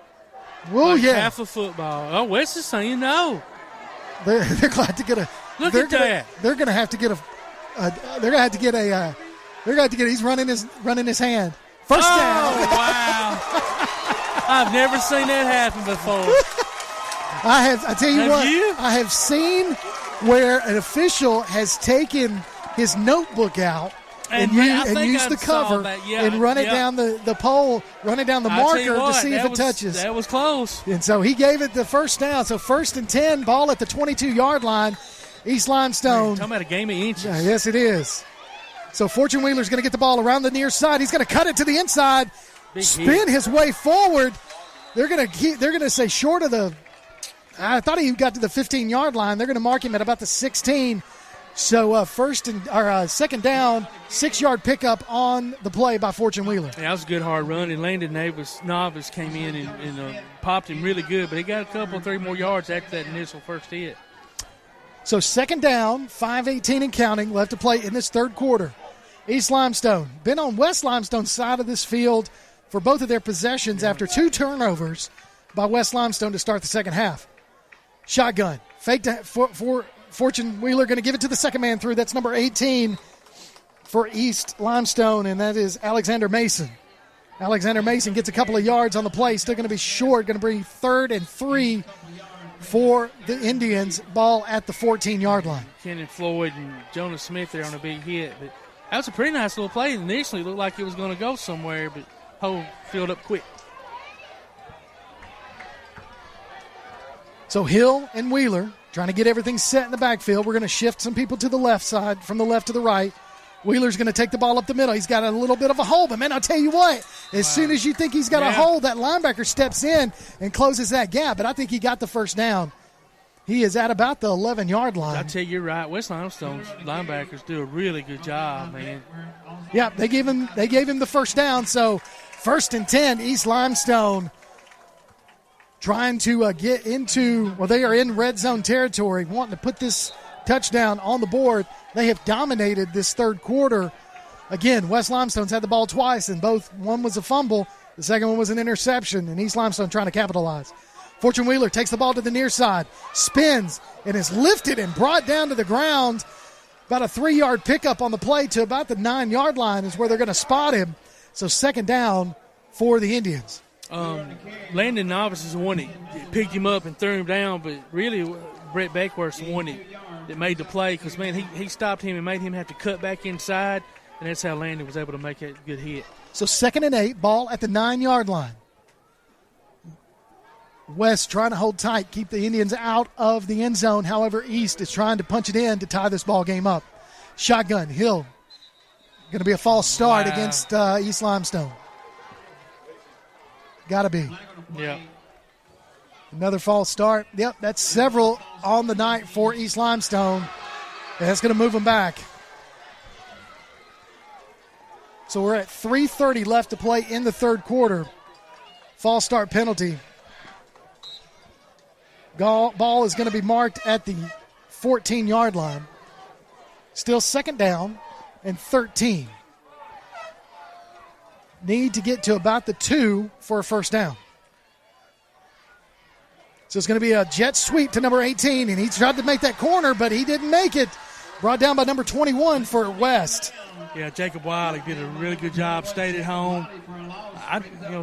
Well, like half a football. Oh, West is saying no. They're glad to get a. Look at that. They're going to have to get a They're going to get. He's running his hand. First down. Oh, wow. I've never seen that happen before. I tell you what. You? I have seen where an official has taken his notebook out and used the cover and run it down the pole, run it down the marker to see if it touches. That was close. And so he gave it the first down. So 1st and 10, ball at the 22-yard line. East Limestone. Talking about a game of inches. Yes, it is. So Fortune Wheeler's going to get the ball around the near side. He's going to cut it to the inside, spin his way forward. They're going to say short of the. I thought he got to the 15-yard line. They're going to mark him at about the 16. So second down, 6-yard pickup on the play by Fortune Wheeler. Yeah, that was a good hard run, and Landon Novice came in and popped him really good, but he got a 3 more yards after that initial first hit. So second down, 5:18 and counting left to play in this third quarter. East Limestone been on West Limestone's side of this field for both of their possessions after 2 turnovers by West Limestone to start the second half. Shotgun, fake for Fortune Wheeler, going to give it to the second man through. That's number 18 for East Limestone, and that is Alexander Mason. Alexander Mason gets a couple of yards on the play, still going to be short, going to bring 3rd and 3 for the Indians. Ball at the 14-yard line. Kenan Floyd and Jonas Smith there on a big hit, but that was a pretty nice little play. Initially, it looked like it was going to go somewhere, but hole filled up quick. So Hill and Wheeler trying to get everything set in the backfield. We're going to shift some people to the left side, from the left to the right. Wheeler's going to take the ball up the middle. He's got a little bit of a hole, but, man, I'll tell you what, as soon as you think he's got a hole, that linebacker steps in and closes that gap. But I think he got the first down. He is at about the 11-yard line. I tell you, you're right. West Limestone's linebackers do a really good job, man. Yeah, they gave him the first down. So 1st and 10, East Limestone trying to get into, they are in red zone territory, wanting to put this touchdown on the board. They have dominated this third quarter. Again, West Limestone's had the ball twice, and one was a fumble, the second one was an interception, and East Limestone trying to capitalize. Fortune Wheeler takes the ball to the near side, spins, and is lifted and brought down to the ground. About a 3-yard pickup on the play to about the 9-yard line is where they're going to spot him. So second down for the Indians. Landon Novice is the one that picked him up and threw him down, but really Brett Beckworth's the one that made the play because, man, he stopped him and made him have to cut back inside, and that's how Landon was able to make that good hit. So 2nd and 8, ball at the 9-yard line. West trying to hold tight, keep the Indians out of the end zone. However, East is trying to punch it in to tie this ball game up. Shotgun, Hill. Going to be a false start against East Limestone. Got to be. Yeah. Another false start. Yep, that's several on the night for East Limestone. And that's going to move them back. So we're at 3:30 left to play in the third quarter. False start penalty. Ball is going to be marked at the 14-yard line. Still second down and 13. Need to get to about the 2 for a first down. So it's going to be a jet sweep to number 18, and he tried to make that corner, but he didn't make it. Brought down by number 21 for West. Yeah, Jacob Wiley did a really good job, stayed at home.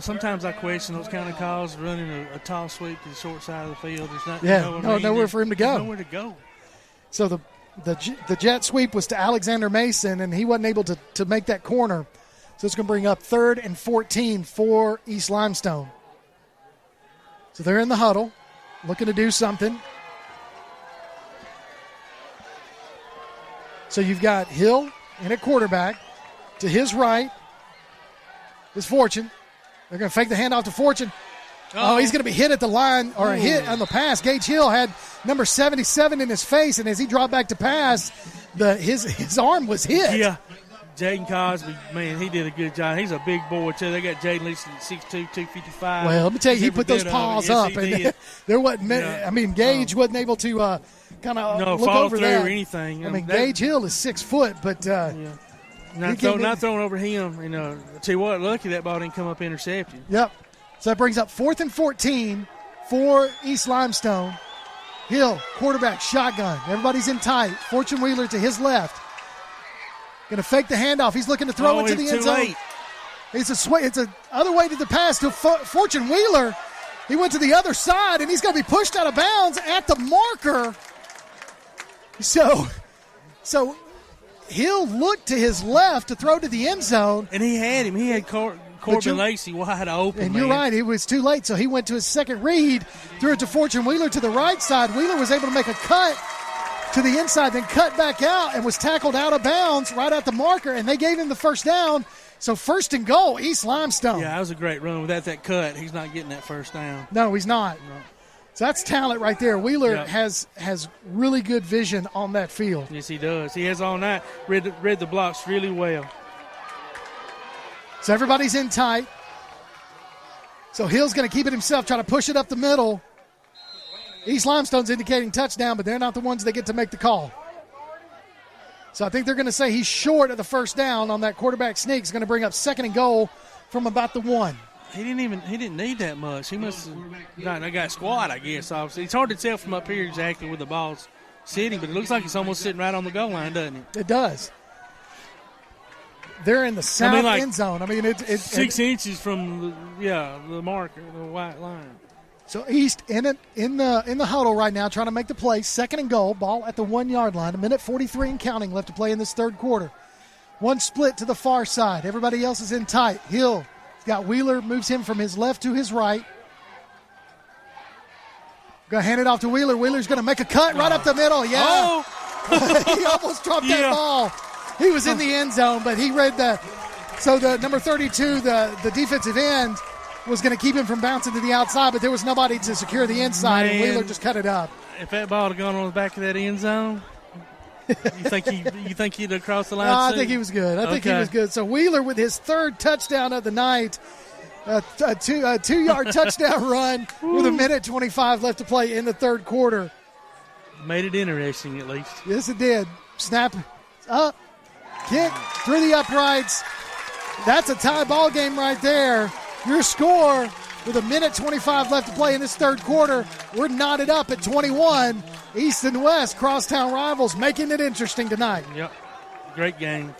Sometimes I question those kind of calls, running a tall sweep to the short side of the field. There's nowhere for him to go. Nowhere to go. So the jet sweep was to Alexander Mason, and he wasn't able to make that corner. So it's going to bring up 3rd and 14 for East Limestone. So they're in the huddle, looking to do something. So you've got Hill in at quarterback. To his right is Fortune. They're going to fake the handoff to Fortune. Oh, he's going to be hit at the line, or a hit on the pass. Gage Hill had number 77 in his face, and as he dropped back to pass, his arm was hit. Yeah. Jaden Cosby, man, he did a good job. He's a big boy, too. They got Jaden Leeson at 6'2", 255. Well, let me tell you, he put those paws up. Yes, and there wasn't, Gage wasn't able to kind of look over through that. or anything. Gage Hill is 6 foot, but not throwing over him. I'll tell you what, lucky that ball didn't come up intercepted. Yep. So that brings up 4th and 14 for East Limestone. Hill, quarterback, shotgun. Everybody's in tight. Fortune Wheeler to his left. Going to fake the handoff. He's looking to throw into the end zone. Late. It's a other way to the pass to Fortune Wheeler. He went to the other side, and he's going to be pushed out of bounds at the marker. So he'll look to his left to throw to the end zone. And he had him. He had Corbin Lacey wide open. And you're right. It was too late, so he went to his second read, threw it to Fortune Wheeler to the right side. Wheeler was able to make a cut to the inside, then cut back out and was tackled out of bounds right at the marker, and they gave him the first down. So 1st and goal, East Limestone. Yeah, that was a great run. Without that cut, he's not getting that first down. No, he's not. No. So that's talent right there. Wheeler has really good vision on that field. Yes, he does. He has all night. Read the blocks really well. So everybody's in tight. So Hill's going to keep it himself, try to push it up the middle. East Limestone's indicating touchdown, but they're not the ones that get to make the call. So I think they're going to say he's short of the first down on that quarterback sneak. It's going to bring up 2nd and goal from about the 1. He didn't need that much. He must have got squat, I guess. Obviously, it's hard to tell from up here exactly where the ball's sitting, but it looks like it's almost sitting right on the goal line, doesn't it? It does. They're in the south end zone. I mean, it's 6 inches from the marker, the white line. So East in the huddle right now, trying to make the play. 2nd and goal, ball at the 1 yard line. 1:43 and counting left to play in this third quarter. One split to the far side. Everybody else is in tight. Hill got Wheeler, moves him from his left to his right. Going to hand it off to Wheeler. Wheeler's going to make a cut right up the middle. Yeah. Oh. He almost dropped that ball. He was in the end zone, but he read so the number 32, the defensive end, was going to keep him from bouncing to the outside, but there was nobody to secure the inside, and Wheeler just cut it up. If that ball had gone on the back of that end zone, you think he'd have crossed the line? I think he was good. I think he was good. So Wheeler with his 3rd touchdown of the night, a 2-yard touchdown run with 1:25 left to play in the third quarter. Made it interesting at least. Yes, it did. Snap up, kick through the uprights. That's a tie ball game right there. Your score with 1:25 left to play in this third quarter. We're knotted up at 21. East and West, crosstown rivals, making it interesting tonight. Yep. Great game.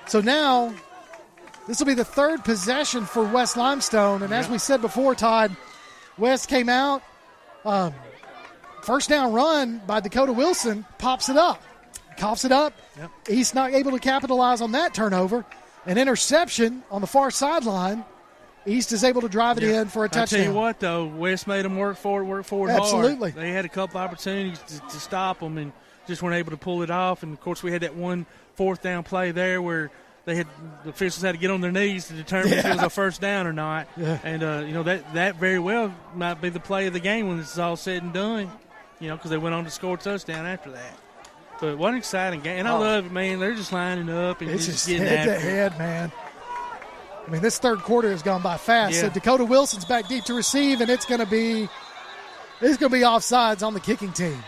So now, this will be the 3rd possession for West Limestone. And as we said before, Todd, West came out. First down run by Dakota Wilson, pops it up. Coughs it up. Yep. East not able to capitalize on that turnover. An interception on the far sideline. East is able to drive it in for a touchdown. I tell you what, though, West made them work for it hard. Absolutely. They had a couple opportunities to stop them and just weren't able to pull it off. And, of course, we had that one 4th down play there where the officials had to get on their knees to determine if it was a first down or not. Yeah. And, that very well might be the play of the game when this is all said and done, because they went on to score a touchdown after that. But what an exciting game. And I love it, man. They're just lining up and it's just getting head after to head, man. I mean, this third quarter has gone by fast. Yeah. So Dakota Wilson's back deep to receive, and it's going to be offsides on the kicking team.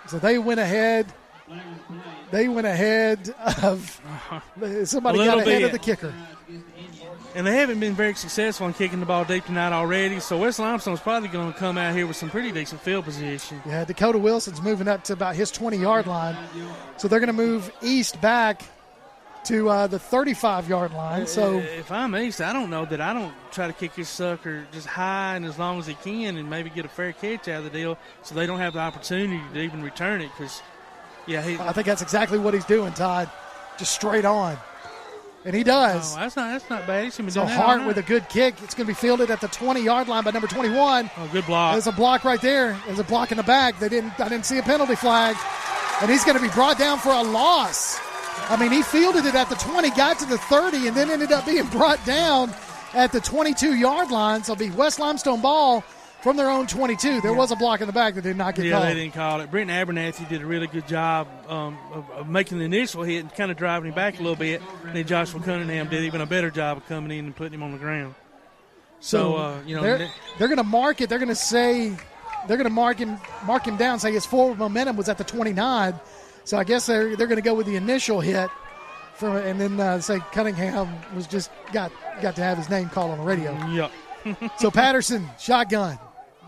So they went ahead. They went ahead of somebody got ahead of the kicker. And they haven't been very successful in kicking the ball deep tonight already, so West Limestone's probably going to come out here with some pretty decent field position. Yeah, Dakota Wilson's moving up to about his 20-yard line. So they're going to move East back to the 35-yard line. So if I'm East, I don't know that I don't try to kick this sucker just high and as long as he can and maybe get a fair catch out of the deal so they don't have the opportunity to even return it because, I think that's exactly what he's doing, Todd. Just straight on. And he does. Oh, that's not bad. He's so Hart with a good kick. It's going to be fielded at the 20-yard line by number 21. Oh, good block. There's a block right there. There's a block in the back. I didn't see a penalty flag. And he's going to be brought down for a loss. I mean, he fielded it at the 20, got to the 30, and then ended up being brought down at the 22-yard line. So it'll be West Limestone ball from their own 22. There was a block in the back that did not get called. Yeah, they didn't call it. Brenton Abernathy did a really good job of making the initial hit and kind of driving him back a little bit. And then Joshua Cunningham did even a better job of coming in and putting him on the ground. So they're going to mark it. They're going to say they're going to mark him down, say his forward momentum was at the 29. So I guess they're going to go with the initial hit, and then say Cunningham was just got to have his name called on the radio. Yep. So Patterson, shotgun.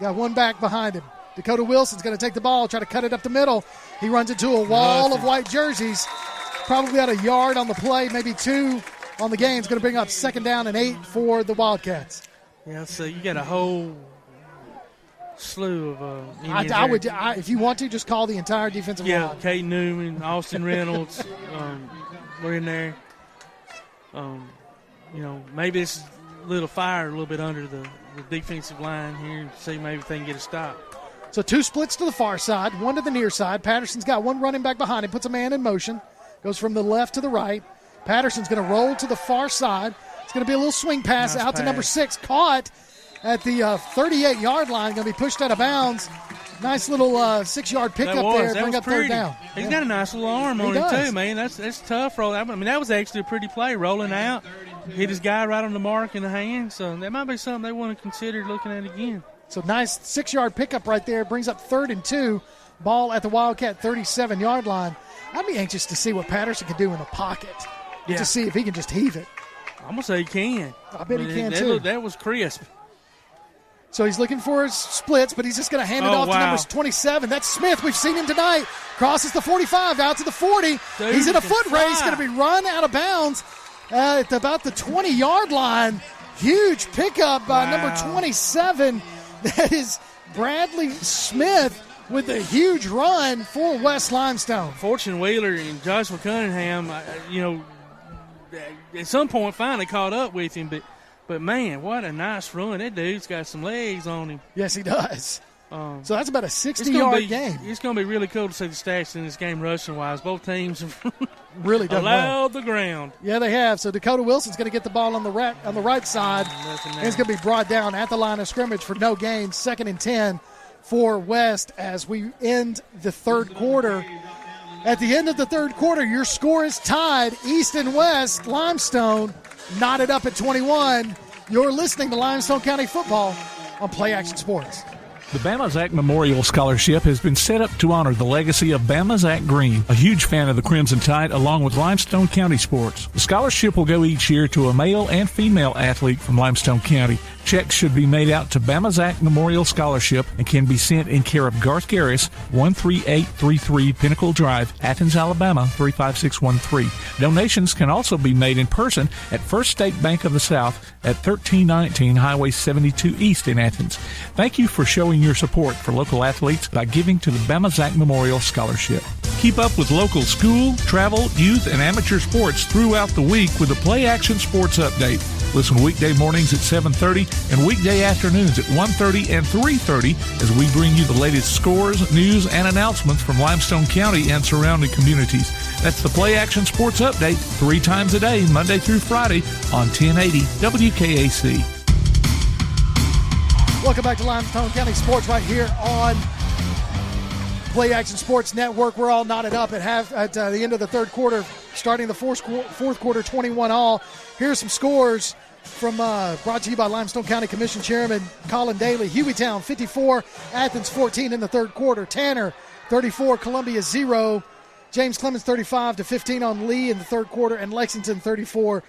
Got one back behind him. Dakota Wilson's going to take the ball, try to cut it up the middle. He runs into a wall of white jerseys. probably about a yard on the play, maybe 2 on the game. It's going to bring up 2nd down and 8 for the Wildcats. Yeah, so you got a whole slew of I would, if you want to, just call the entire defensive line. Yeah, Kate Newman, Austin Reynolds, we're in there. Maybe it's a little fire a little bit under the defensive line here and see maybe if they can get a stop. So 2 splits to the far side, 1 to the near side. Patterson's got 1 running back behind him, puts a man in motion, goes from the left to the right. Patterson's going to roll to the far side. It's going to be a little swing pass out to number 6, caught at the 38-yard line, going to be pushed out of bounds. Nice little 6-yard pickup there, bring up pretty. 3rd down. He's got a nice little arm on him too, man. That's tough. That was actually a pretty play, rolling out, hit his guy right on the mark in the hand. So that might be something they want to consider looking at again. So nice 6-yard pickup right there, brings up 3rd and 2. Ball at the Wildcat 37-yard line. I'd be anxious to see what Patterson can do in the pocket, to see if he can just heave it. I'm going to say he can. I bet he can too. That was crisp. So he's looking for his splits, but he's just going to hand it off to number 27. That's Smith. We've seen him tonight. Crosses the 45 out to the 40. Dude, he's in a foot race, going to be run out of bounds at about the 20-yard line. Huge pickup by number 27. That is Bradley Smith with a huge run for West Limestone. Fortune Wheeler and Joshua Cunningham, at some point finally caught up with him, but man, what a nice run. That dude's got some legs on him. Yes, he does. So that's about a 60-yard game. It's going to be really cool to see the stats in this game rushing-wise. Both teams have really done allowed the ground. Yeah, they have. So Dakota Wilson's going to get the ball on the right side. And it's going to be brought down at the line of scrimmage for no gain. 2nd and 10 for West as we end the 3rd quarter. At the end of the 3rd quarter, your score is tied. East and West, Limestone knotted up at 21. You're listening to Limestone County football on Play Action Sports. The Bama Zach Memorial Scholarship has been set up to honor the legacy of Bama Zach Green, a huge fan of the Crimson Tide, along with Limestone County sports. The scholarship will go each year to a male and female athlete from Limestone County. Checks should be made out to Bama Zach Memorial Scholarship and can be sent in care of Garth Garris, 13833 Pinnacle Drive, Athens, Alabama, 35613. Donations can also be made in person at First State Bank of the South at 1319 Highway 72 East in Athens. Thank you for showing your support for local athletes by giving to the Bama Zach Memorial Scholarship. Keep up with local school, travel, youth, and amateur sports throughout the week with the Play Action Sports Update. Listen weekday mornings at 7:30 and weekday afternoons at 1:30 and 3:30 as we bring you the latest scores, news, and announcements from Limestone County and surrounding communities. That's the Play Action Sports Update 3 times a day, Monday through Friday on 1080 WKAC. Welcome back to Limestone County Sports right here on Play Action Sports Network. We're all knotted up at the end of the 3rd quarter, starting the 4th quarter, 21-all. Here's some scores from brought to you by Limestone County Commission Chairman Colin Daly. Hueytown 54, Athens 14 in the 3rd quarter. Tanner 34, Columbia 0. James Clemens 35-15 on Lee in the 3rd quarter, and Lexington 34-0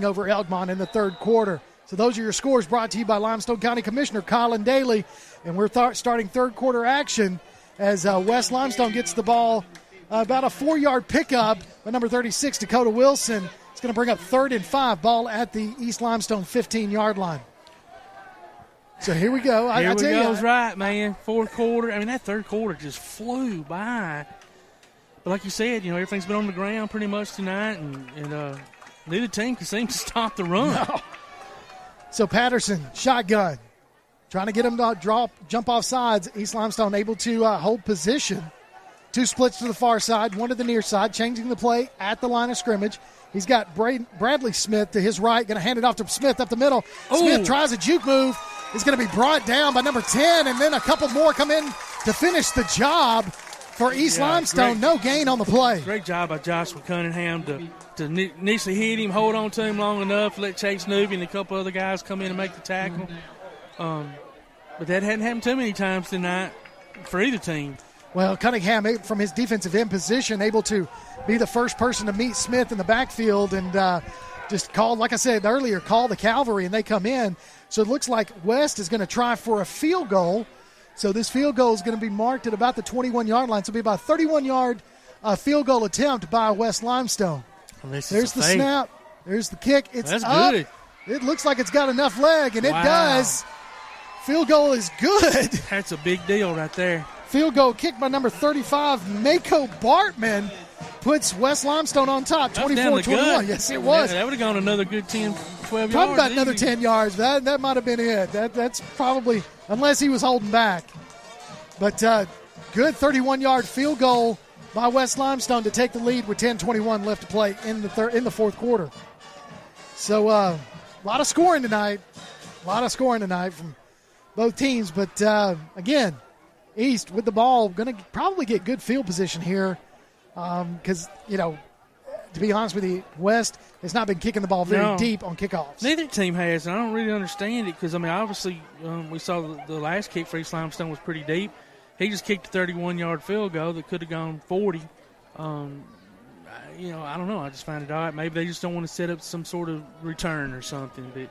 over Elkmont in the 3rd quarter. So those are your scores brought to you by Limestone County Commissioner Colin Daly. And we're starting 3rd quarter action as West Limestone gets the ball. About a 4-yard pickup by number 36, Dakota Wilson. It's going to bring up 3rd and 5, ball at the East Limestone 15-yard line. So here we go. I tell you, right, man. 4th quarter. I mean, that 3rd quarter just flew by. But like you said, everything's been on the ground pretty much tonight, and neither team can seem to stop the run. No. So Patterson, shotgun, trying to get him to jump off sides. East Limestone able to hold position. 2 splits to the far side, 1 to the near side, changing the play at the line of scrimmage. He's got Bradley Smith to his right, going to hand it off to Smith up the middle. Ooh. Smith tries a juke move. Is going to be brought down by number 10, and then a couple more come in to finish the job for East Limestone. No gain on the play. Great job by Joshua Cunningham to initially hit him, hold on to him long enough, let Chase Newby and a couple other guys come in and make the tackle. But that hadn't happened too many times tonight for either team. Well, Cunningham, from his defensive end position, able to be the first person to meet Smith in the backfield and just call, like I said earlier, call the cavalry, and they come in. So it looks like West is going to try for a field goal. So this field goal is going to be marked at about the 21-yard line. So it'll be about a 31-yard field goal attempt by West Limestone. There's the snap. There's the kick. It's up. Good. It looks like it's got enough leg, and it does. Field goal is good. That's a big deal right there. Field goal kicked by number 35, Mako Bartman, puts West Limestone on top, 24-21. Yes, it was. That would have gone another good 10, 12 yards. Probably about another 10 yards. That might have been it. That's probably, unless he was holding back. But good 31-yard field goal by West Limestone to take the lead with 10:21 left to play in the fourth quarter. So a lot of scoring tonight. From both teams. But, again, East with the ball, going to probably get good field position here because, to be honest with you, West has not been kicking the ball very deep on kickoffs. Neither team has, and I don't really understand it because, obviously we saw the last kick for East Limestone was pretty deep. He just kicked a 31-yard field goal that could have gone 40. I don't know. I just find it odd. Maybe they just don't want to set up some sort of return or something. But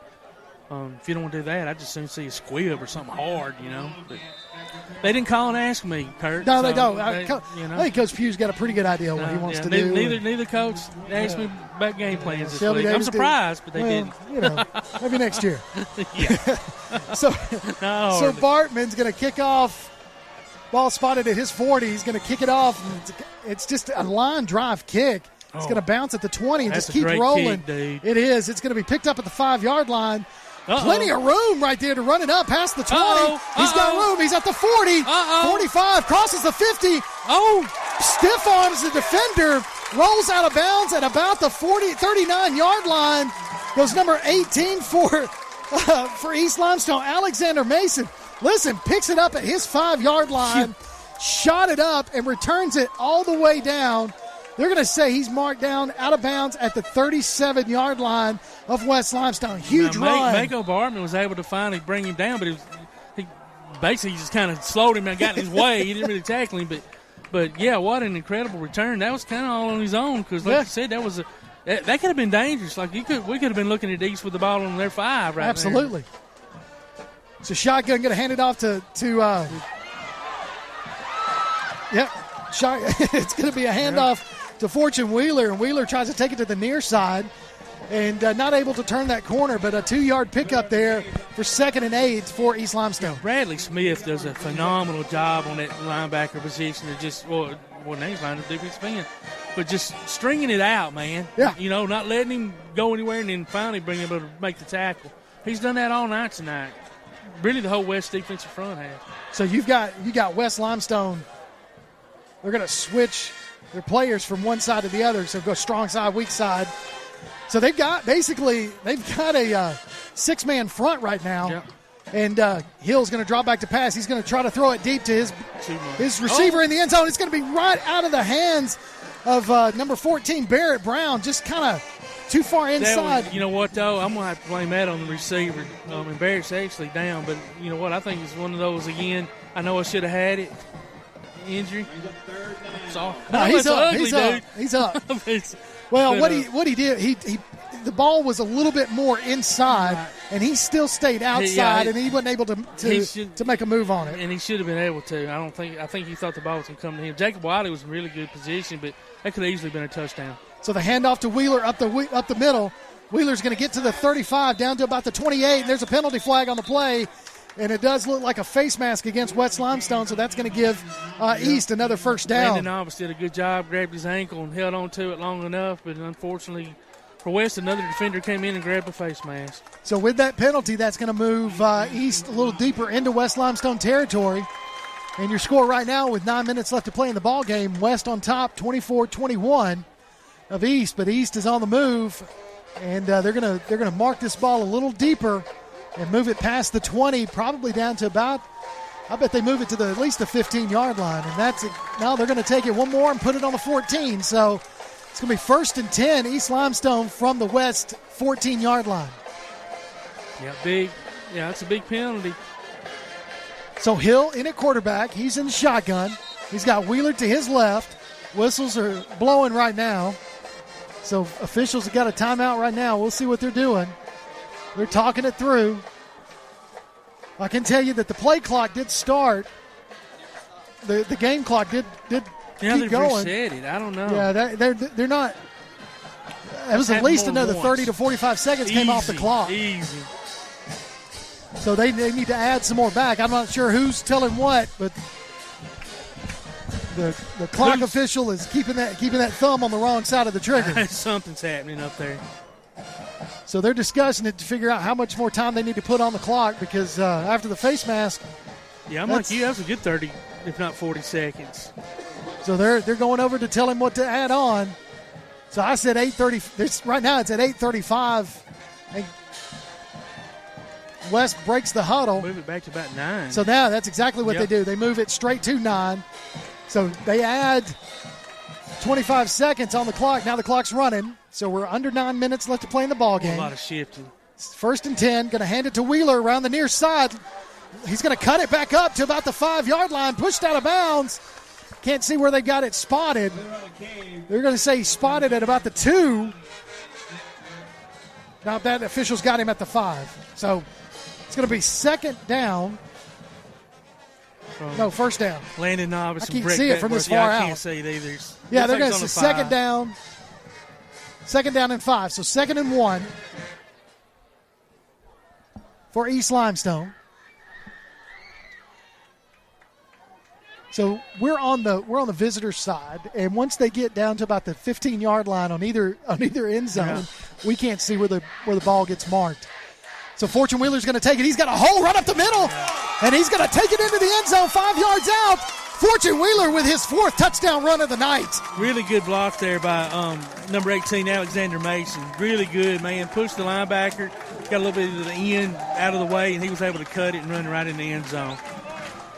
if you don't want to do that, I just soon see a squib or something hard, But they didn't call and ask me, Kurt. No, they don't. I think Coach Pugh's got a pretty good idea what he wants to do. Neither coach asked me about game plans this week. I'm surprised, but they didn't. Maybe next year. Yeah. So Bartman's going to kick off. Ball spotted at his 40. He's going to kick it off. It's just a line drive kick. It's going to bounce at the 20 and just keep rolling. Kick, it is. It's going to be picked up at the 5-yard line. Plenty of room right there to run it up past the 20. He's got room. He's at the 40. 45. Crosses the 50. Stiff arms the defender. Rolls out of bounds at about the 39-yard line. Goes number 18 for East Limestone, Alexander Mason. Listen, picks it up at his 5-yard line, shot it up, and returns it all the way down. They're going to say he's marked down out of bounds at the 37-yard line of West Limestone. Huge run. Mako Bartman was able to finally bring him down, but he basically just kind of slowed him and got in his way. He didn't really tackle him, but yeah, what an incredible return. That was kind of all on his own because, like you said, that could have been dangerous. Like we could have been looking at East with the ball on their 5 right Absolutely. there. So shotgun going to hand it off to it's going to be a handoff to Fortune Wheeler, and Wheeler tries to take it to the near side and not able to turn that corner, but a 2-yard pickup there for 2nd and 8 for East Limestone. Bradley Smith does a phenomenal job on that linebacker position to just, name's line of defensive end, but just stringing it out, man. Yeah. Not letting him go anywhere and then finally being able to make the tackle. He's done that all night tonight. Really, the whole West defensive front has. So you got West Limestone. They're going to switch their players from one side to the other. So go strong side, weak side. So they've got a 6-man front right now. Yep. And Hill's going to drop back to pass. He's going to try to throw it deep to his receiver in the end zone. It's going to be right out of the hands of number 14, Barrett Brown. Just kind of too far inside. You know what, though? I'm going to have to blame that on the receiver. And Barrett's actually down. But you know what? I think it's one of those, again, I know I should have had it. Injury. No, he's up. He's up. Well, what he did, he the ball was a little bit more inside, and he still stayed outside, and he wasn't able to make a move on it. And he should have been able to. I think he thought the ball was going to come to him. Jacob Wiley was in really good position, but that could have easily been a touchdown. So the handoff to Wheeler up the middle. Wheeler's going to get to the 35, down to about the 28, and there's a penalty flag on the play. And it does look like a face mask against West Limestone, so that's going to give East another first down. Brandon Alvis did a good job, grabbed his ankle and held on to it long enough, but unfortunately for West, another defender came in and grabbed the face mask. So with that penalty, that's going to move East a little deeper into West Limestone territory. And your score right now with 9 minutes left to play in the ball game, West on top, 24-21 of East, but East is on the move, and they're gonna mark this ball a little deeper and move it past the 20, probably down to about, I bet they move it to at least the 15-yard line. And that's it. Now they're going to take it one more and put it on the 14. So it's going to be 1st and 10, East Limestone from the West 14-yard line. Yeah, that's a big penalty. So Hill in at quarterback. He's in the shotgun. He's got Wheeler to his left. Whistles are blowing right now. So officials have got a timeout right now. We'll see what they're doing. They're talking it through. I can tell you that the play clock did start. The game clock did keep going. Reset it. I don't know. Yeah, they're not. It was at least another 30 to 45 seconds came off the clock. Easy. So they need to add some more back. I'm not sure who's telling what, but the clock official is keeping that thumb on the wrong side of the trigger. Something's happening up there. So they're discussing it to figure out how much more time they need to put on the clock because after the face mask. Yeah, I'm like you. That was a good 30, if not 40 seconds. So they're going over to tell him what to add on. So I said 8:30. Right now it's at 8:35. And West breaks the huddle. Move it back to about 9. So now that's exactly what they do. They move it straight to 9. So they add 25 seconds on the clock. Now the clock's running. So we're under 9 minutes left to play in the ball game. A lot of shifting. 1st and 10. Going to hand it to Wheeler around the near side. He's going to cut it back up to about the 5-yard line. Pushed out of bounds. Can't see where they got it spotted. They're going to say spotted at about the 2. Now that official's got him at the 5. So it's going to be second down. No, first down. Landon Novice. I can't see it from this far out. I can't see it either. Yeah, they're going to say second down. Second down and 5. So 2nd and 1 for East Limestone. So we're on the visitor side, and once they get down to about the 15-yard line on either end zone, we can't see where the ball gets marked. So Fortune Wheeler's going to take it. He's got a hole right up the middle, and he's going to take it into the end zone 5 yards out. Fortune Wheeler with his 4th touchdown run of the night. Really good block there by number 18, Alexander Mason. Really good, man. Pushed the linebacker, got a little bit of the end out of the way, and he was able to cut it and run right in the end zone.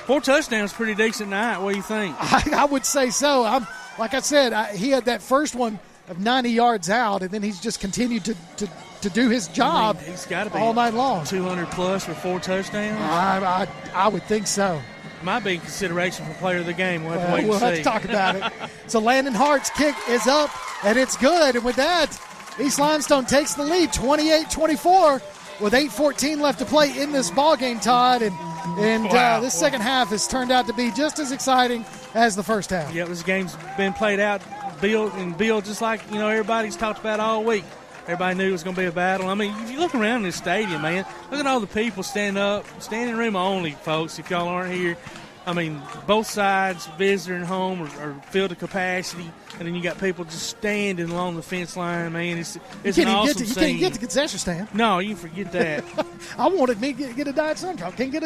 4 touchdowns, pretty decent night. What do you think? I would say so. Like I said, he had that first one of 90 yards out, and then he's just continued to do his job. He's got to be all night long. 200 plus for 4 touchdowns. I would think so. Might be in consideration for player of the game. We'll have to wait we'll and see. have to talk about it. So Landon Hart's kick is up, and it's good. And with that, East Limestone takes the lead, 28-24, with 8:14 left to play in this ball game, Todd. And this second half has turned out to be just as exciting as the first half. Yeah, this game's been played out, built just like everybody's talked about all week. Everybody knew it was going to be a battle. I mean, if you look around this stadium, man, look at all the people standing up, standing room only, folks, if y'all aren't here. I mean, both sides, visitor and home, are filled to capacity, and then you got people just standing along the fence line, man. It's an awesome scene. You can't get the concession stand. No, you can forget that. I wanted me to get a Diet Sun Drop. Can't get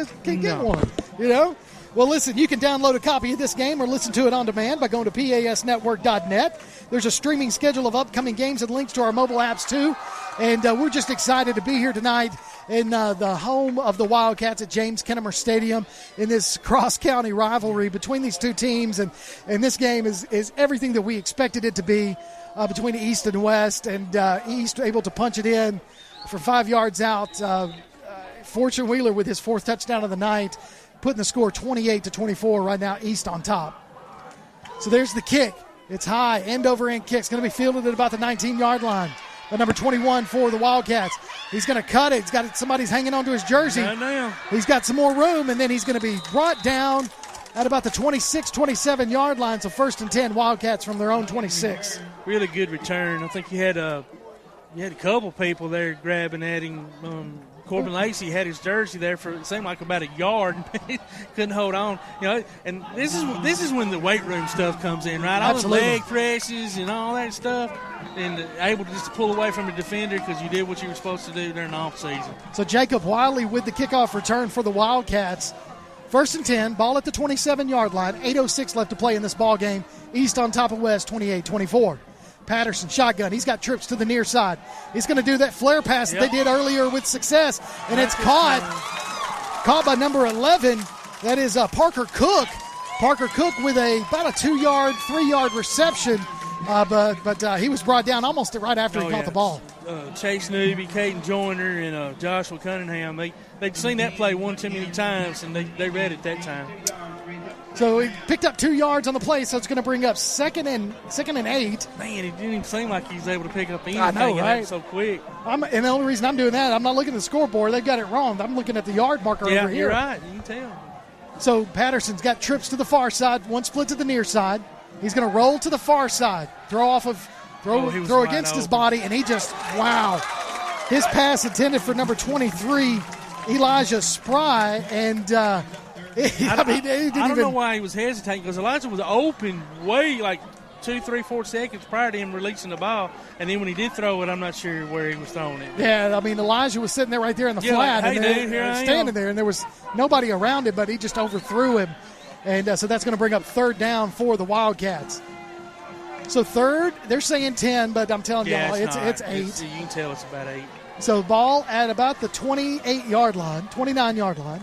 one, Well, listen, you can download a copy of this game or listen to it on demand by going to PASnetwork.net. There's a streaming schedule of upcoming games and links to our mobile apps, too. And we're just excited to be here tonight in the home of the Wildcats at James Kennemer Stadium in this cross-county rivalry between these two teams. And this game is everything that we expected it to be between East and West. And East able to punch it in for 5 yards out. Fortune Wheeler with his 4th touchdown of the night, putting the score 28-24 right now, East on top. So there's the kick. It's high, end-over-end kick. It's going to be fielded at about the 19-yard line. But number 21 for the Wildcats. He's going to cut it. Somebody's hanging onto his jersey. He's got some more room, and then he's going to be brought down at about the 26, 27-yard line. So 1st and 10, Wildcats from their own 26. Really good return. I think you had a couple people there grabbing at him. Corbin Lacey had his jersey there for it seemed like about a yard. Couldn't hold on, And this is when the weight room stuff comes in, right? Absolutely. All the leg presses and all that stuff, and able to just pull away from a defender because you did what you were supposed to do during the off season. So Jacob Wiley with the kickoff return for the Wildcats. 1st and 10, ball at the 27-yard line. 8:06 left to play in this ball game. East on top of West, 28-24. Patterson, shotgun. He's got trips to the near side. He's going to do that flare pass that they did earlier with success, and it's caught by number 11. That is Parker Cook. Parker Cook with about a 2-yard, 3-yard reception, but he was brought down almost right after he caught the ball. Chase Newby, Caden Joyner, and Joshua Cunningham, they'd seen that play one too many times, and they read it that time. So he picked up 2 yards on the play, so it's going to bring up second and 8. Man, it didn't even seem like he was able to pick up anything. I know, right? So quick. And the only reason I'm doing that, I'm not looking at the scoreboard. They've got it wrong. I'm looking at the yard marker over here. Yeah, you're right. You can tell. So Patterson's got trips to the far side, one split to the near side. He's going to roll to the far side, throw against his body, and he just, wow. His pass intended for number 23, Elijah Spry, and I don't know why he was hesitating, because Elijah was open way like 2, 3, 4 seconds prior to him releasing the ball, and then when he did throw it, I'm not sure where he was throwing it. Yeah, I mean, Elijah was sitting there right there in the flat, like, hey, and dude, standing there, and there was nobody around him, but he just overthrew him, and so that's going to bring up third down for the Wildcats. So third, they're saying 10, but I'm telling y'all, it's 8. You can tell it's about 8. So ball at about the 29-yard line.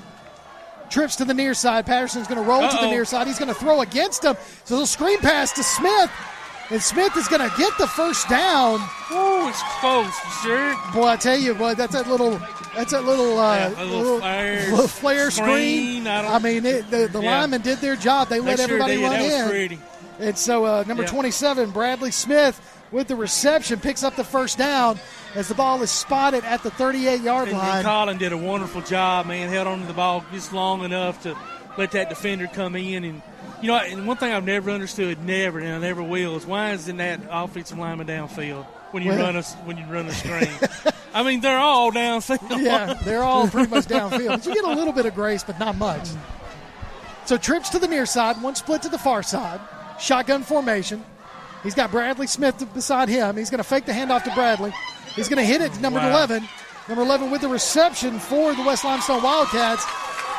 Trips to the near side. Patterson's going to roll to the near side. He's going to throw against him. So they'll screen pass to Smith. And Smith is going to get the first down. Oh, it's close, sure. Boy, I tell you, boy, that's that little flare screen. I mean, the linemen did their job. They let everybody run in. Was pretty. And so number 27, Bradley Smith, with the reception, picks up the first down as the ball is spotted at the 38-yard line. And Colin did a wonderful job, man. Held on to the ball just long enough to let that defender come in. And, you know, and one thing I've never understood, and I never will, is why isn't that offensive lineman downfield when you run a screen? I mean, they're all downfield. Yeah, they're all pretty much downfield. But you get a little bit of grace, but not much. So trips to the near side, one split to the far side. Shotgun formation. He's got Bradley Smith beside him. He's going to fake the handoff to Bradley. He's going to hit it to number 11. Number 11 with the reception for the West Limestone Wildcats.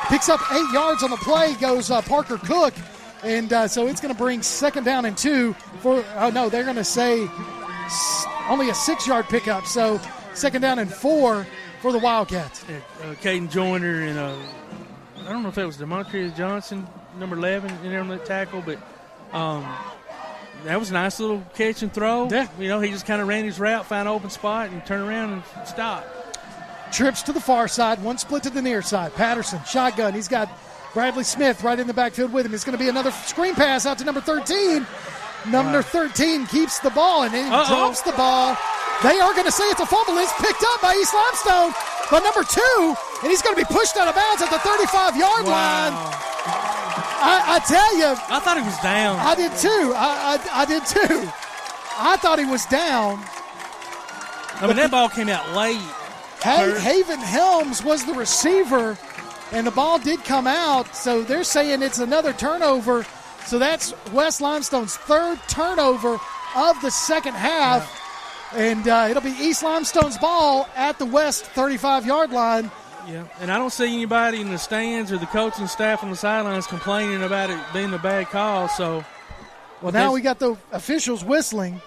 Picks up 8 yards on the play, goes Parker Cook. And so it's going to bring second down and 2 they're going to say only a 6-yard pickup. So second down and 4 for the Wildcats. Caden Joyner and I don't know if that was Demontrius Johnson, number 11, in there on that tackle, but that was a nice little catch and throw. Yeah. You know, he just kind of ran his route, found an open spot, and turned around and stopped. Trips to the far side, one split to the near side. Patterson, shotgun. He's got Bradley Smith right in the backfield with him. It's going to be another screen pass out to number 13. Number 13 keeps the ball, and then he drops the ball. They are going to say it's a fumble. It's picked up by East Limestone by number 2, and he's going to be pushed out of bounds at the 35-yard line. I tell you. I thought he was down. I did too. I did too. I thought he was down. I mean, that ball came out late. Haven Helms was the receiver, and the ball did come out, so they're saying it's another turnover. So that's West Limestone's third turnover of the second half, and it'll be East Limestone's ball at the West 35-yard line. Yeah, and I don't see anybody in the stands or the coaching staff on the sidelines complaining about it being a bad call. So, well, now we got the officials whistling.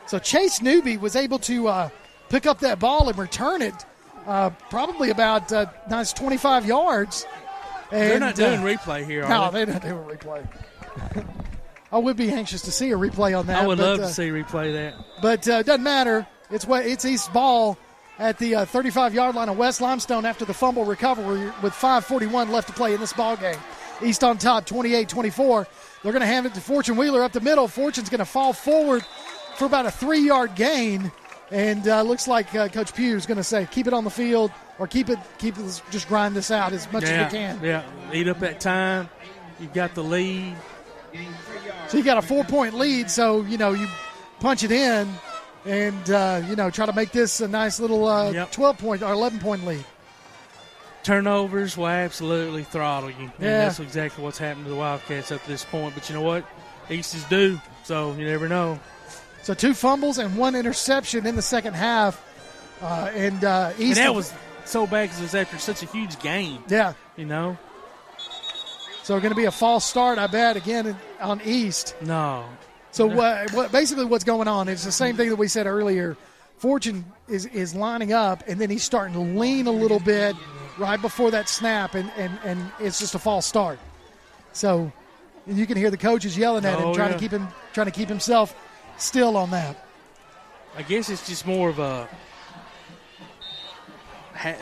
So Chase Newby was able to pick up that ball and return it probably about nice 25 yards. And, they're not doing replay here, are they? No, they're not doing replay. I would be anxious to see a replay on that. I would love to see replay that. But it doesn't matter. It's East ball at the 35-yard line of West Limestone after the fumble recovery with 5:41 left to play in this ball game. East on top, 28-24. They're going to hand it to Fortune Wheeler up the middle. Fortune's going to fall forward for about a 3-yard gain, and looks like Coach Pugh is going to say, keep it on the field or keep it, just grind this out as much as we can. Yeah, eat up that time. You've got the lead. So you got a 4-point lead, so, you punch it in and, try to make this a nice little 12-point or 11-point lead. Turnovers will absolutely throttle you. And yeah. That's exactly what's happened to the Wildcats up to this point. But you know what? East is due, so you never know. So 2 fumbles and 1 interception in the second half. East. And that was so bad because it was after such a huge game. Yeah. So going to be a false start, I bet, again on East. No. So basically what's going on is the same thing that we said earlier. Fortune is lining up, and then he's starting to lean a little bit right before that snap, and it's just a false start. So you can hear the coaches yelling at him, trying to keep himself still on that. I guess it's just more of a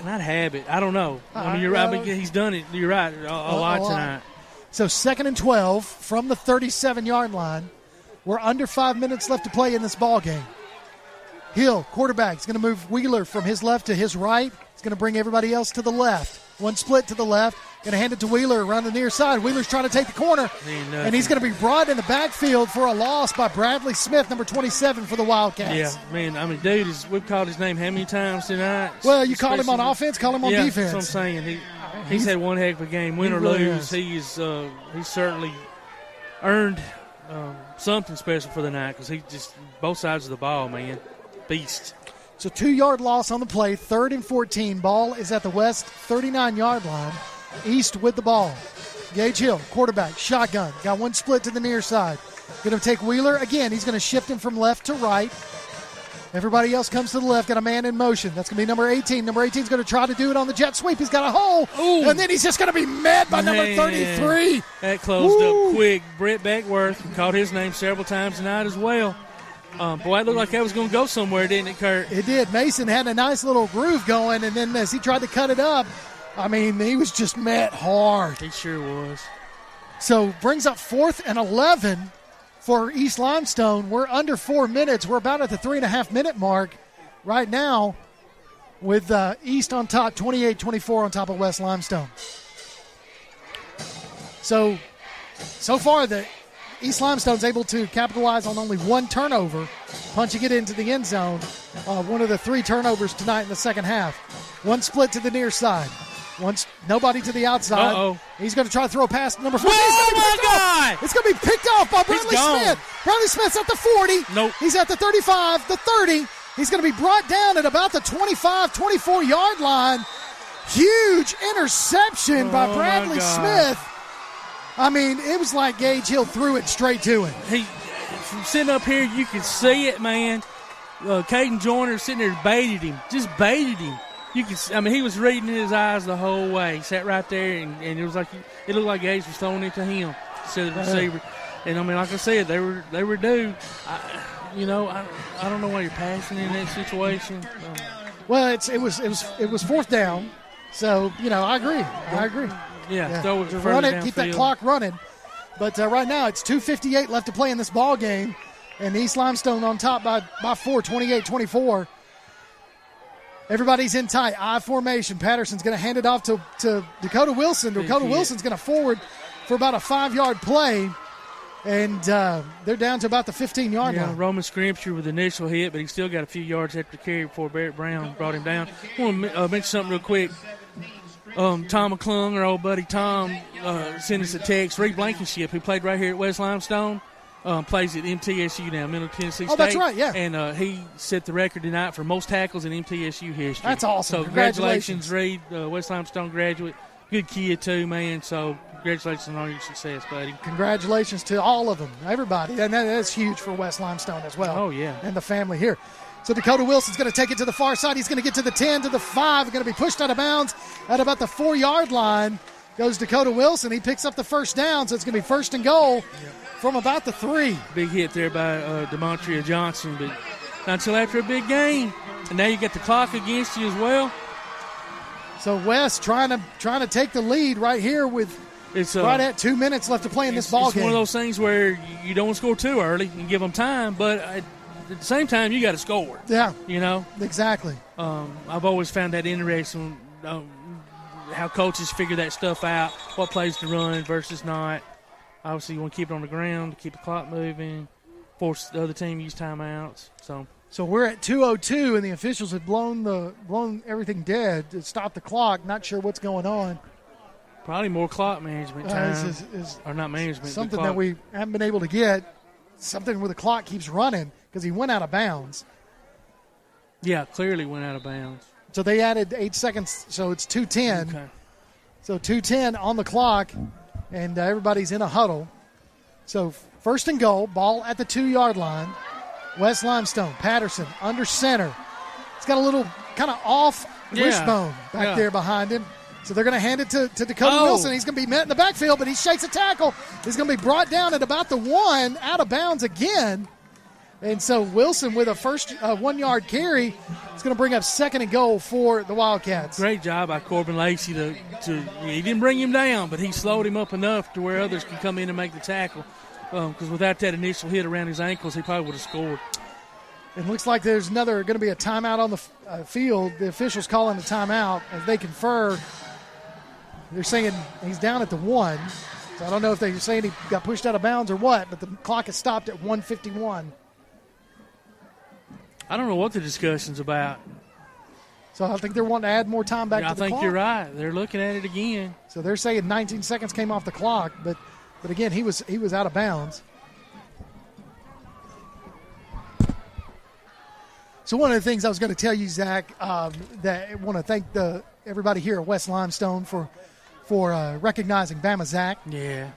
not habit. I don't know. I mean, you're right. But he's done it. You're right. A lot tonight. So 2nd and 12 from the 37-yard line. We're under 5 minutes left to play in this ball game. Hill, quarterback, is going to move Wheeler from his left to his right. He's going to bring everybody else to the left. One split to the left. Going to hand it to Wheeler around the near side. Wheeler's trying to take the corner, and he's going to be brought in the backfield for a loss by Bradley Smith, number 27 for the Wildcats. Yeah, man, I mean, dude, we've called his name how many times tonight? Well, you call him on offense, call him on defense. That's what I'm saying. He's had one heck of a game. Win or lose, he's certainly earned something special for the night because he just both sides of the ball, man. Beast. It's a 2-yard loss on the play, 3rd and 14. Ball is at the West 39-yard line. East with the ball. Gage Hill, quarterback, shotgun. Got one split to the near side. Going to take Wheeler. Again, he's going to shift him from left to right. Everybody else comes to the left. Got a man in motion. That's going to be number 18. Number 18 is going to try to do it on the jet sweep. He's got a hole. Ooh. And then he's just going to be met by number 33. That closed up quick. Brett Beckworth called his name several times tonight as well. Boy, it looked like that was going to go somewhere, didn't it, Kurt? It did. Mason had a nice little groove going, and then as he tried to cut it up, I mean, he was just met hard. He sure was. So brings up 4th and 11 for East Limestone. We're under 4 minutes. We're about at the 3.5-minute mark right now with East on top, 28-24 on top of West Limestone. So far, the East Limestone's able to capitalize on only one turnover, punching it into the end zone. One of the 3 turnovers tonight in the second half. One split to the near side. Nobody to the outside. Uh-oh. He's going to try to throw a pass number 4. Oh, my God! It's going to be picked off by Bradley Smith. Bradley Smith's at the 40. Nope. He's at the 35, the 30. He's going to be brought down at about the 25, 24-yard line. Huge interception by Bradley Smith. I mean, it was like Gage Hill threw it straight to him. From sitting up here, you can see it, man. Caden Joyner sitting there baited him. Just baited him. He was reading in his eyes the whole way. He sat right there, and it looked like Gage was throwing it to him instead of the receiver. And I mean, like I said, they were due. I don't know why you're passing in that situation. Well, it was 4th down, so I agree. Yeah. Run it, keep that clock running. But right now it's 2:58 left to play in this ball game, and East Limestone on top by 4, 28-24. Everybody's in tight. I formation. Patterson's going to hand it off to Dakota Wilson. Dakota Wilson's going to forward for about a 5-yard play, and they're down to about the 15-yard line. Roman Scrimsher with the initial hit, but he still got a few yards after the carry before Barrett Brown brought him down. I want to mention something real quick. Tom McClung, our old buddy Tom, sent us a text. Reed Blankenship, who played right here at West Limestone, plays at MTSU now, Middle Tennessee State. Oh, that's right, yeah. And he set the record tonight for most tackles in MTSU history. That's awesome. So congratulations, Reed, West Limestone graduate. Good kid, too, man. So congratulations on all your success, buddy. Congratulations to all of them, everybody. And that's huge for West Limestone as well. Oh, yeah. And the family here. So Dakota Wilson's going to take it to the far side. He's going to get to the 10, to the 5. Going to be pushed out of bounds at about the 4-yard line. Goes Dakota Wilson. He picks up the first down, so it's going to be 1st and goal from about the 3. Big hit there by Demontria Johnson, but not until after a big game. And now you got the clock against you as well. So West trying to take the lead right here with right at 2 minutes left to play in this ball game. It's one of those things where you don't want to score too early and give them time, but at the same time you got to score. Yeah, exactly. I've always found that interesting. How coaches figure that stuff out, what plays to run versus not. Obviously, you want to keep it on the ground, keep the clock moving, force the other team to use timeouts. So we're at 2:02, and the officials have blown everything dead to stop the clock. Not sure what's going on. Probably more clock management time, or not management. Something that we haven't been able to get. Something where the clock keeps running because he went out of bounds. Yeah, clearly went out of bounds. So they added 8 seconds, so it's 2:10. Okay. So 2:10 on the clock, and everybody's in a huddle. So 1st and goal, ball at the 2-yard line. West Limestone, Patterson under center. He's got a little kind of off wishbone back there behind him. So they're going to hand it to Dakota Wilson. He's going to be met in the backfield, but he shakes a tackle. He's going to be brought down at about the 1, out of bounds again. And so Wilson with a first 1-yard carry is going to bring up 2nd and goal for the Wildcats. Great job by Corbin Lacey. He didn't bring him down, but he slowed him up enough to where others can come in and make the tackle. Because without that initial hit around his ankles, he probably would have scored. It looks like there's going to be a timeout on the field. The officials calling the timeout as they confer They're saying he's down at the 1. So I don't know if they're saying he got pushed out of bounds or what, but the clock has stopped at 1:51. I don't know what the discussion's about. So I think they're wanting to add more time back to the clock. I think you're right. They're looking at it again. So they're saying 19 seconds came off the clock, but again, he was out of bounds. So one of the things I was going to tell you, Zach, that I want to thank everybody here at West Limestone for recognizing Bama Zach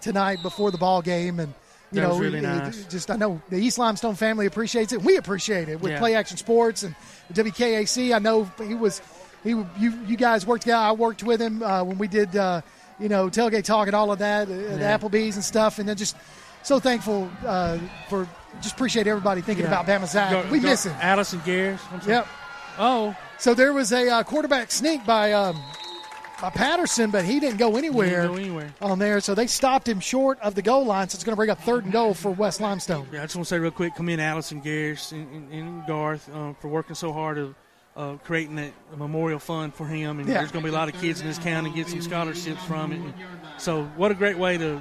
tonight before the ball game, and that was really nice. I know the East Limestone family appreciates it. We appreciate it with Play Action Sports and WKAC. I know you guys worked together. I worked with him when we did tailgate talk and all of that, the Applebee's and stuff, and then just so thankful for. Just appreciate everybody thinking about Bama Zach. We miss him. Allison Garris. Yep. Oh. So there was a quarterback sneak by Patterson, but he didn't go anywhere on there. So they stopped him short of the goal line, so it's going to bring up 3rd and goal for West Limestone. Yeah, I just want to say real quick, commend Allison Garris and Garth for working so hard of creating that memorial fund for him. And there's going to be a lot of kids in this county get some scholarships from it. And so what a great way to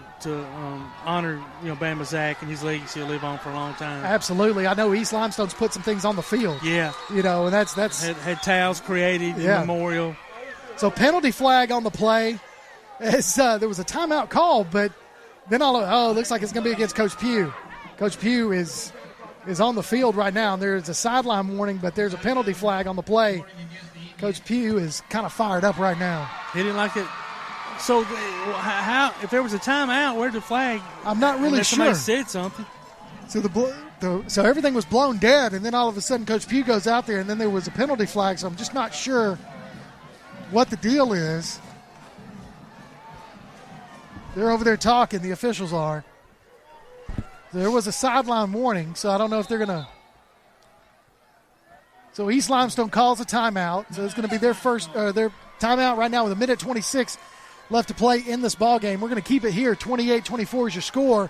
honor Bama Zach and his legacy will live on for a long time. Absolutely. I know East Limestone's put some things on the field. Yeah. And that's had towels created in memorial. So penalty flag on the play. As there was a timeout call, but then looks like it's going to be against Coach Pugh. Coach Pugh is on the field right now, and there's a sideline warning, but there's a penalty flag on the play. Coach Pugh is kind of fired up right now. He didn't like it. So how? If there was a timeout, where's the flag? I'm not really sure. Somebody said something. So so everything was blown dead, and then all of a sudden Coach Pugh goes out there, and then there was a penalty flag. So I'm just not sure what the deal is. They're over there talking. The officials are. There was a sideline warning, so I don't know if they're going to. So East Limestone calls a timeout. So it's going to be their first their timeout right now with 1:26 left to play in this ball game. We're going to keep it here. 28-24 is your score.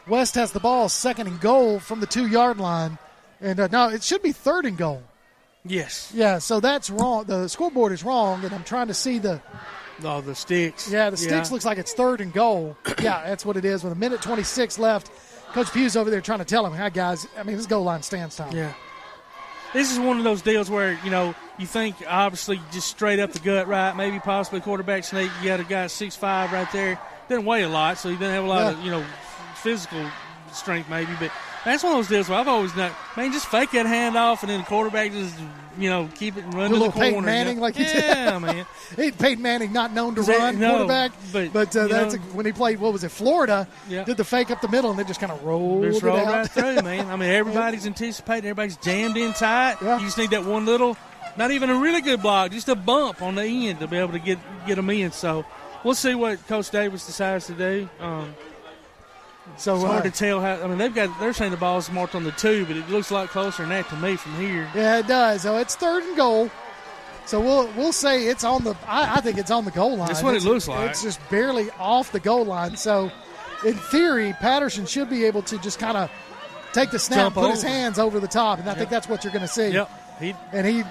West has the ball, 2nd and goal from the 2-yard line. And no, it should be 3rd and goal. Yes. Yeah, so that's wrong. The scoreboard is wrong, and I'm trying to see the sticks. Yeah, the sticks looks like it's 3rd and goal. Yeah, that's what it is. With 1:26 left, Coach Pugh's over there trying to tell him, "Hi guys, this goal line stands time." Yeah. This is one of those deals where, you think obviously just straight up the gut, right? Maybe possibly quarterback sneak. You got a guy 6'5" right there. Doesn't weigh a lot, so he doesn't have a lot of, physical strength maybe. But that's one of those deals where I've always not, just fake that handoff and then the quarterback just, keep it and run to the corner. Peyton Manning like he did. Yeah, man. Peyton Manning not known to run quarterback. But that's when he played, Florida, did the fake up the middle and they just kind of rolled it out. Right through, man. Everybody's anticipating. Everybody's jammed in tight. Yeah. You just need that one little, not even a really good block, just a bump on the end to be able to get them in. So we'll see what Coach Davis decides to do. So it's hard to tell how. They're saying the ball's marked on the 2, but it looks a lot closer than that to me from here. Yeah, it does. So it's 3rd and goal. So we'll say it's on the. I think it's on the goal line. That's what it looks like. It's just barely off the goal line. So in theory, Patterson should be able to just kind of take the snap, put his hands over the top, and I think that's what you're going to see. Yep.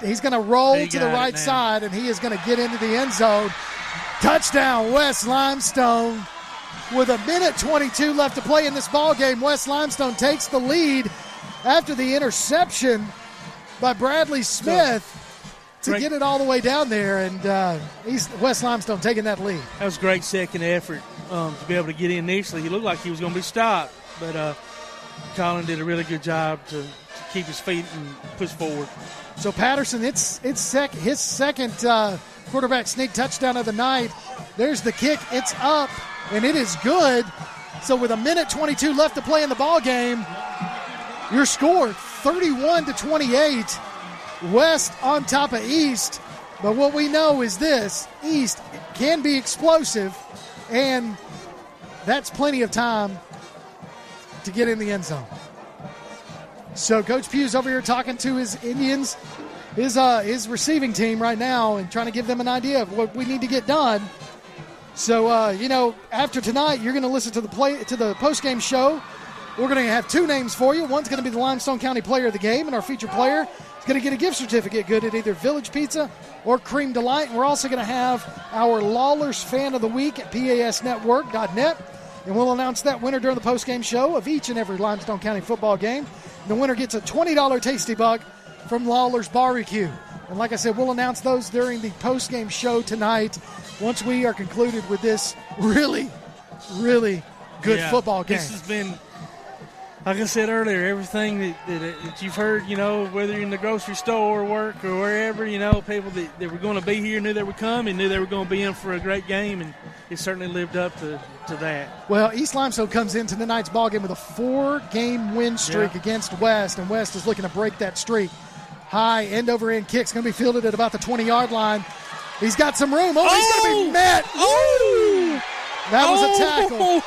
He's going to roll to the right side, and he is going to get into the end zone. Touchdown, West Limestone. With 1:22 left to play in this ball game, West Limestone takes the lead after the interception by Bradley Smith to get it all the way down there, and West Limestone taking that lead. That was a great second effort to be able to get in initially. He looked like he was going to be stopped, but Colin did a really good job to keep his feet and push forward. So Patterson, his second quarterback sneak touchdown of the night. There's the kick. It's up. And it is good. So with 1:22 left to play in the ball game, your score 31-28. West on top of East. But what we know is this: East can be explosive, and that's plenty of time to get in the end zone. So Coach Pugh's over here talking to his Indians, his receiving team right now, and trying to give them an idea of what we need to get done. So, after tonight, you're going to listen to the post-game show we're going to have two names for you. One's going to be the Limestone County Player of the Game, and our featured player is going to get a gift certificate good at either Village Pizza or Cream Delight. And we're also going to have our Lawlers Fan of the Week at pasnetwork.net. And we'll announce that winner during the postgame show of each and every Limestone County football game. The winner gets a $20 Tasty Bug from Lawler's Barbecue. And like I said, we'll announce those during the postgame show tonight once we are concluded with this really, really good football game. This has been, like I said earlier, everything that you've heard, whether you're in the grocery store or work or wherever, people that were going to be here knew they would come and knew they were going to be in for a great game, and it certainly lived up to that. Well, East Limestone comes into tonight's ballgame with a 4-game win streak against West, and West is looking to break that streak. High end-over-end kick's going to be fielded at about the 20-yard line. He's got some room. Oh, he's going to be met. Oh! That was a tackle.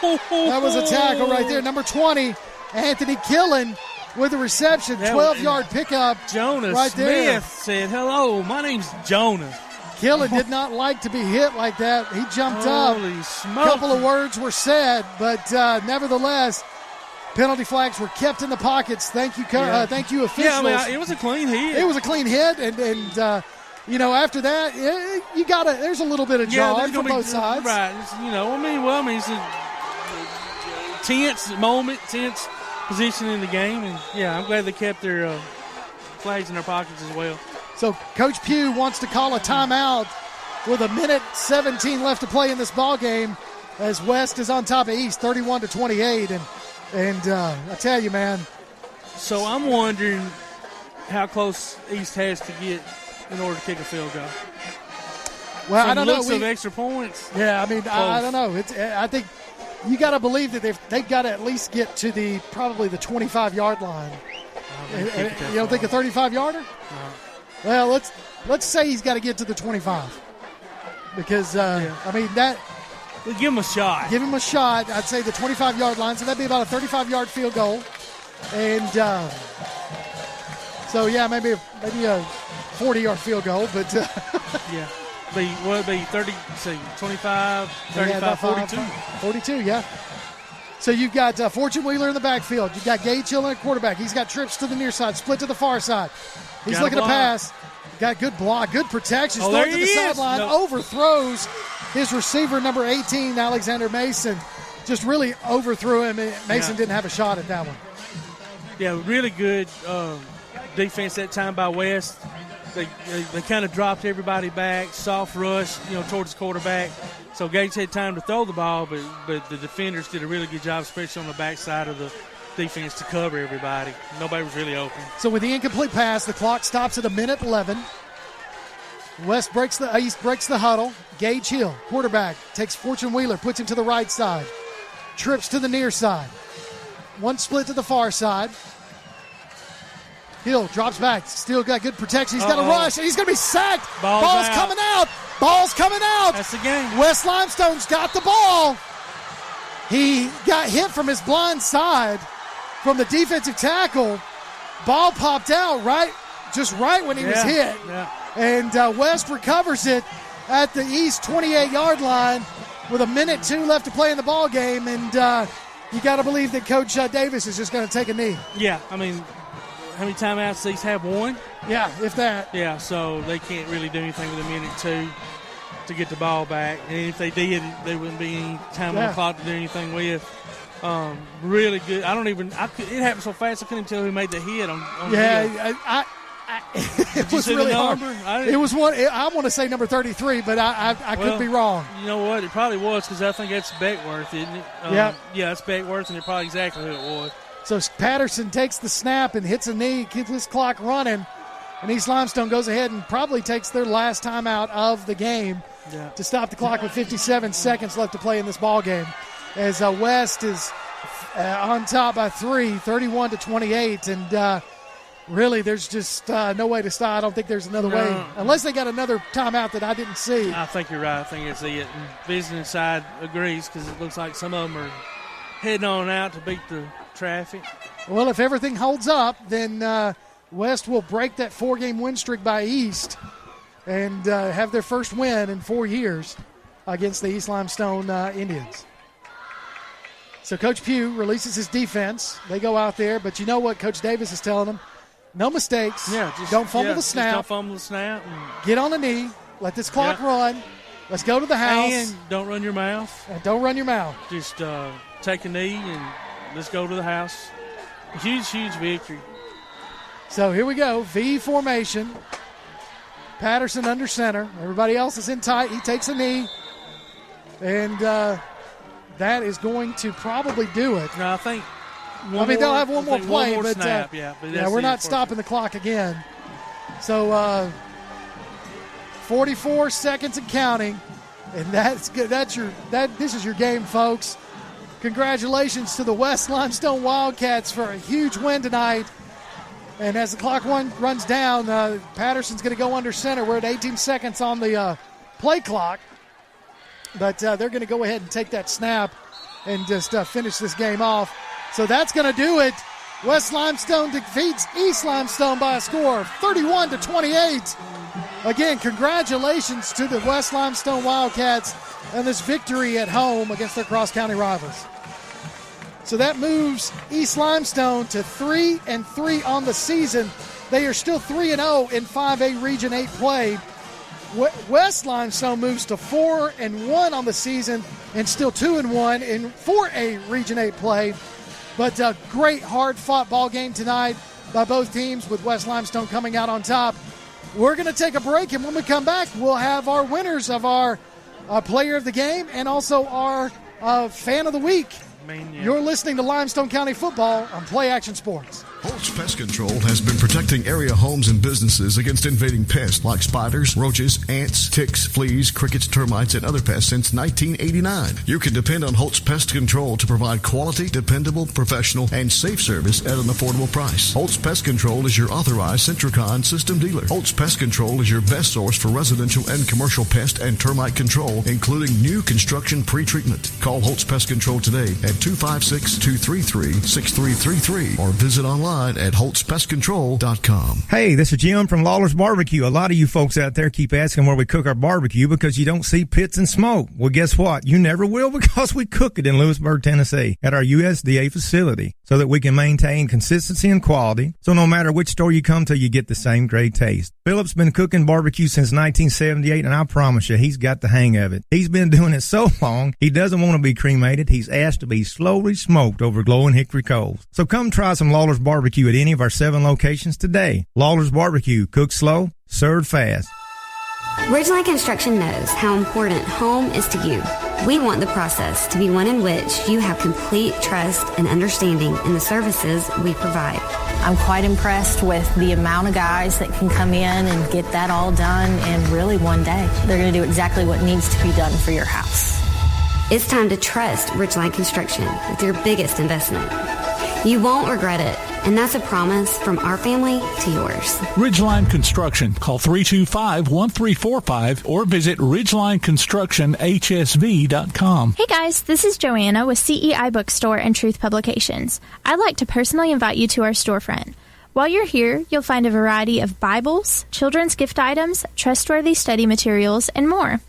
That was a tackle right there. Number 20, Anthony Killen with the reception. 12-yard pickup. Jonas right there. Smith said, hello, my name's Jonas. Killen did not like to be hit like that. He jumped up. Holy smoke. A couple of words were said, but nevertheless, penalty flags were kept in the pockets. Thank you, thank you, officials. Yeah, it was a clean hit. It was a clean hit, and after that, there's a little bit of jawing from both sides. Right. It's a tense moment, tense position in the game, and I'm glad they kept their flags in their pockets as well. So Coach Pugh wants to call a timeout with 1:17 left to play in this ball game, as West is on top of East, 31-28, and I tell you, man. So I'm wondering how close East has to get in order to kick a field goal. Well, I don't know. Of extra points. Yeah, I mean, I don't know. I think you got to believe that they've got to at least get to probably the 25-yard line. You don't think a 35-yarder? No. Well, let's say he's got to get to the 25, because I mean that. Give him a shot. Give him a shot. I'd say the 25-yard line, so that'd be about a 35-yard field goal, and maybe a 40-yard field goal, but it'd be 30, 25, 35, 42. 42, yeah. So you've got Fortune Wheeler in the backfield. You've got Gage Hill at quarterback. He's got trips to the near side, split to the far side. He's looking to pass. Got good block, good protection. Thrown to the sideline, overthrows his receiver, number 18, Alexander Mason. Just really overthrew him. Mason didn't have a shot at that one. Yeah, really good defense that time by West. They kind of dropped everybody back, soft rush, towards the quarterback. So Gates had time to throw the ball, but the defenders did a really good job, especially on the backside of the defense, to cover everybody. Nobody was really open. So with the incomplete pass, the clock stops at 1:11. East breaks the huddle. Gage Hill, quarterback, takes Fortune Wheeler, puts him to the right side, trips to the near side. One split to the far side. Hill drops back, still got good protection. He's got a rush, and he's going to be sacked. Ball's coming out. Ball's coming out. That's the game. West Limestone's got the ball. He got hit from his blind side from the defensive tackle. Ball popped out right when he was hit. Yeah. And West recovers it at the East 28-yard line with 1:02 left to play in the ball game. And you got to believe that Coach Davis is just going to take a knee. Yeah, I mean, how many timeouts these have? One? Yeah, if that. Yeah, so they can't really do anything with 1:02 to get the ball back. And if they did, there wouldn't be any time on the clock to do anything with. Really good. It happened so fast I couldn't even tell who made the hit on the hill. It was really hard. It was one. I want to say number 33, but I could be wrong. You know what? It probably was, because I think that's Beckworth, isn't it? Yeah, it's Beckworth, and it's probably exactly who it was. So Patterson takes the snap and hits a knee, keeps this clock running, and East Limestone goes ahead and probably takes their last timeout of the game to stop the clock with 57 seconds left to play in this ball game, as West is on top by 31-28, and really there's just no way to stop. I don't think there's another way, unless they got another timeout that I didn't see. I think you're right. I think it's it. And visiting side agrees, because it looks like some of them are heading on out to beat the traffic. Well, if everything holds up, then West will break that 4-game win streak by East and have their first win in 4 years against the East Limestone Indians. So Coach Pugh releases his defense. They go out there, but you know what Coach Davis is telling them? No mistakes. Yeah, don't fumble the snap. Don't fumble the snap. Get on the knee. Let this clock run. Let's go to the house. And don't run your mouth. And don't run your mouth. Just take a knee and let's go to the house. A huge, huge victory. So here we go. V formation. Patterson under center. Everybody else is in tight. He takes a knee. And that is going to probably do it. No, I think they'll have one more play. One more but snap, but we're not stopping the clock again. So 44 seconds and counting. And that's good. This is your game, folks. Congratulations to the West Limestone Wildcats for a huge win tonight. And as the clock runs down, Patterson's going to go under center. We're at 18 seconds on the play clock. But they're going to go ahead and take that snap and just finish this game off. So that's going to do it. West Limestone defeats East Limestone by a score of 31-28. Again, congratulations to the West Limestone Wildcats on this victory at home against their cross-county rivals. So that moves East Limestone to 3-3 on the season. They are still 3-0 in 5A Region 8 play. West Limestone moves to 4-1 on the season and still 2-1 in 4A Region 8 play. But a great hard-fought ball game tonight by both teams with West Limestone coming out on top. We're going to take a break, and when we come back, we'll have our winners of our player of the game and also our fan of the week. You're listening to Limestone County Football on Play Action Sports. Holtz Pest Control has been protecting area homes and businesses against invading pests like spiders, roaches, ants, ticks, fleas, crickets, termites, and other pests since 1989. You can depend on Holtz Pest Control to provide quality, dependable, professional, and safe service at an affordable price. Holtz Pest Control is your authorized Centricon system dealer. Holtz Pest Control is your best source for residential and commercial pest and termite control, including new construction pre-treatment. Call Holtz Pest Control today at 256-233-6333 or visit online at HoltzPestControl.com. Hey, this is Jim from Lawler's Barbecue. A lot of you folks out there keep asking where we cook our barbecue because you don't see pits and smoke. Well, guess what? You never will because we cook it in Lewisburg, Tennessee at our USDA facility so that we can maintain consistency and quality. So no matter which store you come to, you get the same great taste. Philip's been cooking barbecue since 1978, and I promise you, he's got the hang of it. He's been doing it so long, he doesn't want to be cremated. He's asked to be slowly smoked over glowing hickory coals. So come try some Lawler's Barbecue at any of our 7 locations today. Lawler's Barbecue, cooked slow, served fast. Ridgeline Construction knows how important home is to you. We want the process to be one in which you have complete trust and understanding in the services we provide. I'm quite impressed with the amount of guys that can come in and get that all done in really one day. They're going to do exactly what needs to be done for your house. It's time to trust Ridgeline Construction with your biggest investment. You won't regret it, and that's a promise from our family to yours. Ridgeline Construction. Call 325-1345 or visit ridgelineconstructionhsv.com. Hey guys, this is Joanna with CEI Bookstore and Truth Publications. I'd like to personally invite you to our storefront. While you're here, you'll find a variety of Bibles, children's gift items, trustworthy study materials, and more.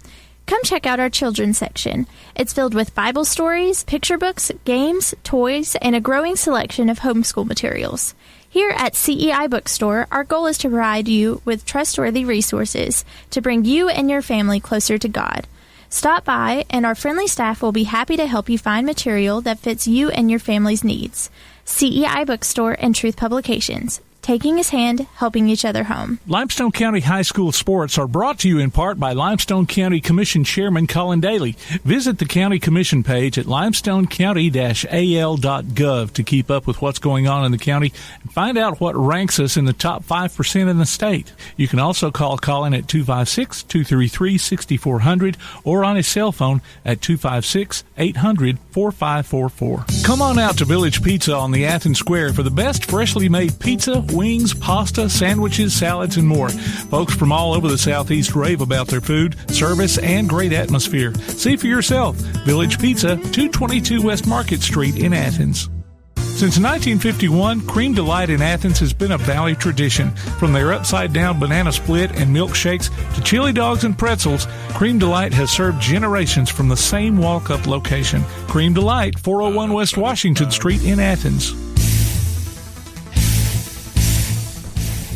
Come check out our children's section. It's filled with Bible stories, picture books, games, toys, and a growing selection of homeschool materials. Here at CEI Bookstore, our goal is to provide you with trustworthy resources to bring you and your family closer to God. Stop by, and our friendly staff will be happy to help you find material that fits you and your family's needs. CEI Bookstore and Truth Publications. Taking his hand, helping each other home. Limestone County High School sports are brought to you in part by Limestone County Commission Chairman Colin Daly. Visit the County Commission page at limestonecounty-al.gov to keep up with what's going on in the county and find out what ranks us in the top 5% in the state. You can also call Colin at 256-233-6400 or on his cell phone at 256-800-4544. Come on out to Village Pizza on the Athens Square for the best freshly made pizza, wings, pasta, sandwiches, salads, and more. Folks from all over the Southeast rave about their food, service, and great atmosphere. See for yourself. Village Pizza, 222 West Market Street in Athens. Since 1951, Cream Delight in Athens has been a Valley tradition. From their upside-down banana split and milkshakes to chili dogs and pretzels, Cream Delight has served generations from the same walk-up location. Cream Delight, 401 West Washington Street in Athens.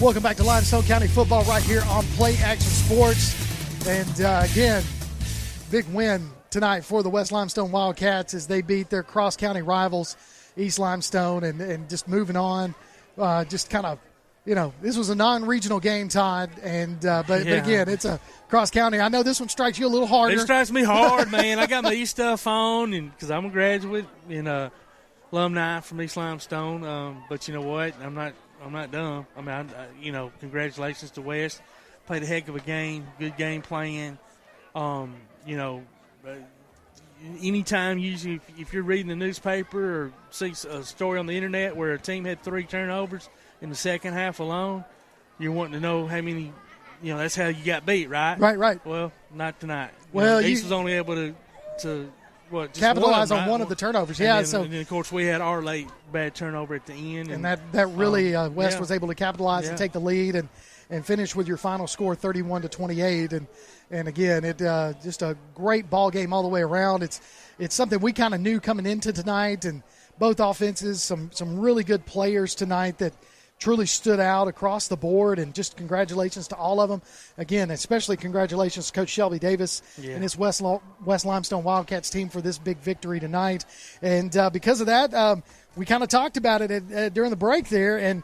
Welcome back to Limestone County football right here on Play Action Sports. And again, big win tonight for the West Limestone Wildcats as they beat their cross-county rivals, East Limestone, and just moving on. Just kind of, this was a non-regional game, Todd, and but again, it's a cross-county. I know this one strikes you a little harder. It strikes me hard, man. I got my East stuff on, and because I'm a graduate and alumni from East Limestone. But you know what? I'm not dumb. I mean, congratulations to West. Played a heck of a game. Good game playing. Anytime, usually, if you're reading the newspaper or see a story on the internet where a team had 3 turnovers in the second half alone, you're wanting to know how many. That's how you got beat, right? Right. Well, not tonight. Well, East was only able to just capitalize on one of the turnovers. And then, of course, we had our late bad turnover at the end. And that really West was able to capitalize and take the lead and finish with your final score 31-28. And again, it just a great ball game all the way around. It's something we kind of knew coming into tonight, and both offenses, some really good players tonight that truly stood out across the board, and just congratulations to all of them. Again, especially congratulations to Coach Shelby Davis and his West Limestone Wildcats team for this big victory tonight. And because of that, we kind of talked about it during the break there, and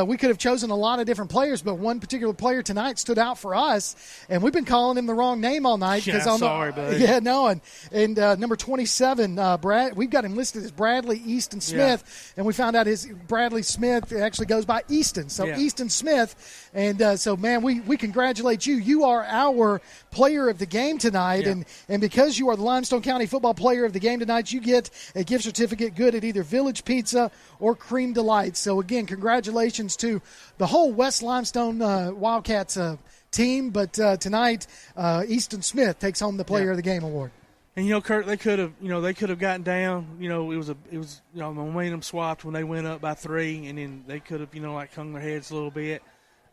we could have chosen a lot of different players, but one particular player tonight stood out for us, and we've been calling him the wrong name all night. Sorry, buddy. Yeah, no, and number 27, Brad, we've got him listed as Bradley Easton Smith, and we found out his Bradley Smith actually goes by Easton, so Easton Smith, and so, man, we congratulate you. You are our player of the game tonight, and because you are the Limestone County football player of the game tonight, you get a gift certificate good at either Village Pizza or Cream Delight. So, again, congratulations to the whole West Limestone Wildcats team, but tonight Easton Smith takes home the Player of the Game award. And Kurt, they could have gotten down. It was momentum swapped when they went up by 3, and then they could have hung their heads a little bit,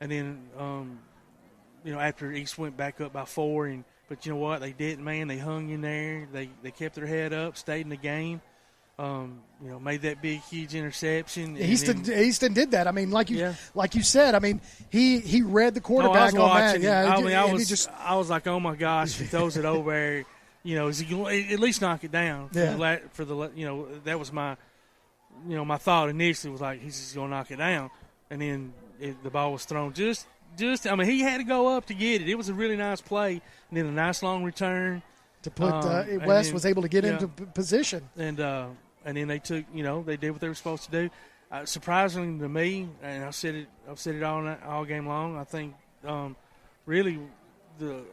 and then after East went back up by 4, but you know what, they didn't, man. They hung in there. They kept their head up, stayed in the game. Made that big, huge interception. Easton did that. I mean, like you said. I mean, he read the quarterback on that. Yeah, I was like, oh my gosh, if he throws it over there, is he going to at least knock it down? For the that was my, my thought initially was like, he's just going to knock it down, and then the ball was thrown just. I mean, he had to go up to get it. It was a really nice play, and then a nice long return. To put West was able to get into position, and then they took they did what they were supposed to do. Surprisingly to me, and I've said it all game long. I think really the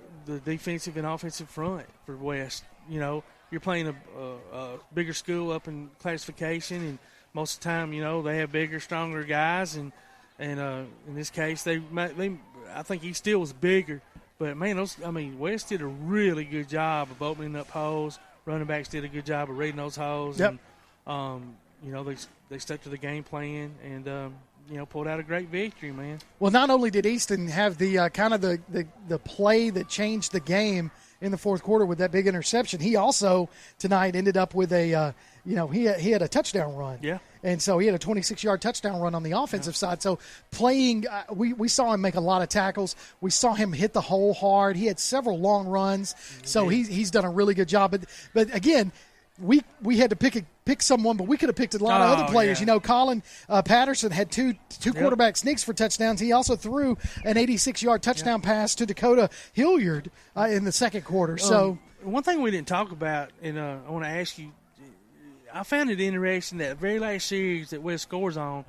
defensive and offensive front for West. You're playing a bigger school up in classification, and most of the time they have bigger, stronger guys, and in this case I think he still was bigger. But, man, West did a really good job of opening up holes. Running backs did a good job of reading those holes. Yep. And, they stuck to the game plan and, pulled out a great victory, man. Well, not only did Easton have the kind of the play that changed the game in the fourth quarter with that big interception, he also tonight ended up with a he had a touchdown run. Yeah. And so he had a 26-yard touchdown run on the offensive side. So playing, we saw him make a lot of tackles. We saw him hit the hole hard. He had several long runs. So he's done a really good job. But again, we had to pick someone, but we could have picked a lot of other players. Yeah. Colin Patterson had two quarterback sneaks for touchdowns. He also threw an 86-yard touchdown pass to Dakota Hilliard in the second quarter. So one thing we didn't talk about, and I want to ask you, I found it interesting that very last series that West scores on,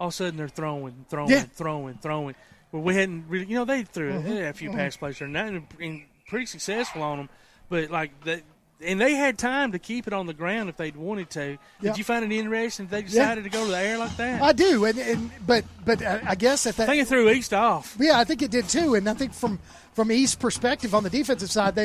all of a sudden they're throwing. Well, we hadn't really, they threw they had a few pass plays there, and pretty successful on them. But and they had time to keep it on the ground if they'd wanted to. Did you find it interesting that they decided to go to the air like that? I do, but I guess at that, I think it threw East off. Yeah, I think it did too, and I think from East's perspective on the defensive side,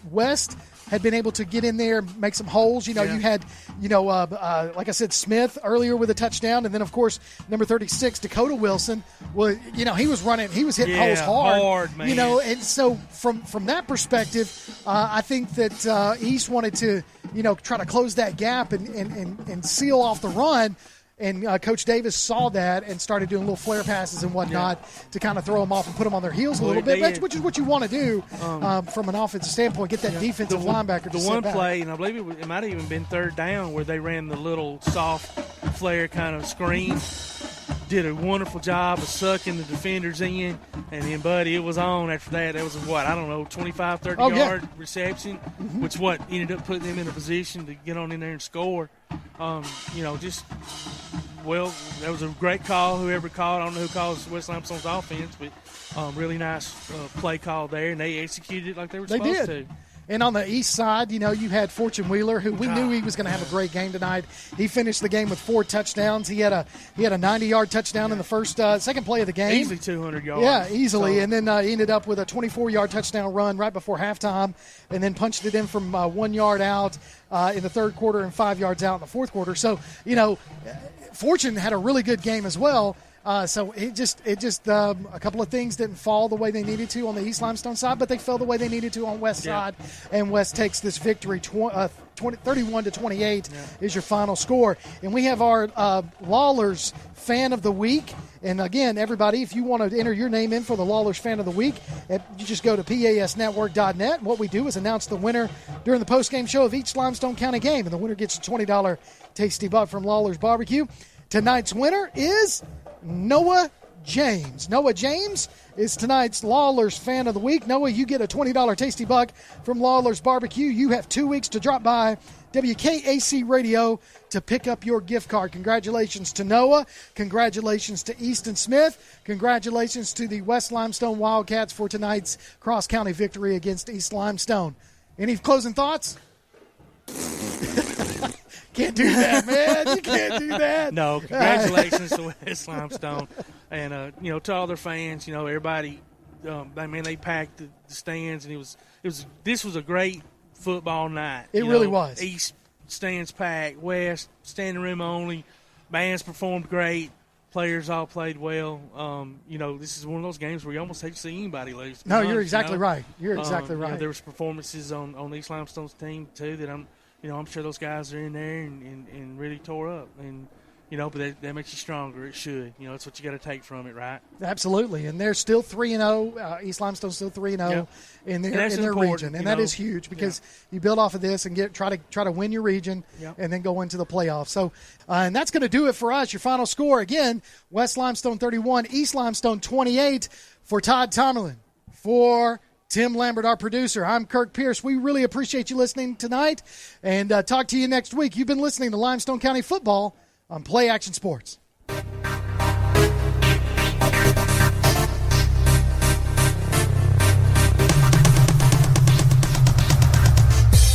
West had been able to get in there, make some holes. You had, like I said, Smith earlier with a touchdown. And then, of course, number 36, Dakota Wilson, was, he was running, he was hitting holes hard. Man. And so from that perspective, I think that East wanted to, try to close that gap and seal off the run. And Coach Davis saw that and started doing little flare passes and whatnot to kind of throw them off and put them on their heels a little bit, which is what you want to do from an offensive standpoint, get that defensive linebacker to the sit one back. play, and I believe it might have even been third down, where they ran the little soft flare kind of screen. Did a wonderful job of sucking the defenders in, and then, buddy, it was on after that. That was 25, 30-yard reception, which ended up putting them in a position to get on in there and score. That was a great call, whoever called. I don't know who calls West Limestone's offense, but really nice play call there, and they executed it like they were supposed to. And on the east side, you had Fortune Wheeler, who we knew he was going to have a great game tonight. He finished the game with 4 touchdowns. He had a 90-yard touchdown in the second play of the game. Easily 200 yards. Yeah, easily. So, and then he ended up with a 24-yard touchdown run right before halftime, and then punched it in from 1 yard out in the third quarter and 5 yards out in the fourth quarter. So, Fortune had a really good game as well. So it just a couple of things didn't fall the way they needed to on the East Limestone side, but they fell the way they needed to on West side, and West takes this victory 31-28 is your final score. And we have our Lawlers Fan of the Week. And again, everybody, if you want to enter your name in for the Lawlers Fan of the Week, you just go to pasnetwork.net. What we do is announce the winner during the postgame show of each Limestone County game, and the winner gets a $20 Tasty Buck from Lawlers Barbecue. Tonight's winner is Noah James. Noah James is tonight's Lawlers Fan of the Week. Noah, you get a $20 Tasty Buck from Lawlers Barbecue. You have 2 weeks to drop by WKAC Radio to pick up your gift card. Congratulations to Noah. Congratulations to Easton Smith. Congratulations to the West Limestone Wildcats for tonight's cross-county victory against East Limestone. Any closing thoughts? Can't do that, man. You can't do that. No, congratulations to West Limestone. And, to all their fans, everybody, they packed the stands, and this was a great football night. It really was. East stands packed, West standing room only. Bands performed great. Players all played well. This is one of those games where you almost hate to see anybody lose. No, you're exactly right. You're exactly right. There was performances on East Limestone's team, too, that I'm sure those guys are in there and really tore up. And, but that makes you stronger. It should. It's what you got to take from it, right? Absolutely. And they're still 3-0. East Limestone's still 3-0 in their region. And that is huge because you build off of this and try to win your region and then go into the playoffs. So, and that's going to do it for us. Your final score, again, West Limestone 31, East Limestone 28 for Todd Tomlin. For Tim Lambert, our producer, I'm Kirk Pierce. We really appreciate you listening tonight, and talk to you next week. You've been listening to Limestone County Football on Play Action Sports.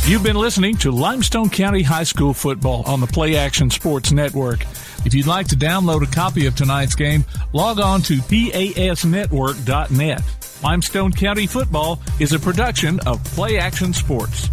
You've been listening to Limestone County High School Football on the Play Action Sports Network. If you'd like to download a copy of tonight's game, log on to pasnetwork.net. Limestone County Football is a production of Play Action Sports.